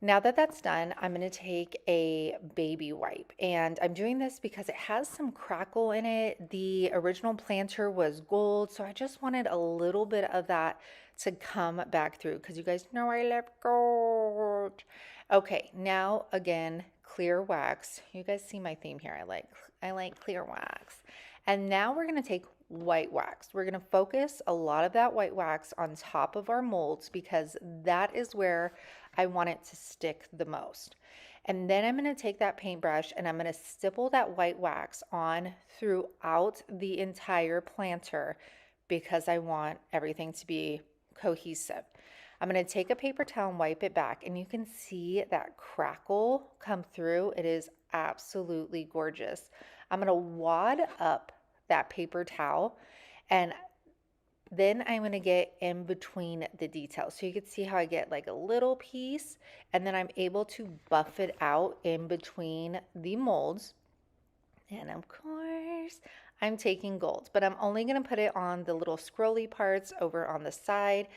Now that that's done, I'm going to take a baby wipe, and I'm doing this because it has some crackle in it. The original planter was gold, so I just wanted a little bit of that to come back through because you guys know I love gold. Okay, now again, clear wax. You guys see my theme here. I like clear wax. And now we're going to take white wax. We're going to focus a lot of that white wax on top of our molds because that is where I want it to stick the most. And then I'm going to take that paintbrush and I'm going to stipple that white wax on throughout the entire planter because I want everything to be cohesive. I'm going to take a paper towel and wipe it back, and you can see that crackle come through. It is absolutely gorgeous. I'm going to wad up that paper towel, and then I'm going to get in between the details. So you can see how I get like a little piece, and then I'm able to buff it out in between the molds. And of course, I'm taking gold, but I'm only going to put it on the little scrolly parts over on the side.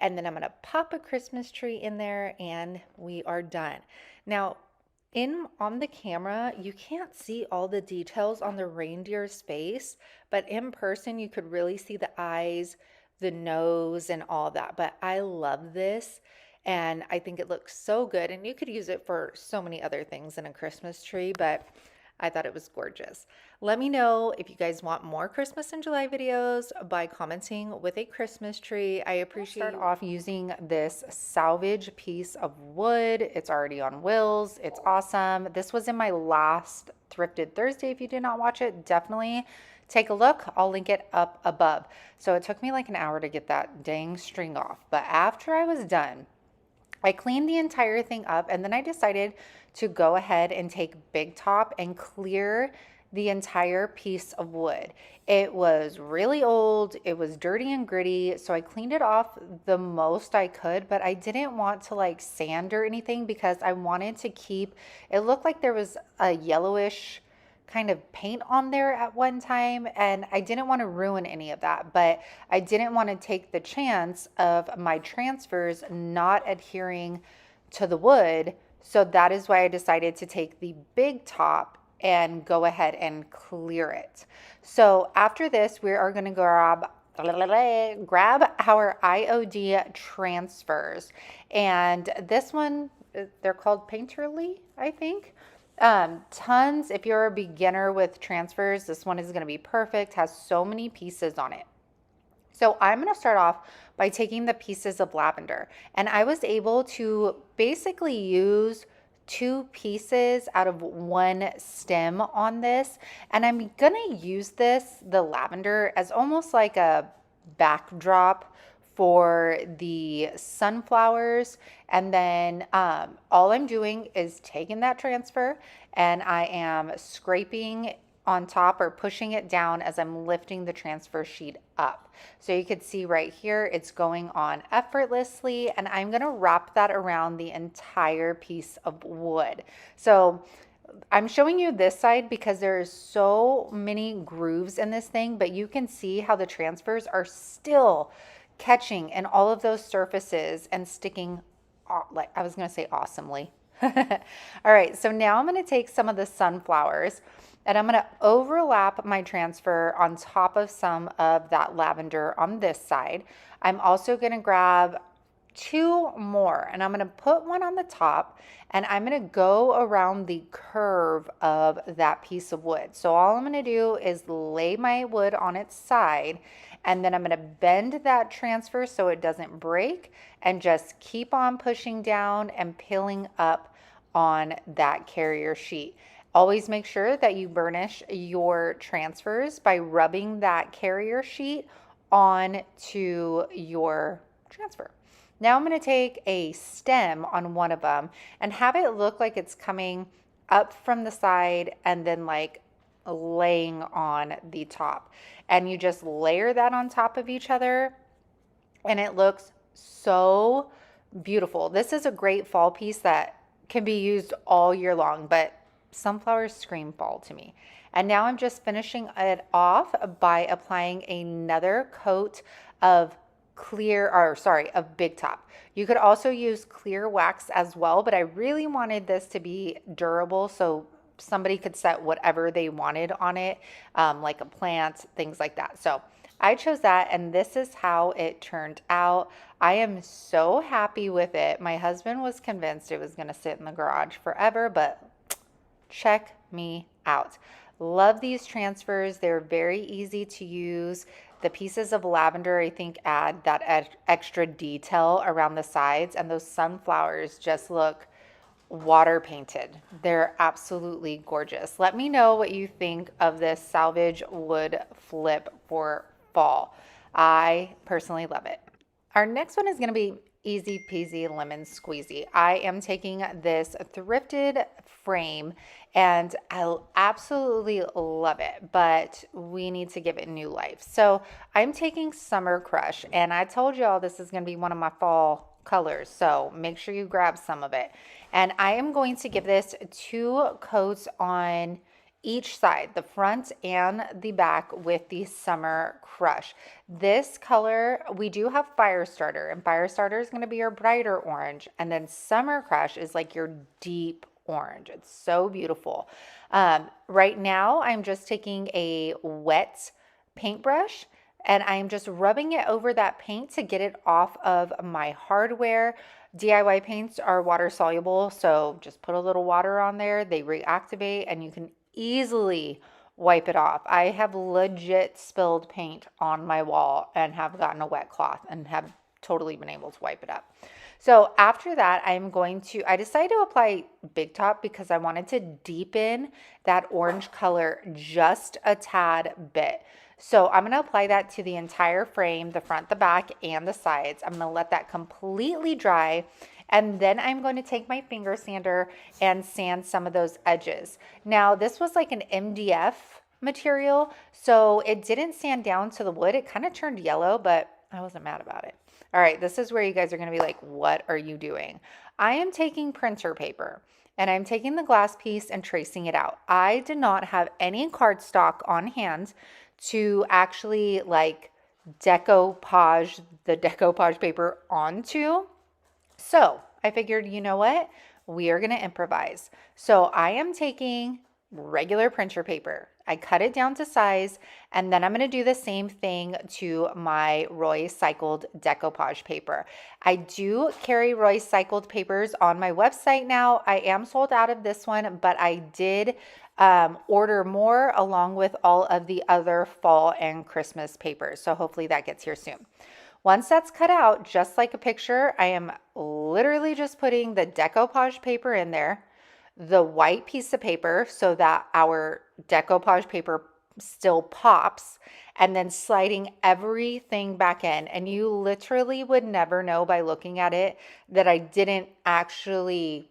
And then I'm going to pop a Christmas tree in there and we are done. Now, on the camera, you can't see all the details on the reindeer's face, but in person, you could really see the eyes, the nose, and all that. But I love this. And I think it looks so good. And you could use it for so many other things in a Christmas tree, but I thought it was gorgeous. Let me know if you guys want more Christmas in July videos by commenting with a Christmas tree. I appreciate you. Start off using this salvage piece of wood. It's already on wheels. It's awesome. This was in my last Thrifted Thursday. If you did not watch it, definitely take a look. I'll link it up above. So it took me like an hour to get that dang string off. But after I was done, I cleaned the entire thing up, and then I decided to go ahead and take Big Top and clear the entire piece of wood. It was really old, it was dirty and gritty, so I cleaned it off the most I could, but I didn't want to like sand or anything because I wanted to keep, it looked like there was a yellowish kind of paint on there at one time, and I didn't want to ruin any of that, but I didn't want to take the chance of my transfers not adhering to the wood. So that is why I decided to take the Big Top and go ahead and clear it. So after this, we are going to grab our IOD transfers, and this one, they're called Painterly, I think. Tons. If you're a beginner with transfers, this one is going to be perfect. Has so many pieces on it. So I'm going to start off by taking the pieces of lavender, and I was able to basically use 2 pieces out of 1 stem on this, and I'm going to use the lavender, as almost like a backdrop for the sunflowers. And then all I'm doing is taking that transfer and I am scraping on top or pushing it down as I'm lifting the transfer sheet up. So you can see right here, it's going on effortlessly, and I'm gonna wrap that around the entire piece of wood. So I'm showing you this side because there's so many grooves in this thing, but you can see how the transfers are still catching in all of those surfaces and sticking, like I was gonna say awesomely. All right, so now I'm gonna take some of the sunflowers and I'm gonna overlap my transfer on top of some of that lavender on this side. I'm also gonna grab 2 more, and I'm gonna put one on the top, and I'm gonna go around the curve of that piece of wood. So all I'm gonna do is lay my wood on its side, and then I'm gonna bend that transfer so it doesn't break, and just keep on pushing down and peeling up on that carrier sheet. Always make sure that you burnish your transfers by rubbing that carrier sheet onto your transfer. Now I'm going to take a stem on one of them and have it look like it's coming up from the side and then like laying on the top. And you just layer that on top of each other and it looks so beautiful. This is a great fall piece that can be used all year long, but sunflowers scream fall to me. And now I'm just finishing it off by applying another coat of of Big Top. You could also use clear wax as well, but I really wanted this to be durable, so somebody could set whatever they wanted on it, like a plant, things like that. So I chose that, and this is how it turned out. I am so happy with it. My husband was convinced it was going to sit in the garage forever, but check me out. Love these transfers. They're very easy to use. The pieces of lavender, I think, add that extra detail around the sides, and those sunflowers just look water painted. They're absolutely gorgeous. Let me know what you think of this salvage wood flip for fall. I personally love it. Our next one is going to be easy peasy lemon squeezy. I am taking this thrifted frame and I absolutely love it, but we need to give it new life. So I'm taking Summer Crush, and I told y'all this is going to be one of my fall colors, so make sure you grab some of it. And I am going to give this 2 coats on each side, the front and the back, with the Summer Crush. This color, we do have Firestarter, and Firestarter is going to be your brighter orange, and then Summer Crush is like your deep orange. It's so beautiful. Right now, I'm just taking a wet paintbrush and I'm just rubbing it over that paint to get it off of my hardware. DIY paints are water soluble, so just put a little water on there. They reactivate and you can easily wipe it off. I have legit spilled paint on my wall and have gotten a wet cloth and have totally been able to wipe it up. So after that, I decided to apply Big Top because I wanted to deepen that orange color just a tad bit. So I'm going to apply that to the entire frame, the front, the back, and the sides. I'm going to let that completely dry. And then I'm going to take my finger sander and sand some of those edges. Now, this was like an MDF material, so it didn't sand down to the wood. It kind of turned yellow, but I wasn't mad about it. All right, this is where you guys are going to be like, what are you doing? I am taking printer paper and I'm taking the glass piece and tracing it out. I did not have any cardstock on hand to actually like decoupage the decoupage paper onto. So I figured, you know what? We are going to improvise. So I am taking regular printer paper. I cut it down to size, and then I'm going to do the same thing to my Roadside decoupage paper. I do carry Roadside papers on my website now. I am sold out of this one, but I did order more along with all of the other fall and Christmas papers. So hopefully that gets here soon. Once that's cut out, just like a picture, I am literally just putting the decoupage paper in there, the white piece of paper so that our decoupage paper still pops, and then sliding everything back in. And you literally would never know by looking at it that I didn't actually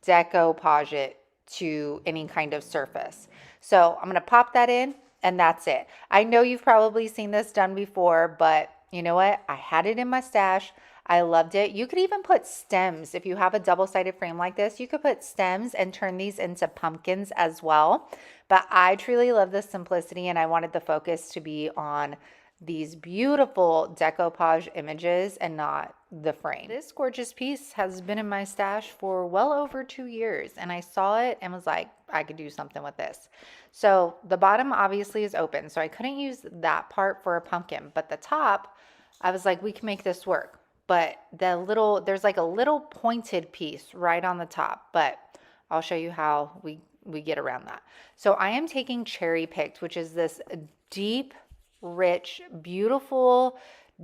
decoupage it to any kind of surface. So I'm going to pop that in, and that's it. I know you've probably seen this done before, but you know what? I had it in my stash. I loved it. You could even put stems. If you have a double-sided frame like this, you could put stems and turn these into pumpkins as well. But I truly love the simplicity, and I wanted the focus to be on these beautiful decoupage images and not the frame. This gorgeous piece has been in my stash for well over 2 years, and I saw it and was like, I could do something with this. So the bottom obviously is open, so I couldn't use that part for a pumpkin, but the top, I was like, we can make this work. But there's like a little pointed piece right on the top, but I'll show you how we get around that. So I am taking Cherry Picked, which is this deep, rich, beautiful,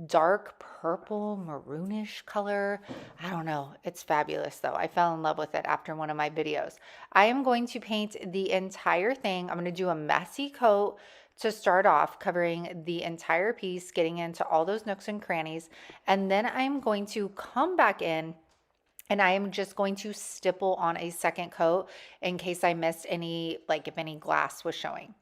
dark purple, maroonish color. I don't know. It's fabulous though. I fell in love with it after one of my videos. I am going to paint the entire thing. I'm going to do a messy coat to start off, covering the entire piece, getting into all those nooks and crannies. And then I'm going to come back in and I am just going to stipple on a second coat in case I missed any, like if any glass was showing.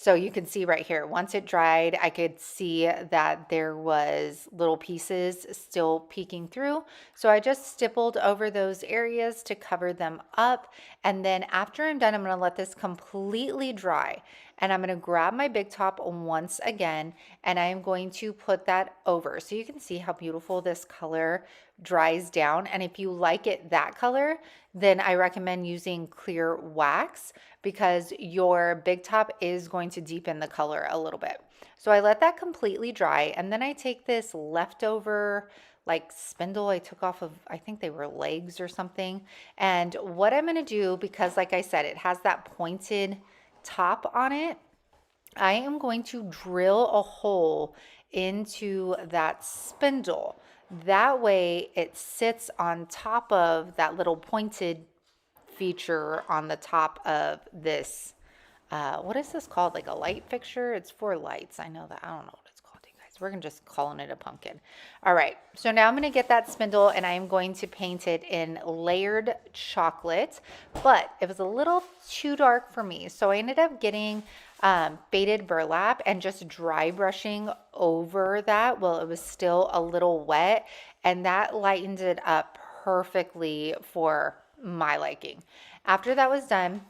So you can see right here, once it dried, I could see that there was little pieces still peeking through. So I just stippled over those areas to cover them up. And then after I'm done, I'm gonna let this completely dry. And I'm gonna grab my big top once again, and I am going to put that over. So you can see how beautiful this color dries down. And if you like it that color, then I recommend using clear wax because your big top is going to deepen the color a little bit. So I let that completely dry, and then I take this leftover like spindle I took off of, I think they were legs or something. And what I'm gonna do, because like I said, it has that pointed top on it, I am going to drill a hole into that spindle. That way it sits on top of that little pointed feature on the top of this. What is this called? Like a light fixture? It's for lights. I know that. I don't know what it's called, you guys. We're just calling it a pumpkin. All right. So now I'm going to get that spindle and I am going to paint it in layered chocolate, but it was a little too dark for me. So I ended up getting faded burlap and just dry brushing over that while it was still a little wet. And that lightened it up perfectly for my liking. After that was done,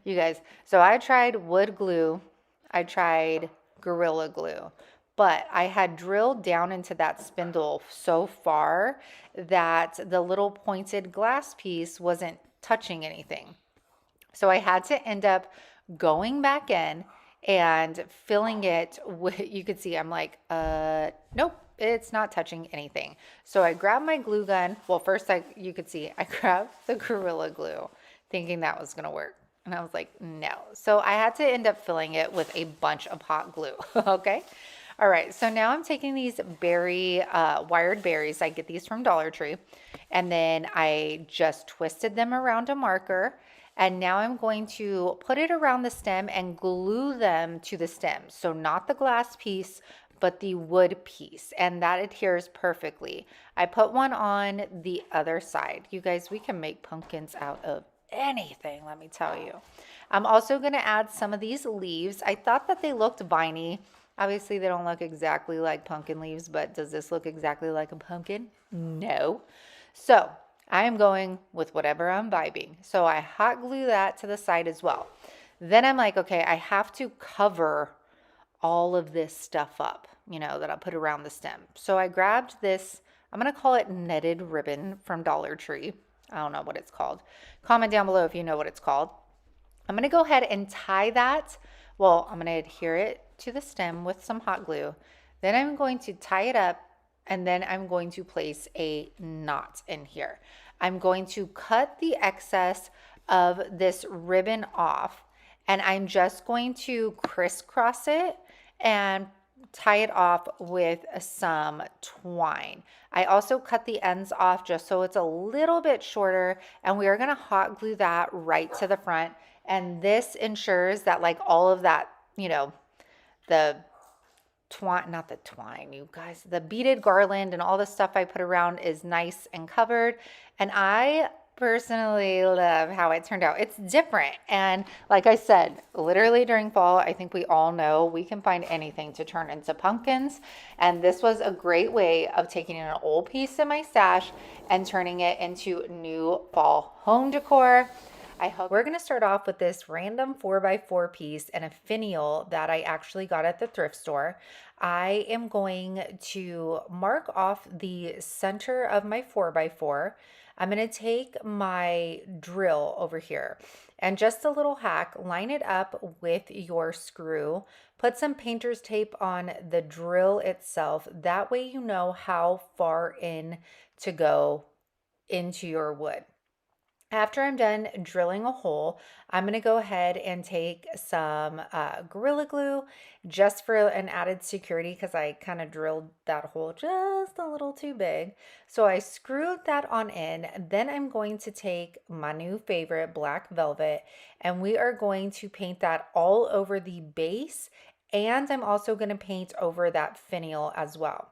you guys, so I tried wood glue, I tried Gorilla Glue, but I had drilled down into that spindle so far that the little pointed glass piece wasn't touching anything. So I had to end up going back in and filling it with, you could see, I'm like, nope, it's not touching anything. So I grabbed my glue gun. Well, first you could see, I grabbed the Gorilla Glue thinking that was gonna work. And I was like, no. So I had to end up filling it with a bunch of hot glue, okay? All right, so now I'm taking these wired berries. I get these from Dollar Tree. And then I just twisted them around a marker. And now I'm going to put it around the stem and glue them to the stem. So not the glass piece, but the wood piece. And that adheres perfectly. I put one on the other side. You guys, we can make pumpkins out of anything, let me tell you. I'm also going to add some of these leaves. I thought that they looked viney. Obviously, they don't look exactly like pumpkin leaves, but does this look exactly like a pumpkin? No. So I am going with whatever I'm vibing. So I hot glue that to the side as well. Then I'm like, okay, I have to cover all of this stuff up, that I put around the stem. So I grabbed this, I'm going to call it netted ribbon from Dollar Tree. I don't know what it's called. Comment down below if you know what it's called. I'm going to go ahead and tie that. Well, I'm going to adhere it to the stem with some hot glue. Then I'm going to tie it up and then I'm going to place a knot in here. I'm going to cut the excess of this ribbon off and I'm just going to crisscross it and tie it off with some twine. I also cut the ends off just so it's a little bit shorter, and we are going to hot glue that right to the front. And this ensures that like all of that, the twine, not the twine, you guys, the beaded garland and all the stuff I put around is nice and covered. And I personally love how it turned out. It's different. And like I said, literally during fall, I think we all know we can find anything to turn into pumpkins. And this was a great way of taking an old piece in my stash and turning it into new fall home decor. I hope we're going to start off with this random 4x4 piece and a finial that I actually got at the thrift store. I am going to mark off the center of my 4x4. I'm going to take my drill over here and just a little hack, line it up with your screw, put some painter's tape on the drill itself. That way you know how far in to go into your wood. After I'm done drilling a hole, I'm going to go ahead and take some Gorilla Glue just for an added security because I kind of drilled that hole just a little too big. So I screwed that on in. Then I'm going to take my new favorite black velvet and we are going to paint that all over the base, and I'm also going to paint over that finial as well.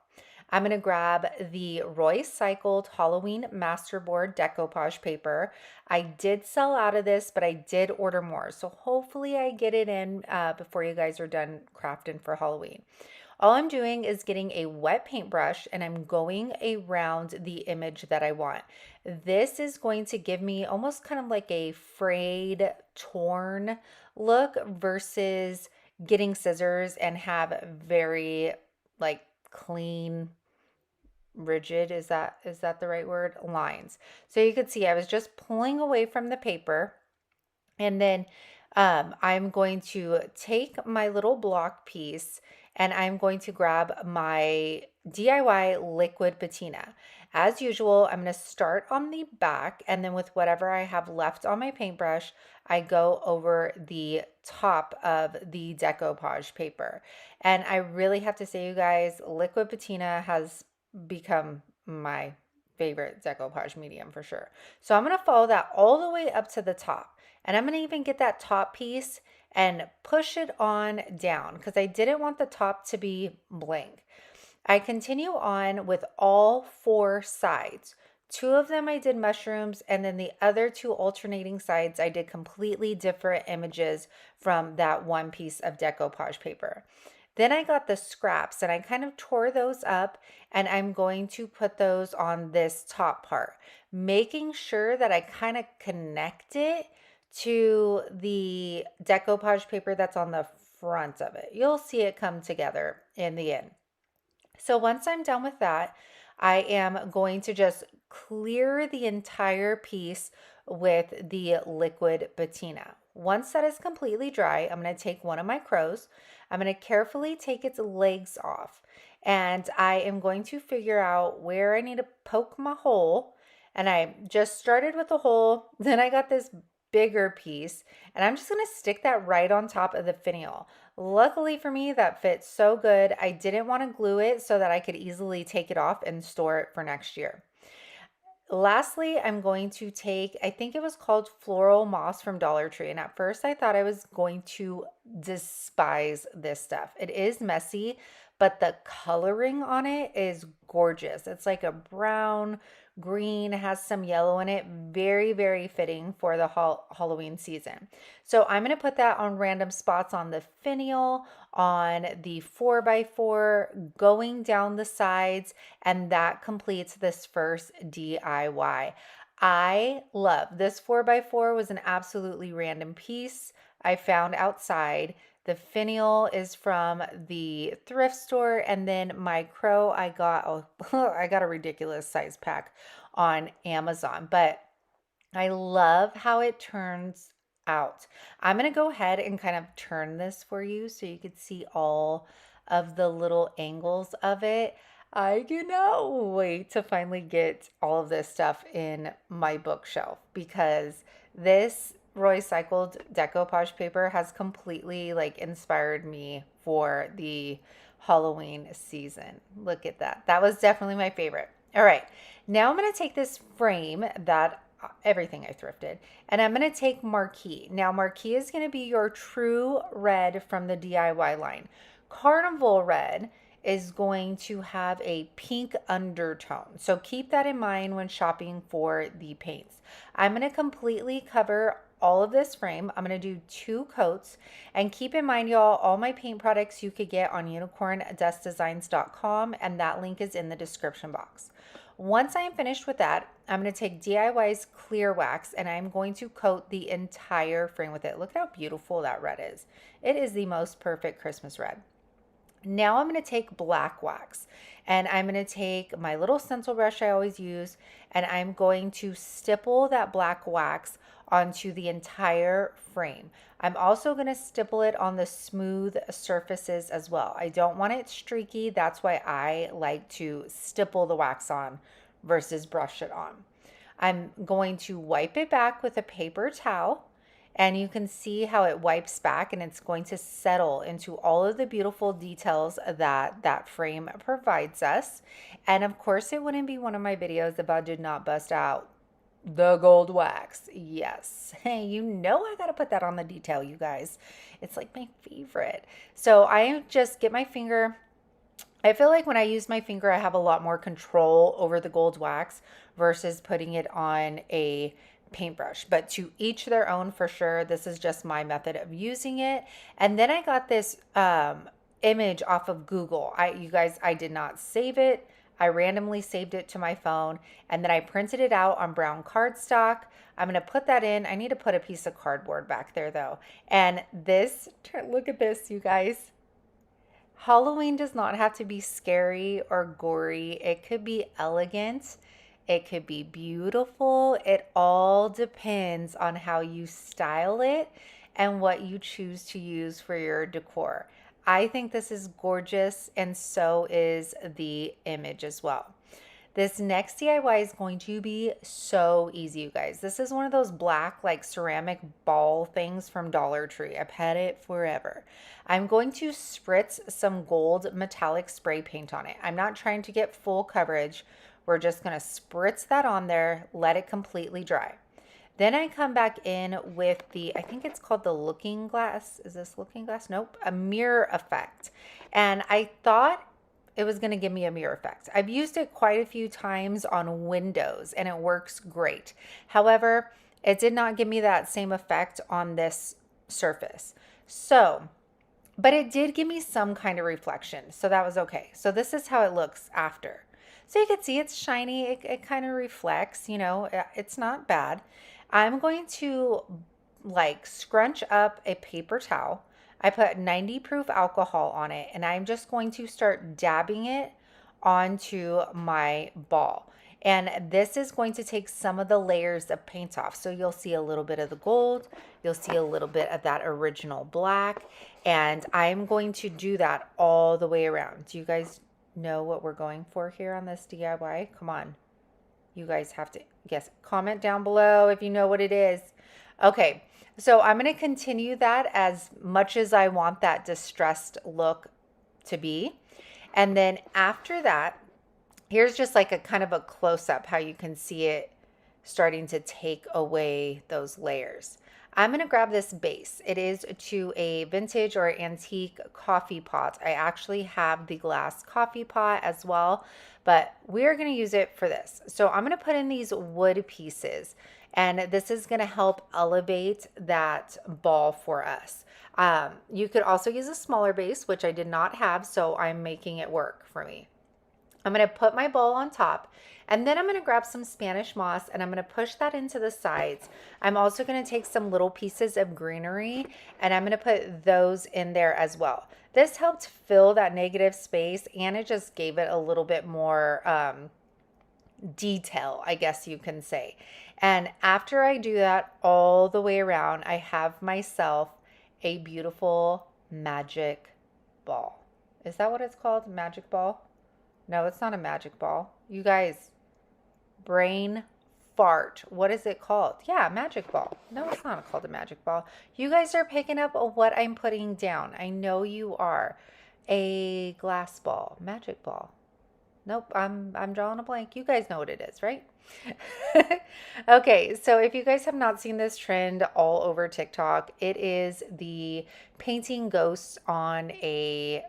I'm going to grab the Roadside Halloween Masterboard decoupage paper. I did sell out of this, but I did order more. So hopefully I get it in before you guys are done crafting for Halloween. All I'm doing is getting a wet paintbrush and I'm going around the image that I want. This is going to give me almost kind of like a frayed, torn look versus getting scissors and have very like clean, rigid, is that the right word, lines. So you could see I was just pulling away from the paper, and then I'm going to take my little block piece and I'm going to grab my DIY liquid patina. As usual, I'm going to start on the back, and then with whatever I have left on my paintbrush, I go over the top of the decoupage paper. And I really have to say, you guys, liquid patina has become my favorite decoupage medium for sure. So I'm going to follow that all the way up to the top. And I'm going to even get that top piece and push it on down because I didn't want the top to be blank. I continue on with all four sides. Two of them I did mushrooms, and then the other two alternating sides I did completely different images from that one piece of decoupage paper. Then I got the scraps and I kind of tore those up, and I'm going to put those on this top part, making sure that I kind of connect it to the decoupage paper that's on the front of it. You'll see it come together in the end. So once I'm done with that, I am going to just clear the entire piece with the liquid patina. Once that is completely dry, I'm going to take one of my crows. I'm going to carefully take its legs off, and I am going to figure out where I need to poke my hole. And I just started with a hole, then I got this bigger piece, and I'm just going to stick that right on top of the finial. Luckily for me, that fits so good. I didn't want to glue it so that I could easily take it off and store it for next year. Lastly, I'm going to take, I think it was called Floral Moss from Dollar Tree. And at first I thought I was going to despise this stuff. It is messy, but the coloring on it is gorgeous. It's like a brown, green, has some yellow in it. Very, very fitting for the Halloween season. So I'm going to put that on random spots on the finial, on the 4x4, going down the sides, and that completes this first DIY. I love this 4x4. Was an absolutely random piece I found outside. The finial is from the thrift store, and then my crow I got I got a ridiculous size pack on Amazon, but I love how it turns out. I'm going to go ahead and kind of turn this for you so you could see all of the little angles of it. I cannot wait to finally get all of this stuff in my bookshelf because this recycled decoupage paper has completely like inspired me for the Halloween season. Look at that. That was definitely my favorite. All right. Now I'm going to take this frame that everything I thrifted, and I'm going to take Marquee. Now Marquee is going to be your true red from the DIY line. Carnival red is going to have a pink undertone. So keep that in mind when shopping for the paints. I'm going to completely cover all of this frame. I'm going to do 2 coats, and keep in mind y'all, all my paint products you could get on unicorndustdesigns.com, and that link is in the description box. Once I am finished with that, I'm going to take DIY's clear wax and I'm going to coat the entire frame with it. Look at how beautiful that red is. It is the most perfect Christmas red. Now I'm going to take black wax, and I'm going to take my little stencil brush I always use, and I'm going to stipple that black wax onto the entire frame. I'm also going to stipple it on the smooth surfaces as well. I don't want it streaky. That's why I like to stipple the wax on versus brush it on. I'm going to wipe it back with a paper towel, and you can see how it wipes back, and it's going to settle into all of the beautiful details that that frame provides us. And of course, it wouldn't be one of my videos if I did not bust out the gold wax. Yes, hey, you know I gotta put that on the detail, you guys. It's like my favorite. So I just get my finger I feel like when I use my finger, I have a lot more control over the gold wax versus putting it on a paintbrush. But to each their own for sure. This is just my method of using it. And then I got this image off of Google. You guys, I did not save it. I randomly saved it to my phone and then I printed it out on brown cardstock. I'm going to put that in. I need to put a piece of cardboard back there though. And this, look at this, you guys. Halloween does not have to be scary or gory. It could be elegant. It could be beautiful. It all depends on how you style it and what you choose to use for your decor. I think this is gorgeous, and so is the image as well. This next DIY is going to be so easy, you guys. This is one of those black, like ceramic ball things from Dollar Tree. I've had it forever. I'm going to spritz some gold metallic spray paint on it. I'm not trying to get full coverage. We're just going to spritz that on there, let it completely dry. Then I come back in with the, I think it's called the looking glass. Is this looking glass? Nope, a mirror effect. And I thought it was going to give me a mirror effect. I've used it quite a few times on windows and it works great. However, it did not give me that same effect on this surface. So, but it did give me some kind of reflection. So that was okay. So this is how it looks after. So you can see it's shiny. It kind of reflects, you know, it's not bad. I'm going to like scrunch up a paper towel. I put 90 proof alcohol on it and I'm just going to start dabbing it onto my ball. And this is going to take some of the layers of paint off. So you'll see a little bit of the gold, you'll see a little bit of that original black, and I'm going to do that all the way around. Do you guys know what we're going for here on this DIY? Come on. You guys have to guess. Comment down below if you know what it is. Okay, so I'm going to continue that as much as I want that distressed look to be. And then after that, here's just like a kind of a close-up how you can see it starting to take away those layers. I'm going to grab this base. It is to a vintage or antique coffee pot. I actually have the glass coffee pot as well, but we're going to use it for this. So I'm going to put in these wood pieces, and this is going to help elevate that ball for us. You could also use a smaller base, which I did not have, so I'm making it work for me. I'm going to put my bowl on top, and then I'm going to grab some Spanish moss and I'm going to push that into the sides. I'm also going to take some little pieces of greenery and I'm going to put those in there as well. This helped fill that negative space and it just gave it a little bit more detail, I guess you can say. And after I do that all the way around, I have myself a beautiful magic ball. Is that what it's called? Magic ball? No, it's not a magic ball. You guys, brain fart. What is it called? Yeah, magic ball. No, it's not called a magic ball. You guys are picking up what I'm putting down. I know you are. A glass ball, magic ball. Nope, I'm drawing a blank. You guys know what it is, right? Okay, so if you guys have not seen this trend all over TikTok, it is the painting ghosts on a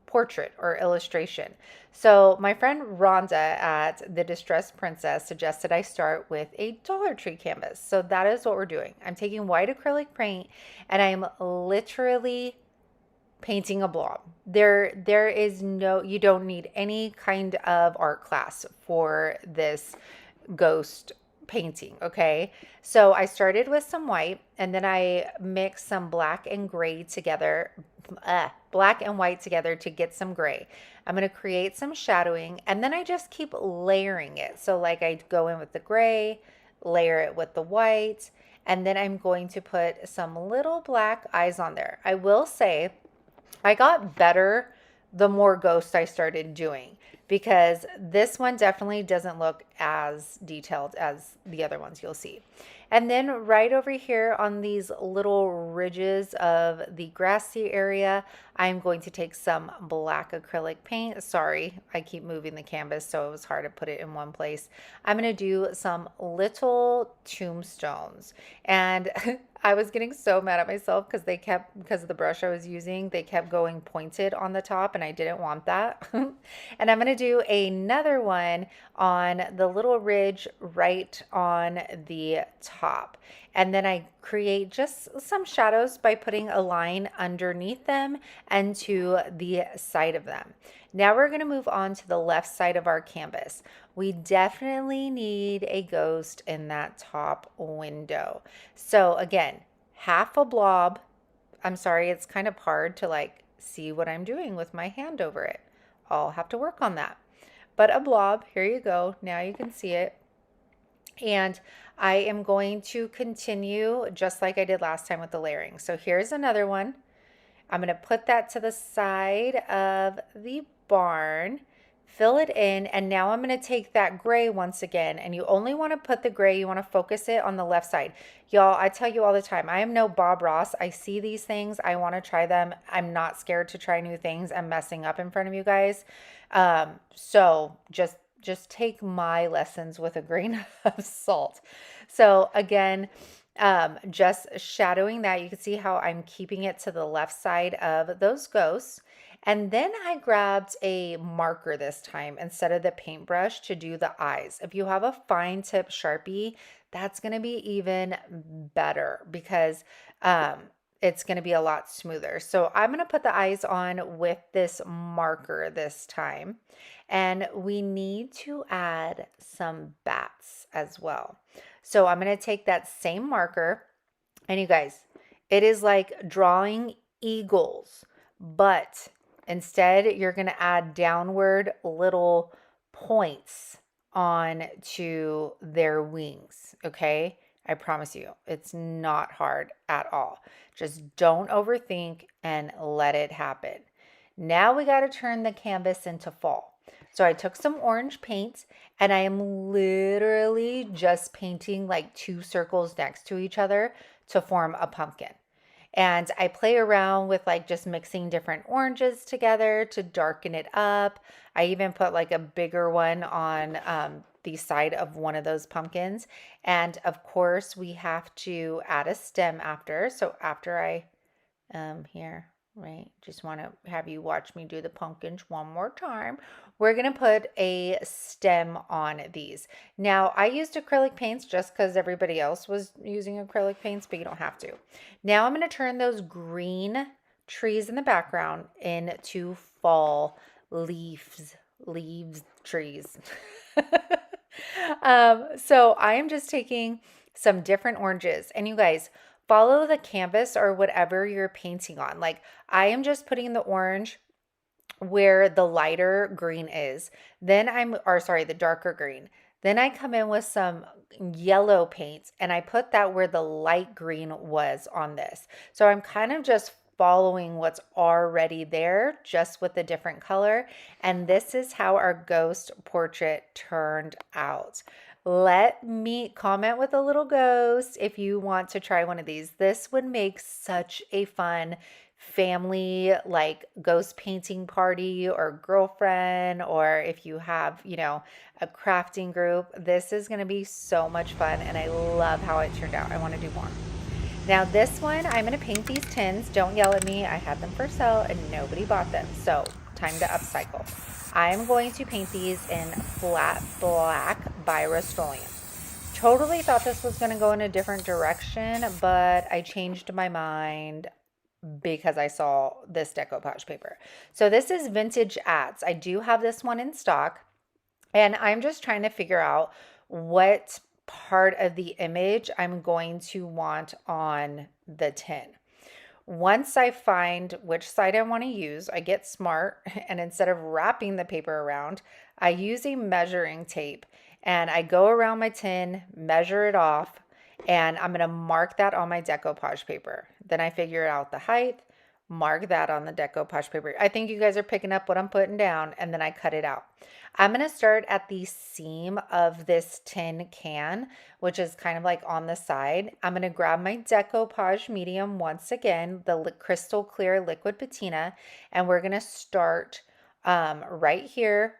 portrait or illustration. So my friend Rhonda at The Distressed Princess suggested I start with a Dollar Tree canvas. So that is what we're doing. I'm taking white acrylic paint and I'm literally painting a blob. There is no, you don't need any kind of art class for this ghost painting, okay? So I started with some white and then I mixed some black and gray together, black and white together to get some gray. I'm going to create some shadowing and then I just keep layering it. So like I go in with the gray, layer it with the white, and then I'm going to put some little black eyes on there. I will say I got better the more ghosts I started doing because this one definitely doesn't look as detailed as the other ones you'll see. And then right over here on these little ridges of the grassy area, I'm going to take some black acrylic paint. Sorry, I keep moving the canvas, so it was hard to put it in one place. I'm going to do some little tombstones. And I was getting so mad at myself because of the brush I was using, they kept going pointed on the top, and I didn't want that. And I'm going to do another one on the little ridge right on the top. And then I create just some shadows by putting a line underneath them and to the side of them. Now we're going to move on to the left side of our canvas. We definitely need a ghost in that top window. So again, half a blob. I'm sorry, it's kind of hard to like see what I'm doing with my hand over it. I'll have to work on that. But a blob, here you go. Now you can see it. And I am going to continue just like I did last time with the layering. So here's another one. I'm going to put that to the side of the barn, fill it in, and now I'm going to take that gray once again, and you only want to put the gray, you want to focus it on the left side. Y'all, I tell you all the time, I am no Bob Ross. I see these things, I want to try them. I'm not scared to try new things. I'm messing up in front of you guys. So just take my lessons with a grain of salt. So again, just shadowing that, you can see how I'm keeping it to the left side of those ghosts. And then I grabbed a marker this time instead of the paintbrush to do the eyes. If you have a fine tip Sharpie, that's going to be even better because it's going to be a lot smoother. So I'm going to put the eyes on with this marker this time. And we need to add some bats as well. So I'm going to take that same marker, and you guys, it is like drawing eagles, but instead you're going to add downward little points on to their wings, okay? I promise you, it's not hard at all. Just don't overthink and let it happen. Now we got to turn the canvas into fall. So I took some orange paint and I am literally just painting like 2 circles next to each other to form a pumpkin. And I play around with like just mixing different oranges together to darken it up. I even put like a bigger one on the side of one of those pumpkins. And of course we have to add a stem after. So after I, here, right, just want to have you watch me do the pumpkins one more time. We're going to put a stem on these. Now, I used acrylic paints just because everybody else was using acrylic paints, but you don't have to. Now I'm going to turn those green trees in the background into fall leaves, trees. So I am just taking some different oranges, and you guys, follow the canvas or whatever you're painting on. Like I am just putting the orange where the lighter green is. Then the darker green. Then I come in with some yellow paint and I put that where the light green was on this. So I'm kind of just following what's already there, just with a different color. And this is how our ghost portrait turned out. Let me comment with a little ghost if you want to try one of these. This would make such a fun family like ghost painting party or girlfriend, or if you have, a crafting group. This is going to be so much fun and I love how it turned out. I want to do more. Now this one, I'm going to paint these tins. Don't yell at me. I had them for sale and nobody bought them. So time to upcycle. I'm going to paint these in flat black by Rust-Oleum. Totally thought this was going to go in a different direction, but I changed my mind because I saw this decoupage paper. So this is Vintage Ads. I do have this one in stock, and I'm just trying to figure out what part of the image I'm going to want on the tin. Once I find which side I want to use, I get smart, and instead of wrapping the paper around, I use a measuring tape and I go around my tin, measure it off, and I'm going to mark that on my decoupage paper. Then I figure out the height, Mark that on the decoupage paper. I think you guys are picking up what I'm putting down, and then I cut it out. I'm going to start at the seam of this tin can, which is kind of like on the side. I'm going to grab my decoupage medium once again, the crystal clear liquid patina, and we're going to start right here.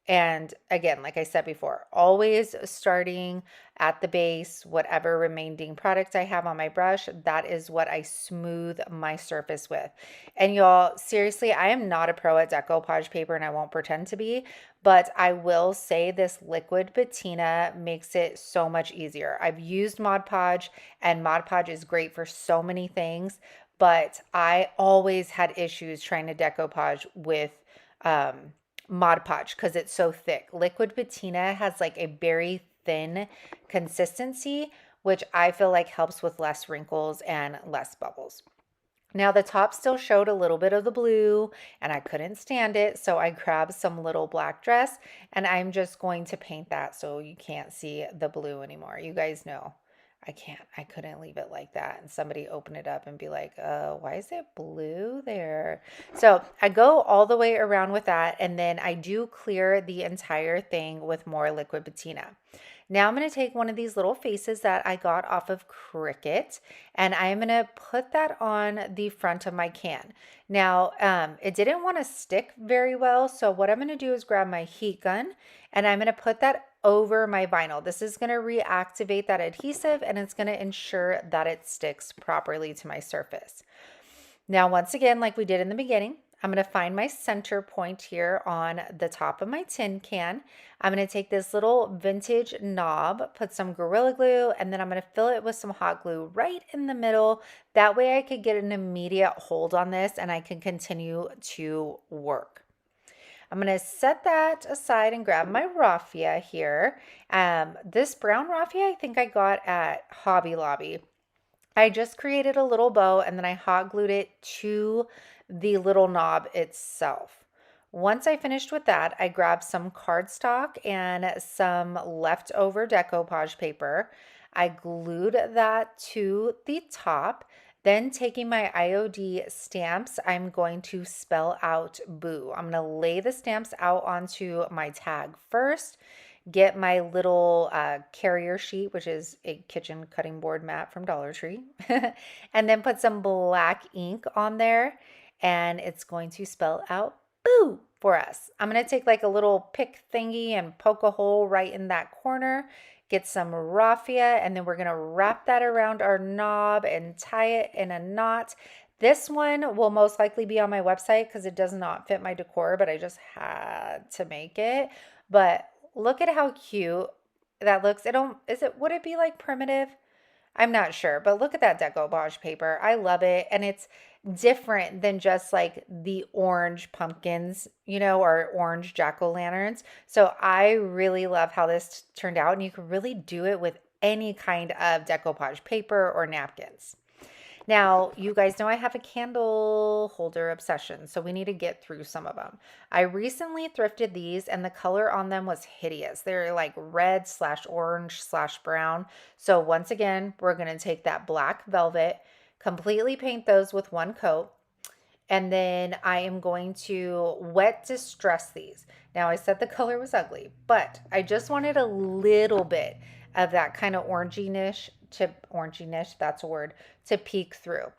And again, like I said before, always starting at the base, whatever remaining product I have on my brush, that is what I smooth my surface with. And y'all, seriously, I am not a pro at decoupage paper and I won't pretend to be, but I will say this liquid patina makes it so much easier. I've used Mod Podge and Mod Podge is great for so many things, but I always had issues trying to decoupage with Mod Podge because it's so thick. Liquid patina has like a very thin consistency, which I feel like helps with less wrinkles and less bubbles. Now the top still showed a little bit of the blue and I couldn't stand it. So I grabbed some little black dress and I'm just going to paint that so you can't see the blue anymore. You guys know I couldn't leave it like that. And somebody open it up and be like, why is it blue there? So I go all the way around with that. And then I do clear the entire thing with more liquid patina. Now I'm going to take one of these little faces that I got off of Cricut and I'm going to put that on the front of my can. Now, it didn't want to stick very well. So what I'm going to do is grab my heat gun and I'm going to put that over my vinyl. This is going to reactivate that adhesive and it's going to ensure that it sticks properly to my surface. Now, once again, like we did in the beginning, I'm going to find my center point here on the top of my tin can. I'm going to take this little vintage knob, put some Gorilla Glue, and then I'm going to fill it with some hot glue right in the middle. That way I could get an immediate hold on this and I can continue to work. I'm going to set that aside and grab my raffia here. This brown raffia I think I got at Hobby Lobby. I just created a little bow and then I hot glued it to the little knob itself. Once I finished with that, I grabbed some cardstock and some leftover decoupage paper. I glued that to the top. Then taking my IOD stamps, I'm going to spell out boo. I'm going to lay the stamps out onto my tag first, get my little carrier sheet, which is a kitchen cutting board mat from Dollar Tree, and then put some black ink on there, and it's going to spell out boo for us. I'm going to take like a little pick thingy and poke a hole right in that corner, get some raffia, and then we're going to wrap that around our knob and tie it in a knot. This one will most likely be on my website because it does not fit my decor, but I just had to make it. But look at how cute that looks. Would it be like primitive? I'm not sure, but look at that decoupage paper. I love it. And it's different than just like the orange pumpkins, or orange jack-o'-lanterns. So I really love how this turned out. And you can really do it with any kind of decoupage paper or napkins. Now, you guys know I have a candle holder obsession, so we need to get through some of them. I recently thrifted these and the color on them was hideous. They're like red/orange/brown. So once again, we're going to take that black velvet, completely paint those with one coat. And then I am going to wet distress these. Now I said the color was ugly, but I just wanted a little bit of that kind of orangey-ish, that's a word, to peek through.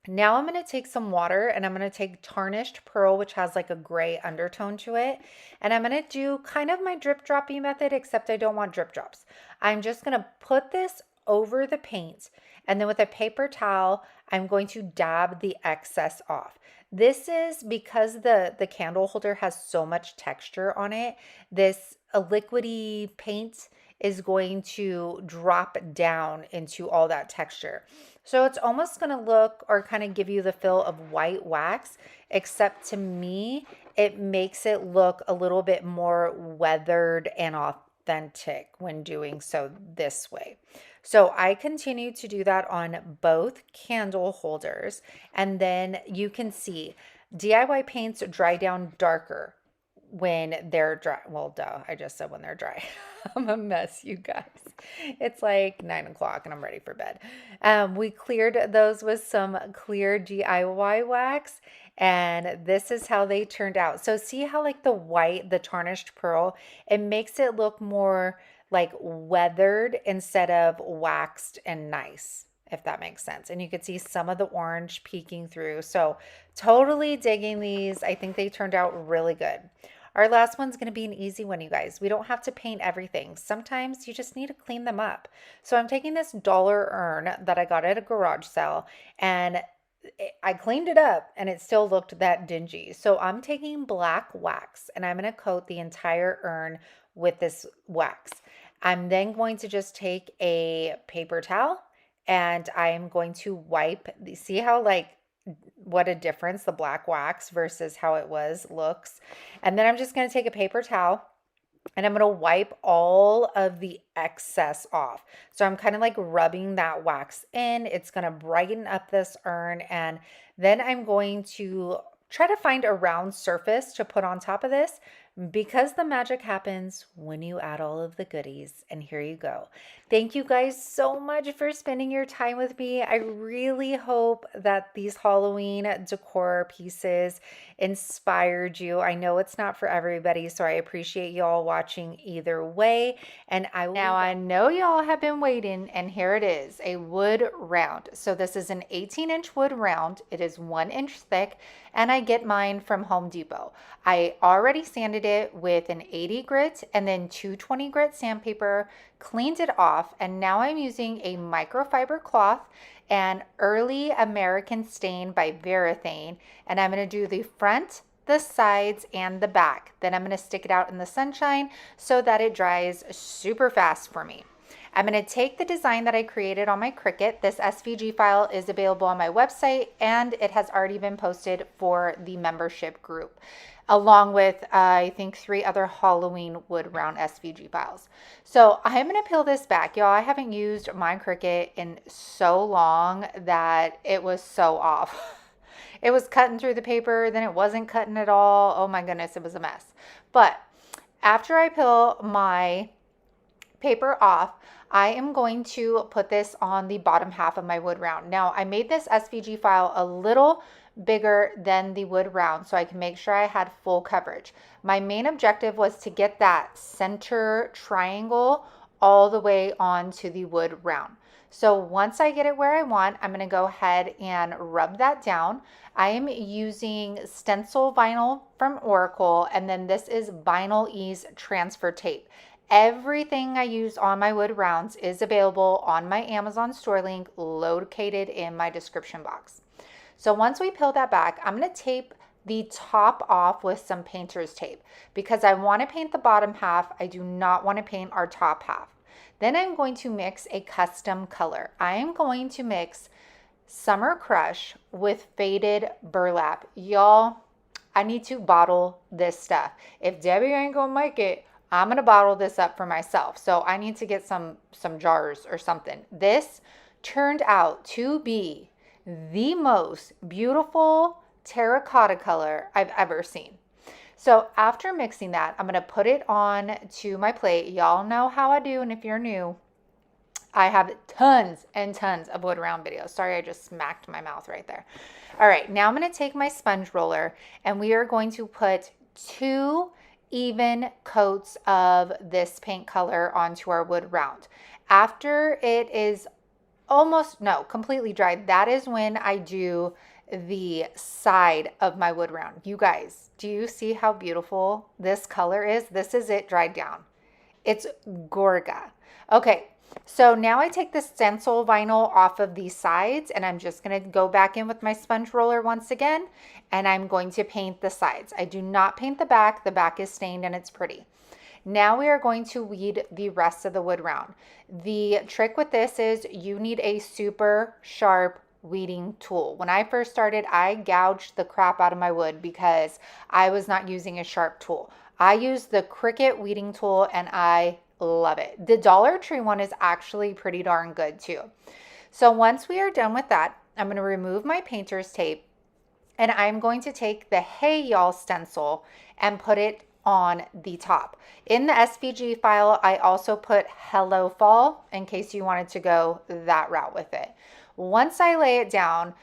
Now I'm going to take some water and I'm going to take tarnished pearl, which has like a gray undertone to it. And I'm going to do kind of my drip droppy method, except I don't want drip drops. I'm just going to put this over the paint. And then with a paper towel, I'm going to dab the excess off. This is because the candle holder has so much texture on it. This liquidy paint is going to drop down into all that texture. So it's almost going to look or kind of give you the feel of white wax, except to me, it makes it look a little bit more weathered and authentic when doing so this way. So I continue to do that on both candle holders. And then you can see DIY paints dry down darker when they're dry. Well, duh, I just said when they're dry. I'm a mess, you guys. It's like 9 o'clock and I'm ready for bed. We cleared those with some clear DIY wax, and this is how they turned out. So see how like the white, the tarnished pearl, it makes it look more like weathered instead of waxed and nice, if that makes sense. And you could see some of the orange peeking through. So totally digging these. I think they turned out really good. Our last one's going to be an easy one, you guys. We don't have to paint everything. Sometimes you just need to clean them up. So I'm taking this dollar urn that I got at a garage sale, and I cleaned it up and it still looked that dingy. So I'm taking black wax and I'm going to coat the entire urn with this wax. I'm then going to just take a paper towel and I'm going to wipe. See how like what a difference the black wax versus how it looks. And then I'm just going to take a paper towel and I'm going to wipe all of the excess off. So I'm kind of like rubbing that wax in. It's going to brighten up this urn. And then I'm going to try to find a round surface to put on top of this, because the magic happens when you add all of the goodies. And here you go. Thank you guys so much for spending your time with me. I really hope that these Halloween decor pieces inspired you. I know it's not for everybody, so I appreciate y'all watching either way. And I know y'all have been waiting, and here it is, a wood round. So this is an 18-inch wood round. It is 1 inch thick, and I get mine from Home Depot. I already sanded it with an 80 grit and then 220 grit sandpaper, cleaned it off, and now I'm using a microfiber cloth and Early American Stain by Varathane, and I'm going to do the front, the sides, and the back. Then I'm going to stick it out in the sunshine so that it dries super fast for me. I'm going to take the design that I created on my Cricut. This SVG file is available on my website, and it has already been posted for the membership group, along with, I think, 3 other Halloween wood round SVG files. So I'm going to peel this back. Y'all, I haven't used my Cricut in so long that it was so off. It was cutting through the paper, then it wasn't cutting at all. Oh my goodness, it was a mess. But after I peel my paper off, I am going to put this on the bottom half of my wood round. Now, I made this SVG file a little bigger than the wood round so I can make sure I had full coverage. My main objective was to get that center triangle all the way onto the wood round. So once I get it where I want, I'm going to go ahead and rub that down. I am using stencil vinyl from Oracle, and then this is Vinyl Ease transfer tape. Everything I use on my wood rounds is available on my Amazon store link located in my description box. So once we peel that back, I'm going to tape the top off with some painter's tape because I want to paint the bottom half. I do not want to paint our top half. Then I'm going to mix a custom color. I am going to mix Summer Crush with Faded Burlap. Y'all, I need to bottle this stuff. If Debbie ain't going to make it, I'm going to bottle this up for myself. So I need to get some jars or something. This turned out to be the most beautiful terracotta color I've ever seen. So after mixing that, I'm going to put it on to my plate. Y'all know how I do. And if you're new, I have tons and tons of wood round videos. Sorry, I just smacked my mouth right there. All right, now I'm going to take my sponge roller and we are going to put 2 even coats of this paint color onto our wood round. After it is completely dried, that is when I do the side of my wood round. You guys, do you see how beautiful this color is? This is it dried down. It's Gorga. Okay, so now I take the stencil vinyl off of these sides and I'm just going to go back in with my sponge roller once again and I'm going to paint the sides. I do not paint the back. The back is stained and it's pretty. Now we are going to weed the rest of the wood round. The trick with this is you need a super sharp weeding tool. When I first started, I gouged the crap out of my wood because I was not using a sharp tool. I used the Cricut weeding tool and I love it. The Dollar Tree one is actually pretty darn good too. So once we are done with that, I'm going to remove my painter's tape and I'm going to take the Hey Y'all stencil and put it on the top. In the SVG file, I also put Hello Fall in case you wanted to go that route with it. Once I lay it down,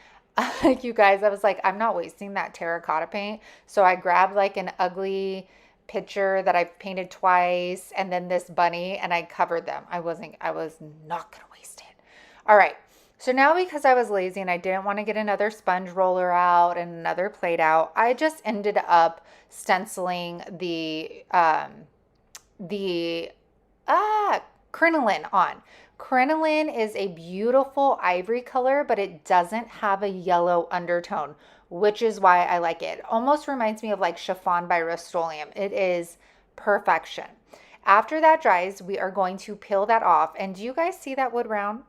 you guys, I was like, I'm not wasting that terracotta paint. So I grabbed like an ugly picture that I've painted twice and then this bunny and I covered them. I was not gonna waste it. All right. So now because I was lazy and I didn't want to get another sponge roller out and another plate out, I just ended up stenciling the crinoline on. Crinoline is a beautiful ivory color, but it doesn't have a yellow undertone, which is why I like it. It almost reminds me of like chiffon by Rust-Oleum. It is perfection. After that dries, we are going to peel that off. And do you guys see that wood round?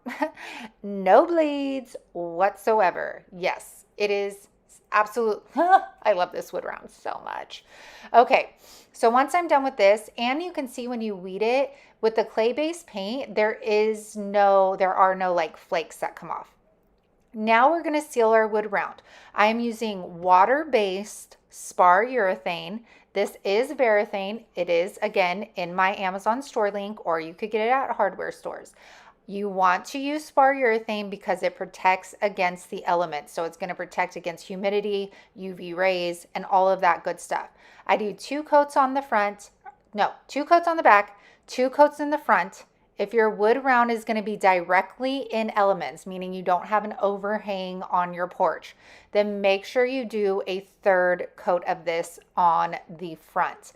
No bleeds whatsoever. Yes, it is absolute. I love this wood round so much. Okay, so once I'm done with this, and you can see when you weed it with the clay-based paint, there are no like flakes that come off. Now we're going to seal our wood round. I am using water-based spar urethane. This is Varathane. It is, again, in my Amazon store link, or you could get it at hardware stores. You want to use spar urethane because it protects against the elements. So it's going to protect against humidity, UV rays, and all of that good stuff. I do 2 coats on the front. No, 2 coats on the back, 2 coats in the front. If your wood round is going to be directly in elements, meaning you don't have an overhang on your porch, then make sure you do a 3rd coat of this on the front.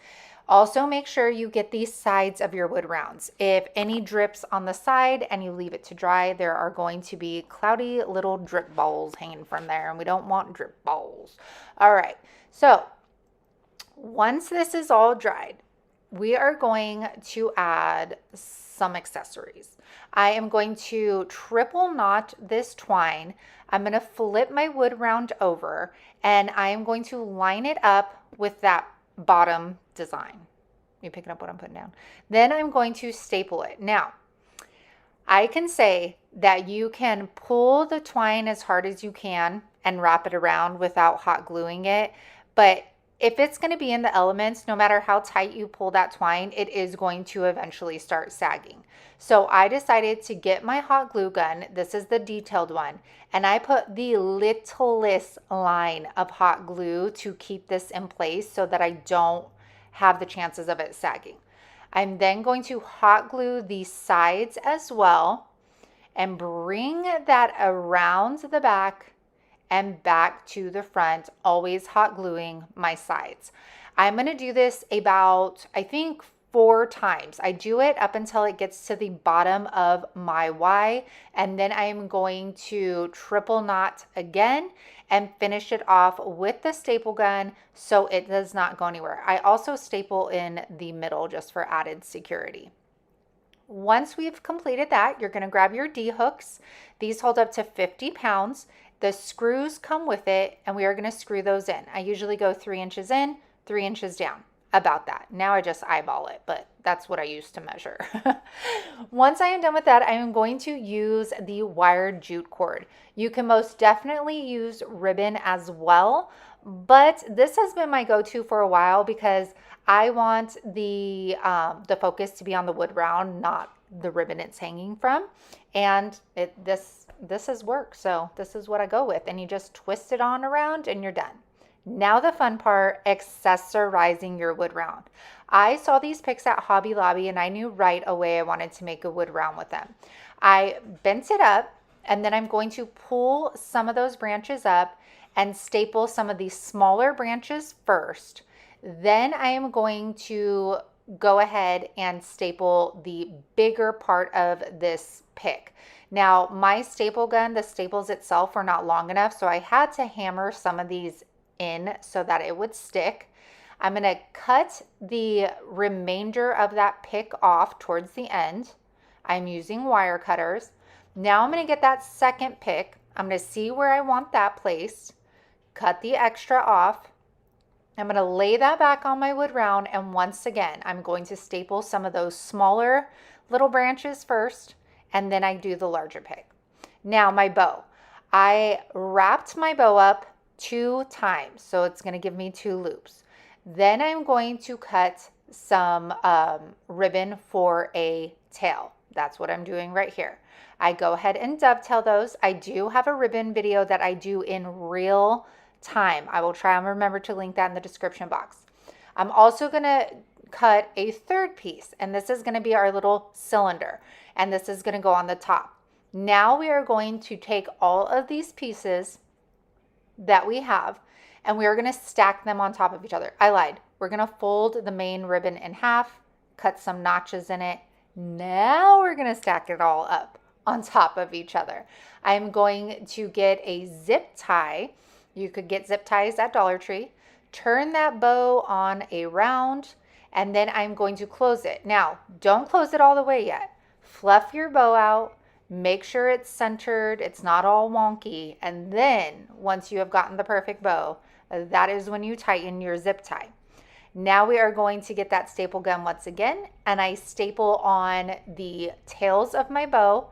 Also, make sure you get the sides of your wood rounds. If any drips on the side and you leave it to dry, there are going to be cloudy little drip balls hanging from there, and we don't want drip balls. All right, so once this is all dried, we are going to add some accessories. I am going to triple knot this twine. I'm going to flip my wood round over and I am going to line it up with that bottom design. You picking up what I'm putting down? Then I'm going to staple it. Now, I can say that you can pull the twine as hard as you can and wrap it around without hot gluing it, but if it's going to be in the elements, no matter how tight you pull that twine, it is going to eventually start sagging. So I decided to get my hot glue gun. This is the detailed one. And I put the littlest line of hot glue to keep this in place so that I don't have the chances of it sagging. I'm then going to hot glue the sides as well and bring that around the back and back to the front, always hot gluing my sides. I'm going to do this about, I think, 4 times. I do it up until it gets to the bottom of my Y, and then I am going to triple knot again and finish it off with the staple gun so it does not go anywhere. I also staple in the middle just for added security. Once we've completed that, you're going to grab your D hooks. These hold up to 50 pounds. The screws come with it, and we are going to screw those in. I usually go 3 inches in, 3 inches down, about that. Now I just eyeball it, but that's what I use to measure. Once I am done with that, I am going to use the wired jute cord. You can most definitely use ribbon as well, but this has been my go-to for a while because I want the focus to be on the wood round, not the ribbon it's hanging from. And this has worked, so this is what I go with. And you just twist it on around and you're done. Now the fun part, accessorizing your wood round. I saw these pics at Hobby Lobby and I knew right away I wanted to make a wood round with them. I bent it up and then I'm going to pull some of those branches up and staple some of these smaller branches first. Then I am going to go ahead and staple the bigger part of this pick. Now, my staple gun, the staples itself were not long enough, so I had to hammer some of these in so that it would stick. I'm going to cut the remainder of that pick off towards the end. I'm using wire cutters. Now I'm going to get that second pick. I'm going to see where I want that placed, cut the extra off. I'm going to lay that back on my wood round, and once again, I'm going to staple some of those smaller little branches first, and then I do the larger pick. Now my bow. I wrapped my bow up 2 times, so it's going to give me 2 loops. Then I'm going to cut some ribbon for a tail. That's what I'm doing right here. I go ahead and dovetail those. I do have a ribbon video that I do in real time. I will try and remember to link that in the description box. I'm also going to cut a third piece, and this is going to be our little cylinder, and this is going to go on the top. Now we are going to take all of these pieces that we have, and we are going to stack them on top of each other. I lied. We're going to fold the main ribbon in half, cut some notches in it. Now we're going to stack it all up on top of each other. I'm going to get a zip tie. You could get zip ties at Dollar Tree. Turn that bow on a round, and then I'm going to close it. Now, don't close it all the way yet. Fluff your bow out. Make sure it's centered, it's not all wonky, and then once you have gotten the perfect bow, that is when you tighten your zip tie. Now we are going to get that staple gun once again, and I staple on the tails of my bow,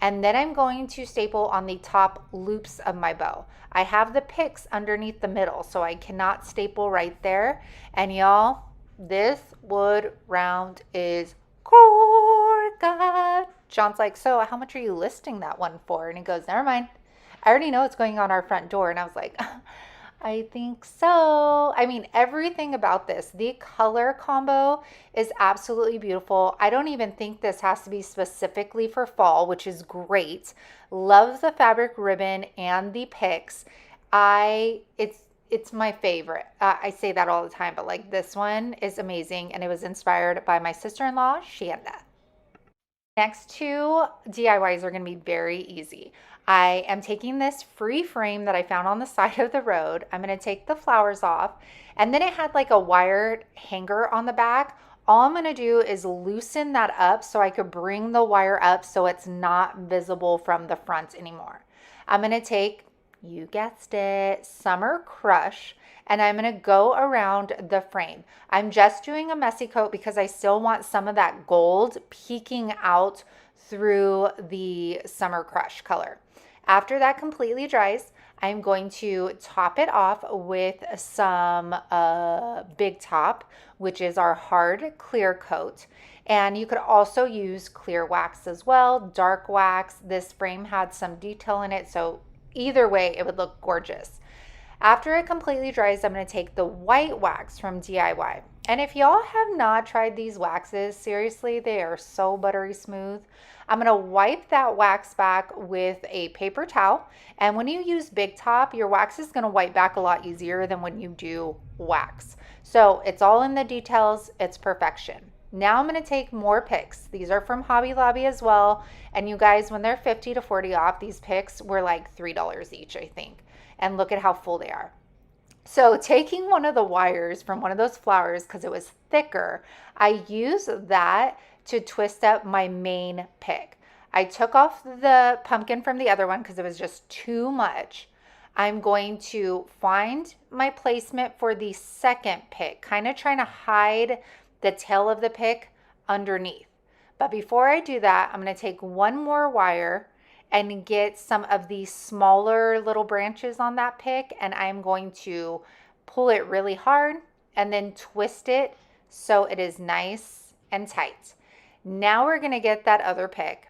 and then I'm going to staple on the top loops of my bow. I have the picks underneath the middle, so I cannot staple right there. And y'all, this wood round is gorgeous. John's like, so how much are you listing that one for? And he goes, never mind. I already know it's going on our front door. And I was like, I think so. I mean, everything about this, the color combo is absolutely beautiful. I don't even think this has to be specifically for fall, which is great. Love the fabric ribbon and the picks. It's my favorite. I say that all the time, but like this one is amazing, and it was inspired by my sister-in-law, Shanda. Next two DIYs are going to be very easy. I am taking this free frame that I found on the side of the road. I'm going to take the flowers off, and then it had like a wired hanger on the back. All I'm going to do is loosen that up so I could bring the wire up so it's not visible from the front anymore. I'm going to take, you guessed it, Summer Crush, and I'm going to go around the frame. I'm just doing a messy coat because I still want some of that gold peeking out through the Summer Crush color. After that completely dries, I'm going to top it off with some Big Top, which is our hard clear coat. And you could also use clear wax as well, dark wax. This frame had some detail in it, so either way, it would look gorgeous. After it completely dries, I'm going to take the white wax from DIY. And if y'all have not tried these waxes, seriously, they are so buttery smooth. I'm going to wipe that wax back with a paper towel. And when you use Big Top, your wax is going to wipe back a lot easier than when you do wax. So it's all in the details. It's perfection. Now I'm going to take more picks. These are from Hobby Lobby as well. And you guys, when they're 50 to 40 off, these picks were like $3 each, I think. And look at how full they are. So taking one of the wires from one of those flowers, because it was thicker, I used that to twist up my main pick. I took off the pumpkin from the other one because it was just too much. I'm going to find my placement for the second pick, kind of trying to hide the tail of the pick underneath. But before I do that, I'm going to take one more wire and get some of these smaller little branches on that pick, and I'm going to pull it really hard and then twist it so it is nice and tight. Now we're going to get that other pick,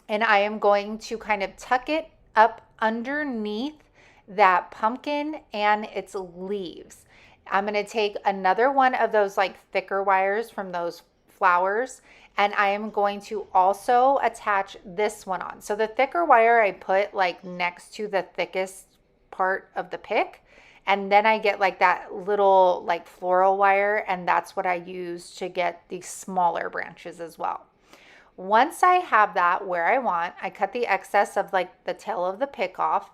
and I am going to kind of tuck it up underneath that pumpkin and its leaves. I'm going to take another one of those like thicker wires from those flowers, and I am going to also attach this one on. So the thicker wire I put like next to the thickest part of the pick, and then I get like that little like floral wire, and that's what I use to get the smaller branches as well. Once I have that where I want, I cut the excess of like the tail of the pick off,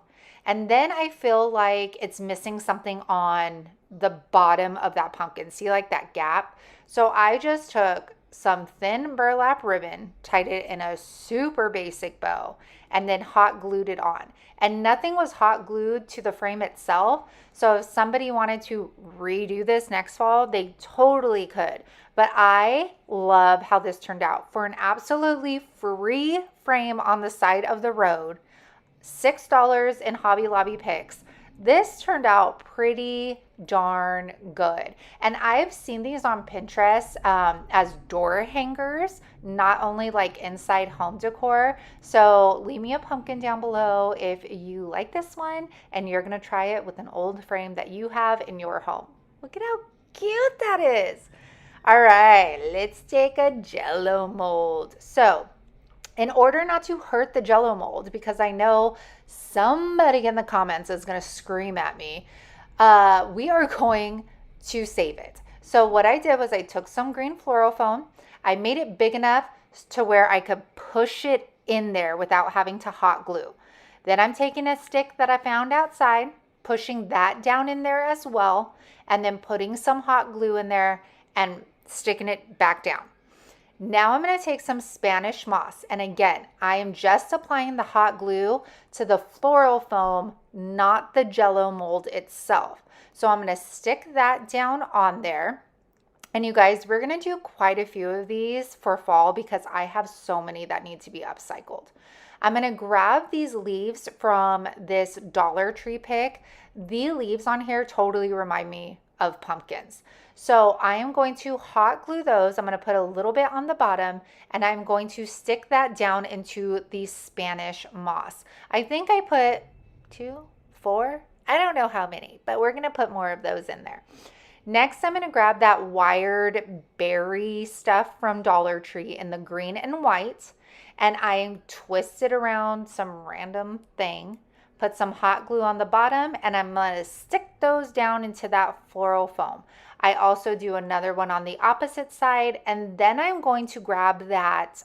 and then I feel like it's missing something on the bottom of that pumpkin. See like that gap? So I just took some thin burlap ribbon, tied it in a super basic bow, and then hot glued it on. And nothing was hot glued to the frame itself. So if somebody wanted to redo this next fall, they totally could. But I love how this turned out. For an absolutely free frame on the side of the road, $6 in Hobby Lobby picks. This turned out pretty darn good. And I've seen these on Pinterest as door hangers, not only like inside home decor. So leave me a pumpkin down below if you like this one and you're going to try it with an old frame that you have in your home. Look at how cute that is. All right, let's take a Jello mold. So in order not to hurt the Jello mold, because I know somebody in the comments is going to scream at me, we are going to save it. So what I did was I took some green floral foam. I made it big enough to where I could push it in there without having to hot glue. Then I'm taking a stick that I found outside, pushing that down in there as well, and then putting some hot glue in there and sticking it back down. Now I'm going to take some Spanish moss, and again, I am just applying the hot glue to the floral foam, not the Jello mold itself. So I'm going to stick that down on there. And you guys, we're going to do quite a few of these for fall because I have so many that need to be upcycled. I'm going to grab these leaves from this Dollar Tree pick. The leaves on here totally remind me of pumpkins. So I am going to hot glue those. I'm going to put a little bit on the bottom and I'm going to stick that down into the Spanish moss. I think I put 2, 4, I don't know how many, but we're going to put more of those in there. Next, I'm going to grab that wired berry stuff from Dollar Tree in the green and white, and I twist it around some random thing, put some hot glue on the bottom, and I'm going to stick those down into that floral foam. I also do another one on the opposite side, and then I'm going to grab that,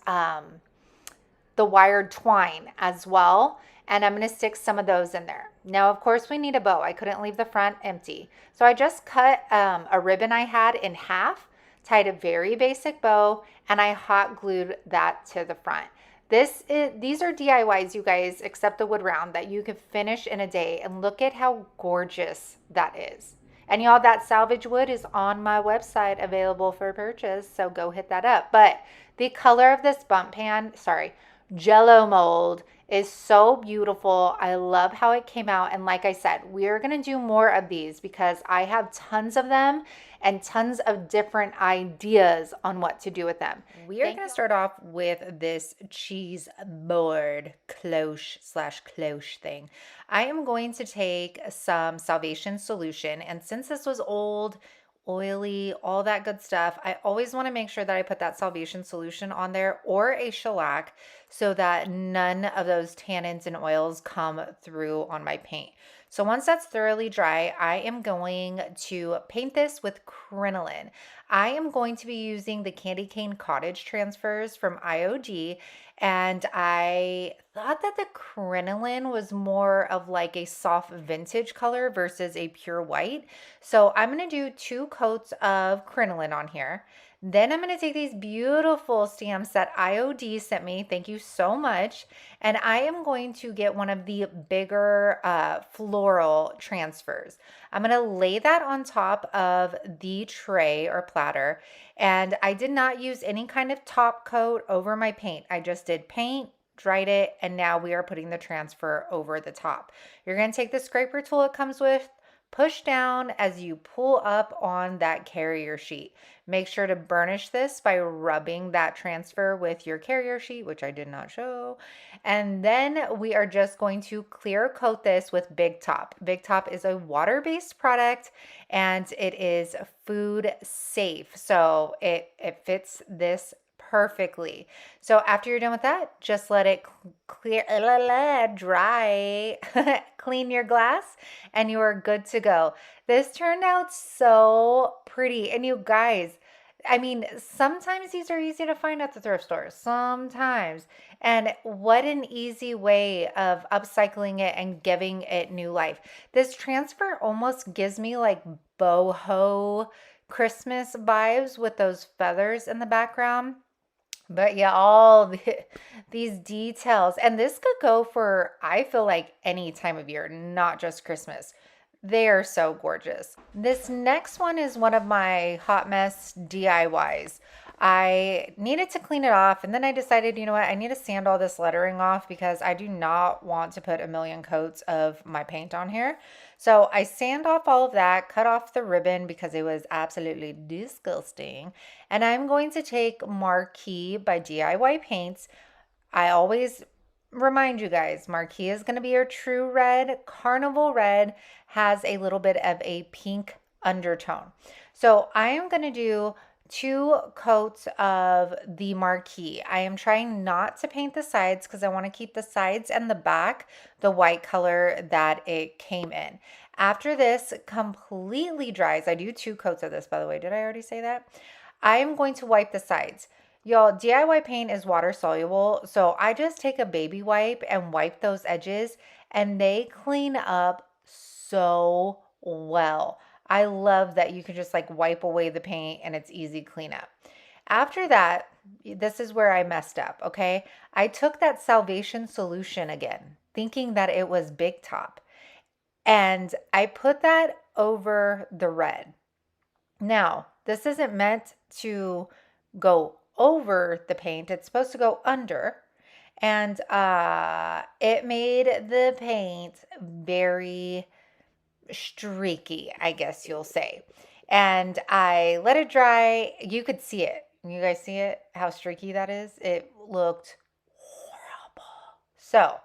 the wired twine as well, and I'm going to stick some of those in there. Now, of course, we need a bow. I couldn't leave the front empty. So I just cut a ribbon I had in half, tied a very basic bow, and I hot glued that to the front. These are DIYs, you guys, except the wood round, that you can finish in a day. And look at how gorgeous that is. And y'all, that salvage wood is on my website available for purchase, so go hit that up. But the color of this Jello mold is so beautiful. I love how it came out. And like I said, we're going to do more of these because I have tons of them and tons of different ideas on what to do with them. We are going to start off with this cheese board cloche/cloche thing. I am going to take some Salvation solution, and since this was old, oily, all that good stuff, I always want to make sure that I put that Salvation solution on there or a shellac so that none of those tannins and oils come through on my paint. So once that's thoroughly dry, I am going to paint this with crinoline. I am going to be using the Candy Cane Cottage transfers from IOD, and I thought that the crinoline was more of like a soft vintage color versus a pure white. So I'm going to do 2 coats of crinoline on here. Then I'm going to take these beautiful stamps that IOD sent me. Thank you so much. And I am going to get one of the bigger floral transfers. I'm going to lay that on top of the tray or platter. And I did not use any kind of top coat over my paint. I just did paint, dried it, and now we are putting the transfer over the top. You're going to take the scraper tool it comes with, push down as you pull up on that carrier sheet. Make sure to burnish this by rubbing that transfer with your carrier sheet, which I did not show. And then we are just going to clear coat this with Big Top. Big Top is a water-based product and it is food safe. So it fits this perfectly. So after you're done with that, just let it dry, clean your glass, and you are good to go. This turned out so pretty. And you guys, I mean, sometimes these are easy to find at the thrift store, sometimes. And what an easy way of upcycling it and giving it new life. This transfer almost gives me like boho Christmas vibes with those feathers in the background. But yeah, these details, and this could go for, I feel like, any time of year, not just Christmas. They are so gorgeous. This next one is one of my hot mess DIYs. I needed to clean it off, and then I decided, you know what, I need to sand all this lettering off because I do not want to put a million coats of my paint on here. So I sand off all of that, cut off the ribbon because it was absolutely disgusting. And I'm going to take Marquee by DIY Paints. I always remind you guys, Marquee is going to be your true red. Carnival red has a little bit of a pink undertone. So I am going to do 2 coats of the Marquee. I am trying not to paint the sides because I want to keep the sides and the back the white color that it came in. After this completely dries, I do 2 coats of this, by the way. Did I already say that? I am going to wipe the sides. Y'all, DIY paint is water soluble, so I just take a baby wipe and wipe those edges, and they clean up so well. I love that you can just like wipe away the paint and it's easy cleanup. After that, this is where I messed up, okay? I took that Salvation solution again, thinking that it was Big Top, and I put that over the red. Now, this isn't meant to go over the paint, it's supposed to go under. And it made the paint very streaky, I guess you'll say. And I let it dry. You could see it. You guys see it? How streaky that is? It looked horrible. So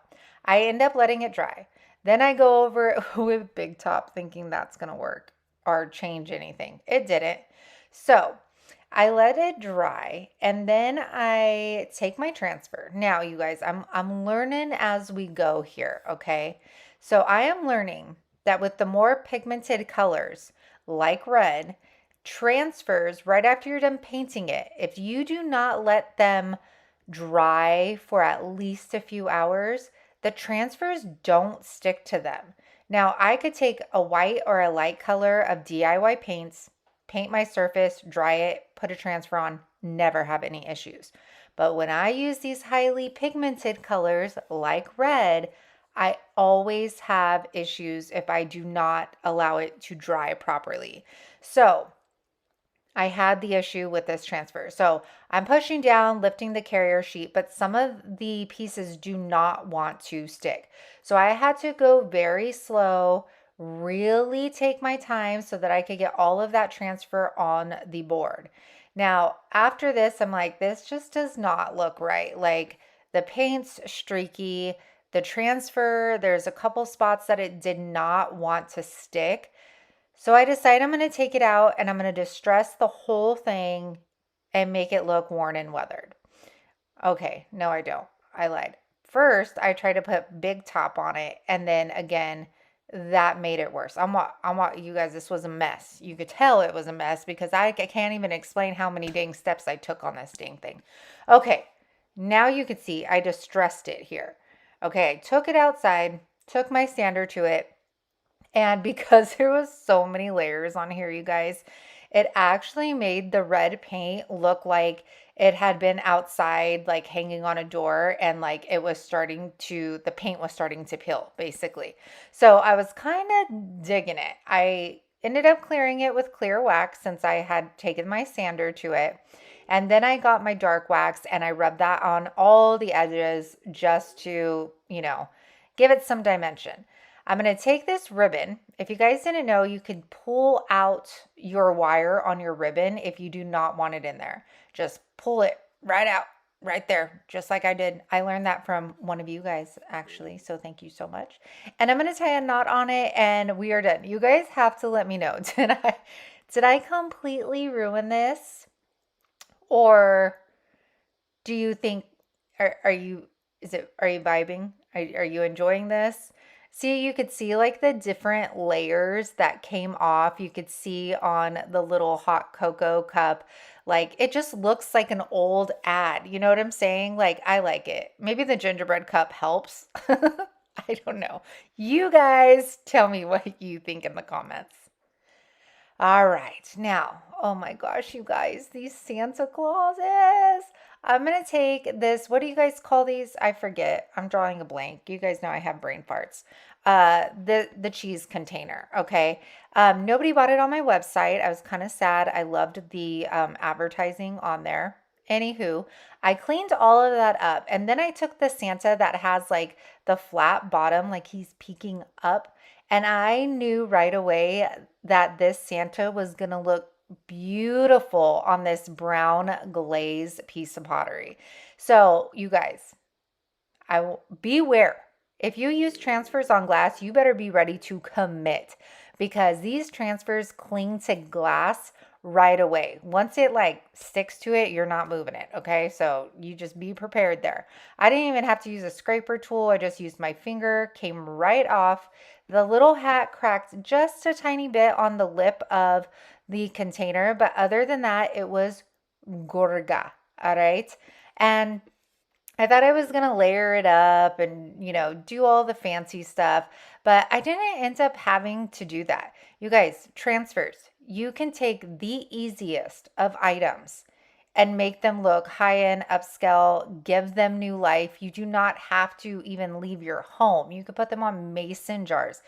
I end up letting it dry. Then I go over it with Big Top thinking that's going to work or change anything. It didn't. So I let it dry and then I take my transfer. Now, you guys, I'm learning as we go here, okay? So I am learning that with the more pigmented colors, like red, transfers right after you're done painting it, if you do not let them dry for at least a few hours, the transfers don't stick to them. Now, I could take a white or a light color of DIY paints, paint my surface, dry it, put a transfer on, never have any issues. But when I use these highly pigmented colors like red, I always have issues if I do not allow it to dry properly. So I had the issue with this transfer. So I'm pushing down, lifting the carrier sheet, but some of the pieces do not want to stick. So I had to go very slow, really take my time so that I could get all of that transfer on the board. Now, after this, I'm like, this just does not look right. Like the paint's streaky, the transfer, there's a couple spots that it did not want to stick. So I decide I'm going to take it out and I'm going to distress the whole thing and make it look worn and weathered. Okay, no, I don't. I lied. First, I tried to put Big Top on it, and then again, that made it worse. You guys, this was a mess. You could tell it was a mess because I can't even explain how many dang steps I took on this dang thing. Okay, now you can see I distressed it here. Okay, I took it outside, took my sander to it, and because there was so many layers on here, you guys, it actually made the red paint look like it had been outside, like hanging on a door, and like the paint was starting to peel, basically. So I was kind of digging it. I ended up clearing it with clear wax since I had taken my sander to it. And then I got my dark wax and I rubbed that on all the edges just to, give it some dimension. I'm going to take this ribbon. If you guys didn't know, you can pull out your wire on your ribbon if you do not want it in there. Just pull it right out, right there, just like I did. I learned that from one of you guys, actually, so thank you so much. And I'm going to tie a knot on it, and we are done. You guys have to let me know. Did I completely ruin this? Or do you think, are you vibing? Are you enjoying this? See, you could see like the different layers that came off. You could see on the little hot cocoa cup, like it just looks like an old ad. You know what I'm saying? Like, I like it. Maybe the gingerbread cup helps. I don't know. You guys tell me what you think in the comments. All right, now, oh my gosh, you guys, these Santa Clauses. I'm gonna take this. What do you guys call these? I forget. I'm drawing a blank. You guys know I have brain farts. The cheese container. Okay. Nobody bought it on my website. I was kind of sad. I loved the advertising on there. Anywho, I cleaned all of that up, and then I took the Santa that has like the flat bottom, like he's peeking up, and I knew right away that this Santa was going to look beautiful on this brown glaze piece of pottery. So, you guys, I will beware. If you use transfers on glass, you better be ready to commit because these transfers cling to glass right away. Once it like sticks to it, you're not moving it. Okay. So you just be prepared there. I didn't even have to use a scraper tool. I just used my finger, came right off. The little hat cracked just a tiny bit on the lip of the container. But other than that, it was gorga. All right. And I thought I was going to layer it up and, do all the fancy stuff, but I didn't end up having to do that. You guys, transfers, you can take the easiest of items and make them look high end, upscale, give them new life. You do not have to even leave your home. You could put them on mason jars,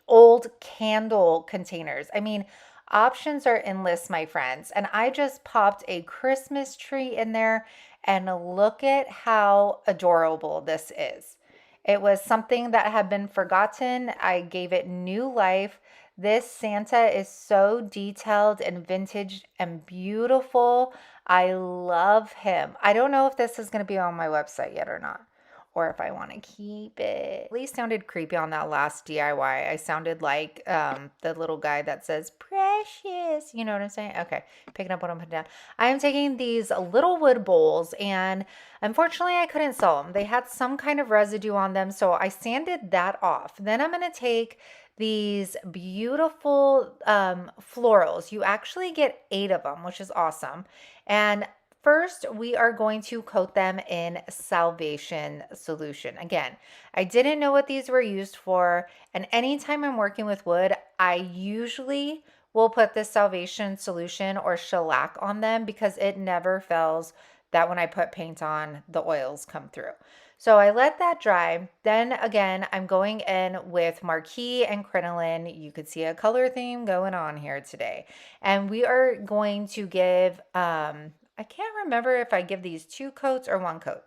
old candle containers. I mean, options are endless, my friends. And I just popped a Christmas tree in there, and look at how adorable this is. It was something that had been forgotten. I gave it new life. This Santa is so detailed and vintage and beautiful. I love him. I don't know if this is going to be on my website yet or not, or if I want to keep it. At least sounded creepy on that last DIY. I sounded like the little guy that says precious. You know what I'm saying? Okay, picking up what I'm putting down. I am taking these little wood bowls, and unfortunately I couldn't sell them. They had some kind of residue on them, so I sanded that off. Then I'm going to take these beautiful florals. You actually get 8 of them, which is awesome. And first, we are going to coat them in Salvation solution. Again, I didn't know what these were used for, and anytime I'm working with wood, I usually will put this Salvation solution or shellac on them because it never fails that when I put paint on, the oils come through. So I let that dry. Then again, I'm going in with marquee and crinoline. You could see a color theme going on here today. And we are going to give, I can't remember if I give these 2 coats or 1 coat.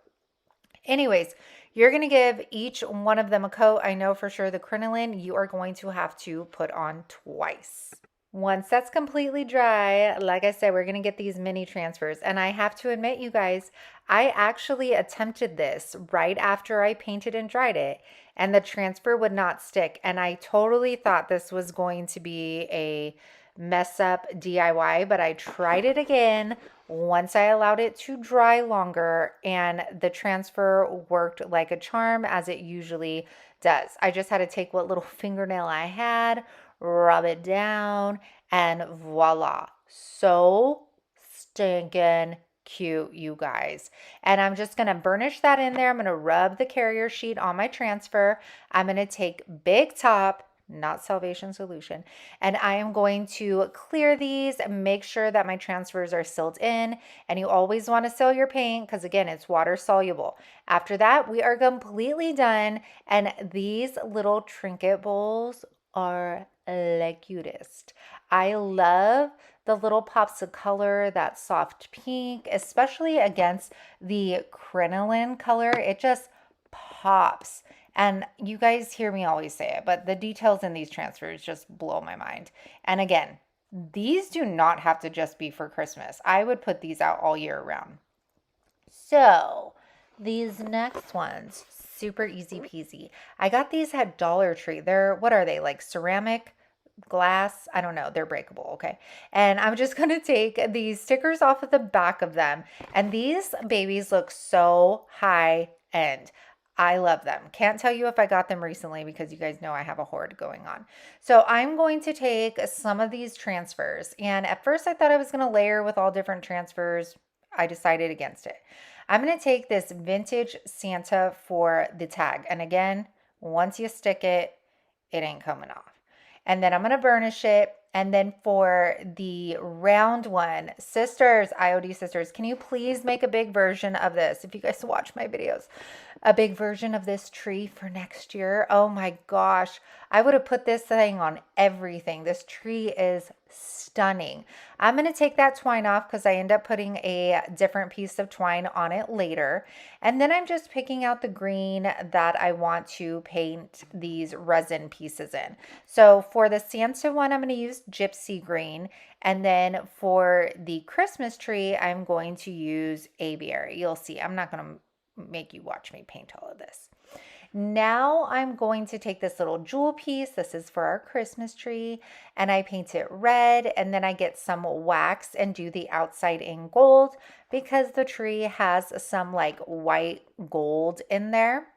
Anyways, you're going to give each one of them a coat. I know for sure the crinoline you are going to have to put on twice. Once that's completely dry, like I said, we're going to get these mini transfers. And I have to admit, you guys, I actually attempted this right after I painted and dried it, and the transfer would not stick. And I totally thought this was going to be a mess up DIY, but I tried it again once I allowed it to dry longer, and the transfer worked like a charm as it usually does. I just had to take what little fingernail I had, rub it down, and voila. So stinking cute, you guys. And I'm just going to burnish that in there. I'm going to rub the carrier sheet on my transfer. I'm going to take Big Top, not Salvation solution, and I am going to clear these and make sure that my transfers are sealed in. And you always want to seal your paint because, again, it's water soluble. After that, we are completely done. And these little trinket bowls are the cutest. I love the little pops of color, that soft pink, especially against the crinoline color. It just pops. And you guys hear me always say it, but the details in these transfers just blow my mind. And again, these do not have to just be for Christmas. I would put these out all year round. So these next ones, super easy peasy. I got these at Dollar Tree. They're, what are they, like ceramic? Glass, I don't know, they're breakable, okay? And I'm just gonna take these stickers off of the back of them, and these babies look so high end. I love them. Can't tell you if I got them recently because you guys know I have a hoard going on. So I'm going to take some of these transfers, and at first I thought I was going to layer with all different transfers. I decided against it. I'm going to take this vintage Santa for the tag, and again, once you stick it, it ain't coming off. And then I'm going to burnish it, And then for the round one, sisters, IOD sisters, can you please make a big version of this? If you guys watch my videos, a big version of this tree for next year. Oh my gosh. I would have put this thing on everything. This tree is stunning. I'm going to take that twine off because I end up putting a different piece of twine on it later. And then I'm just picking out the green that I want to paint these resin pieces in. So for the Santa one, I'm going to use gypsy green. And then for the Christmas tree, I'm going to use aviary. You'll see. I'm not going to make you watch me paint all of this. Now I'm going to take this little jewel piece. This is for our Christmas tree, and I paint it red, and then I get some wax and do the outside in gold because the tree has some like white gold in there.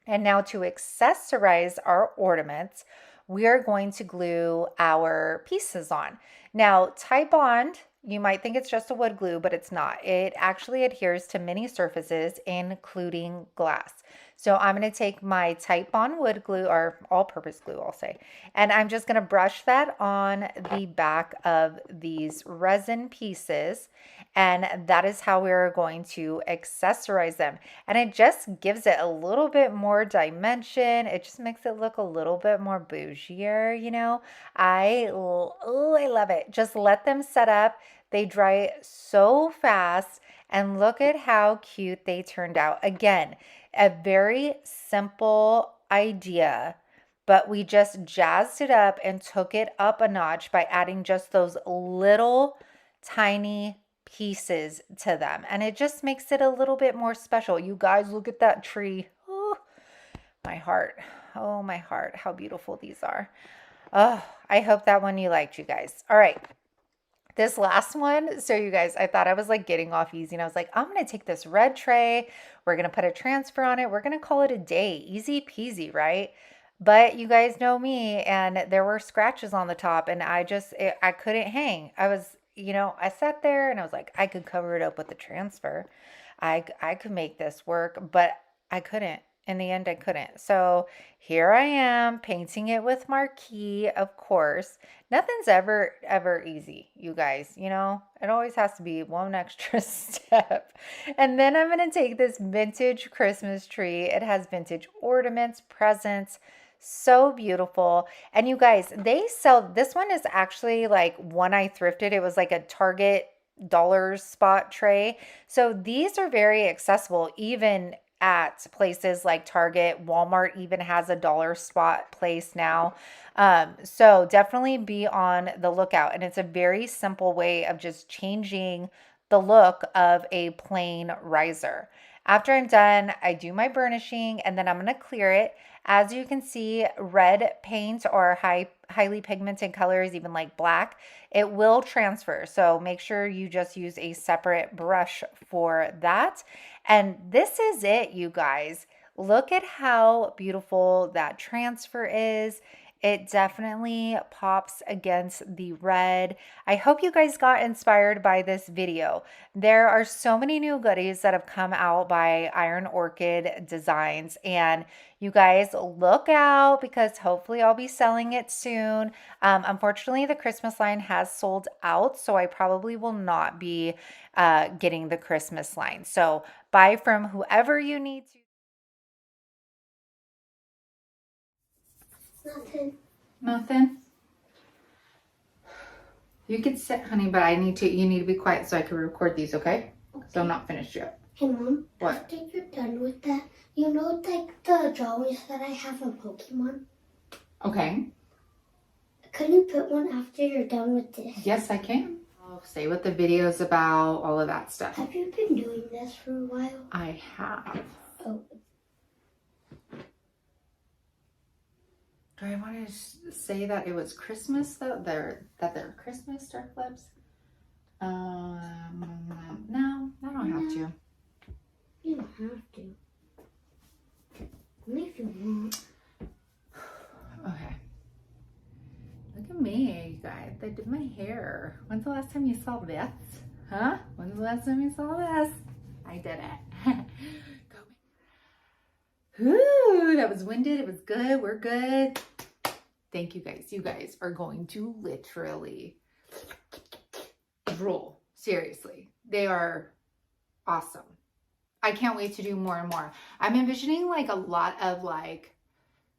And now to accessorize our ornaments, we are going to glue our pieces on. Now, Titebond, you might think it's just a wood glue, but it's not. It actually adheres to many surfaces, including glass. So I'm going to take my Titebond wood glue, or all-purpose glue, I'll say, and I'm just going to brush that on the back of these resin pieces, and that is how we're going to accessorize them. And it just gives it a little bit more dimension. It just makes it look a little bit more bougier, you know. I love it. Just let them set up. They dry so fast, and look at how cute they turned out. Again, a very simple idea, but we just jazzed it up and took it up a notch by adding just those little tiny pieces to them. And it just makes it a little bit more special. You guys, look at that tree. Oh, my heart. Oh, my heart. How beautiful these are. Oh, I hope that one you liked, you guys. All right. This last one, so you guys, I thought I was like getting off easy, and I was like, I'm going to take this red tray. We're going to put a transfer on it. We're going to call it a day. Easy peasy, right? But you guys know me, and there were scratches on the top, and I couldn't hang. I sat there and I was like, I could cover it up with the transfer. I could make this work, but I couldn't. In the end, I couldn't. So here I am painting it with marquee, of course. Nothing's ever easy, you guys. You know, it always has to be one extra step. And then I'm going to take this vintage Christmas tree. It has vintage ornaments, presents. So beautiful. And you guys, they sell, this one is actually like one I thrifted. It was like a Target dollar spot tray. So these are very accessible, even at places like Target. Walmart even has a dollar spot place now. So definitely be on the lookout. And it's a very simple way of just changing the look of a plain riser. After I'm done, I do my burnishing, and then I'm going to clear it. As you can see, red paint or highly pigmented colors, even like black, it will transfer. So make sure you just use a separate brush for that. And this is it, you guys. Look at how beautiful that transfer is. It definitely pops against the red. I hope you guys got inspired by this video. There are so many new goodies that have come out by Iron Orchid Designs, and you guys look out because hopefully I'll be selling it soon. Unfortunately, the Christmas line has sold out, so I probably will not be getting the Christmas line. So buy from whoever you need to. Nothing. Nothing? You can sit, honey, but you need to be quiet so I can record these, okay? So I'm not finished yet. Hey, Mom. What? After you're done with that, you know, like the drawings that I have of Pokemon? Okay. Can you put one after you're done with this? Yes, I can. I'll say what the video's about, all of that stuff. Have you been doing this for a while? I have. Oh. Do I want to say that it was Christmas though? They're Christmas dark lips? No, I don't have to. You don't have to. Only if you want. Okay. Look at me, you guys. I did my hair. When's the last time you saw this? Huh? When's the last time you saw this? I did it. Go. Ooh, that was winded. It was good. We're good. Thank you guys. You guys are going to literally drool. Seriously. They are awesome. I can't wait to do more and more. I'm envisioning like a lot of like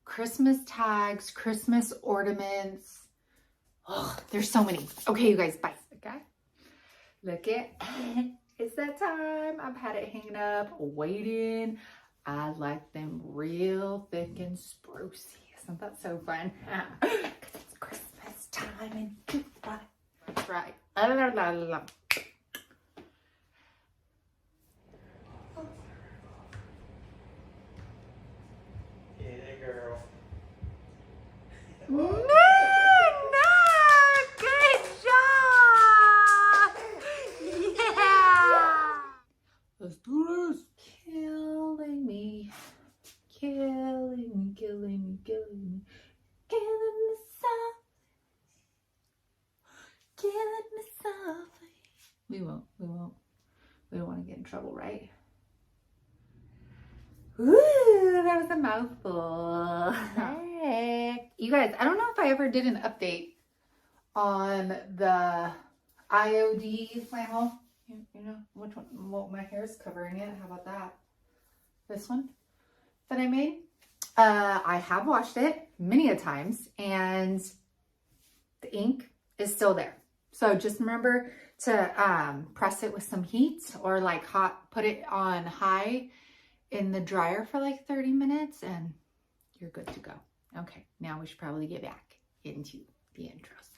Christmas tags, Christmas ornaments. Oh, there's so many. Okay, you guys, bye. Okay. Look at, it's that time. I've had it hanging up, waiting. I like them real thick and sprucey. Isn't that so fun? Because it's Christmas time and goodbye. That's right. La, la, la, la. Yeah, girl. No, good job. Yeah. Let's do this. Killing me, killing me, killing me, killing me, killing me softly, killing me softly. We won't. We don't want to get in trouble, right? Ooh, that was a mouthful. Hey. You guys, I don't know if I ever did an update on the IOD flannel. You know, which one? Well, my hair is covering it. How about that? This one that I made. I have washed it many a times and the ink is still there. So just remember to press it with some heat or like put it on high in the dryer for like 30 minutes and you're good to go. Okay, now we should probably get back into the intros.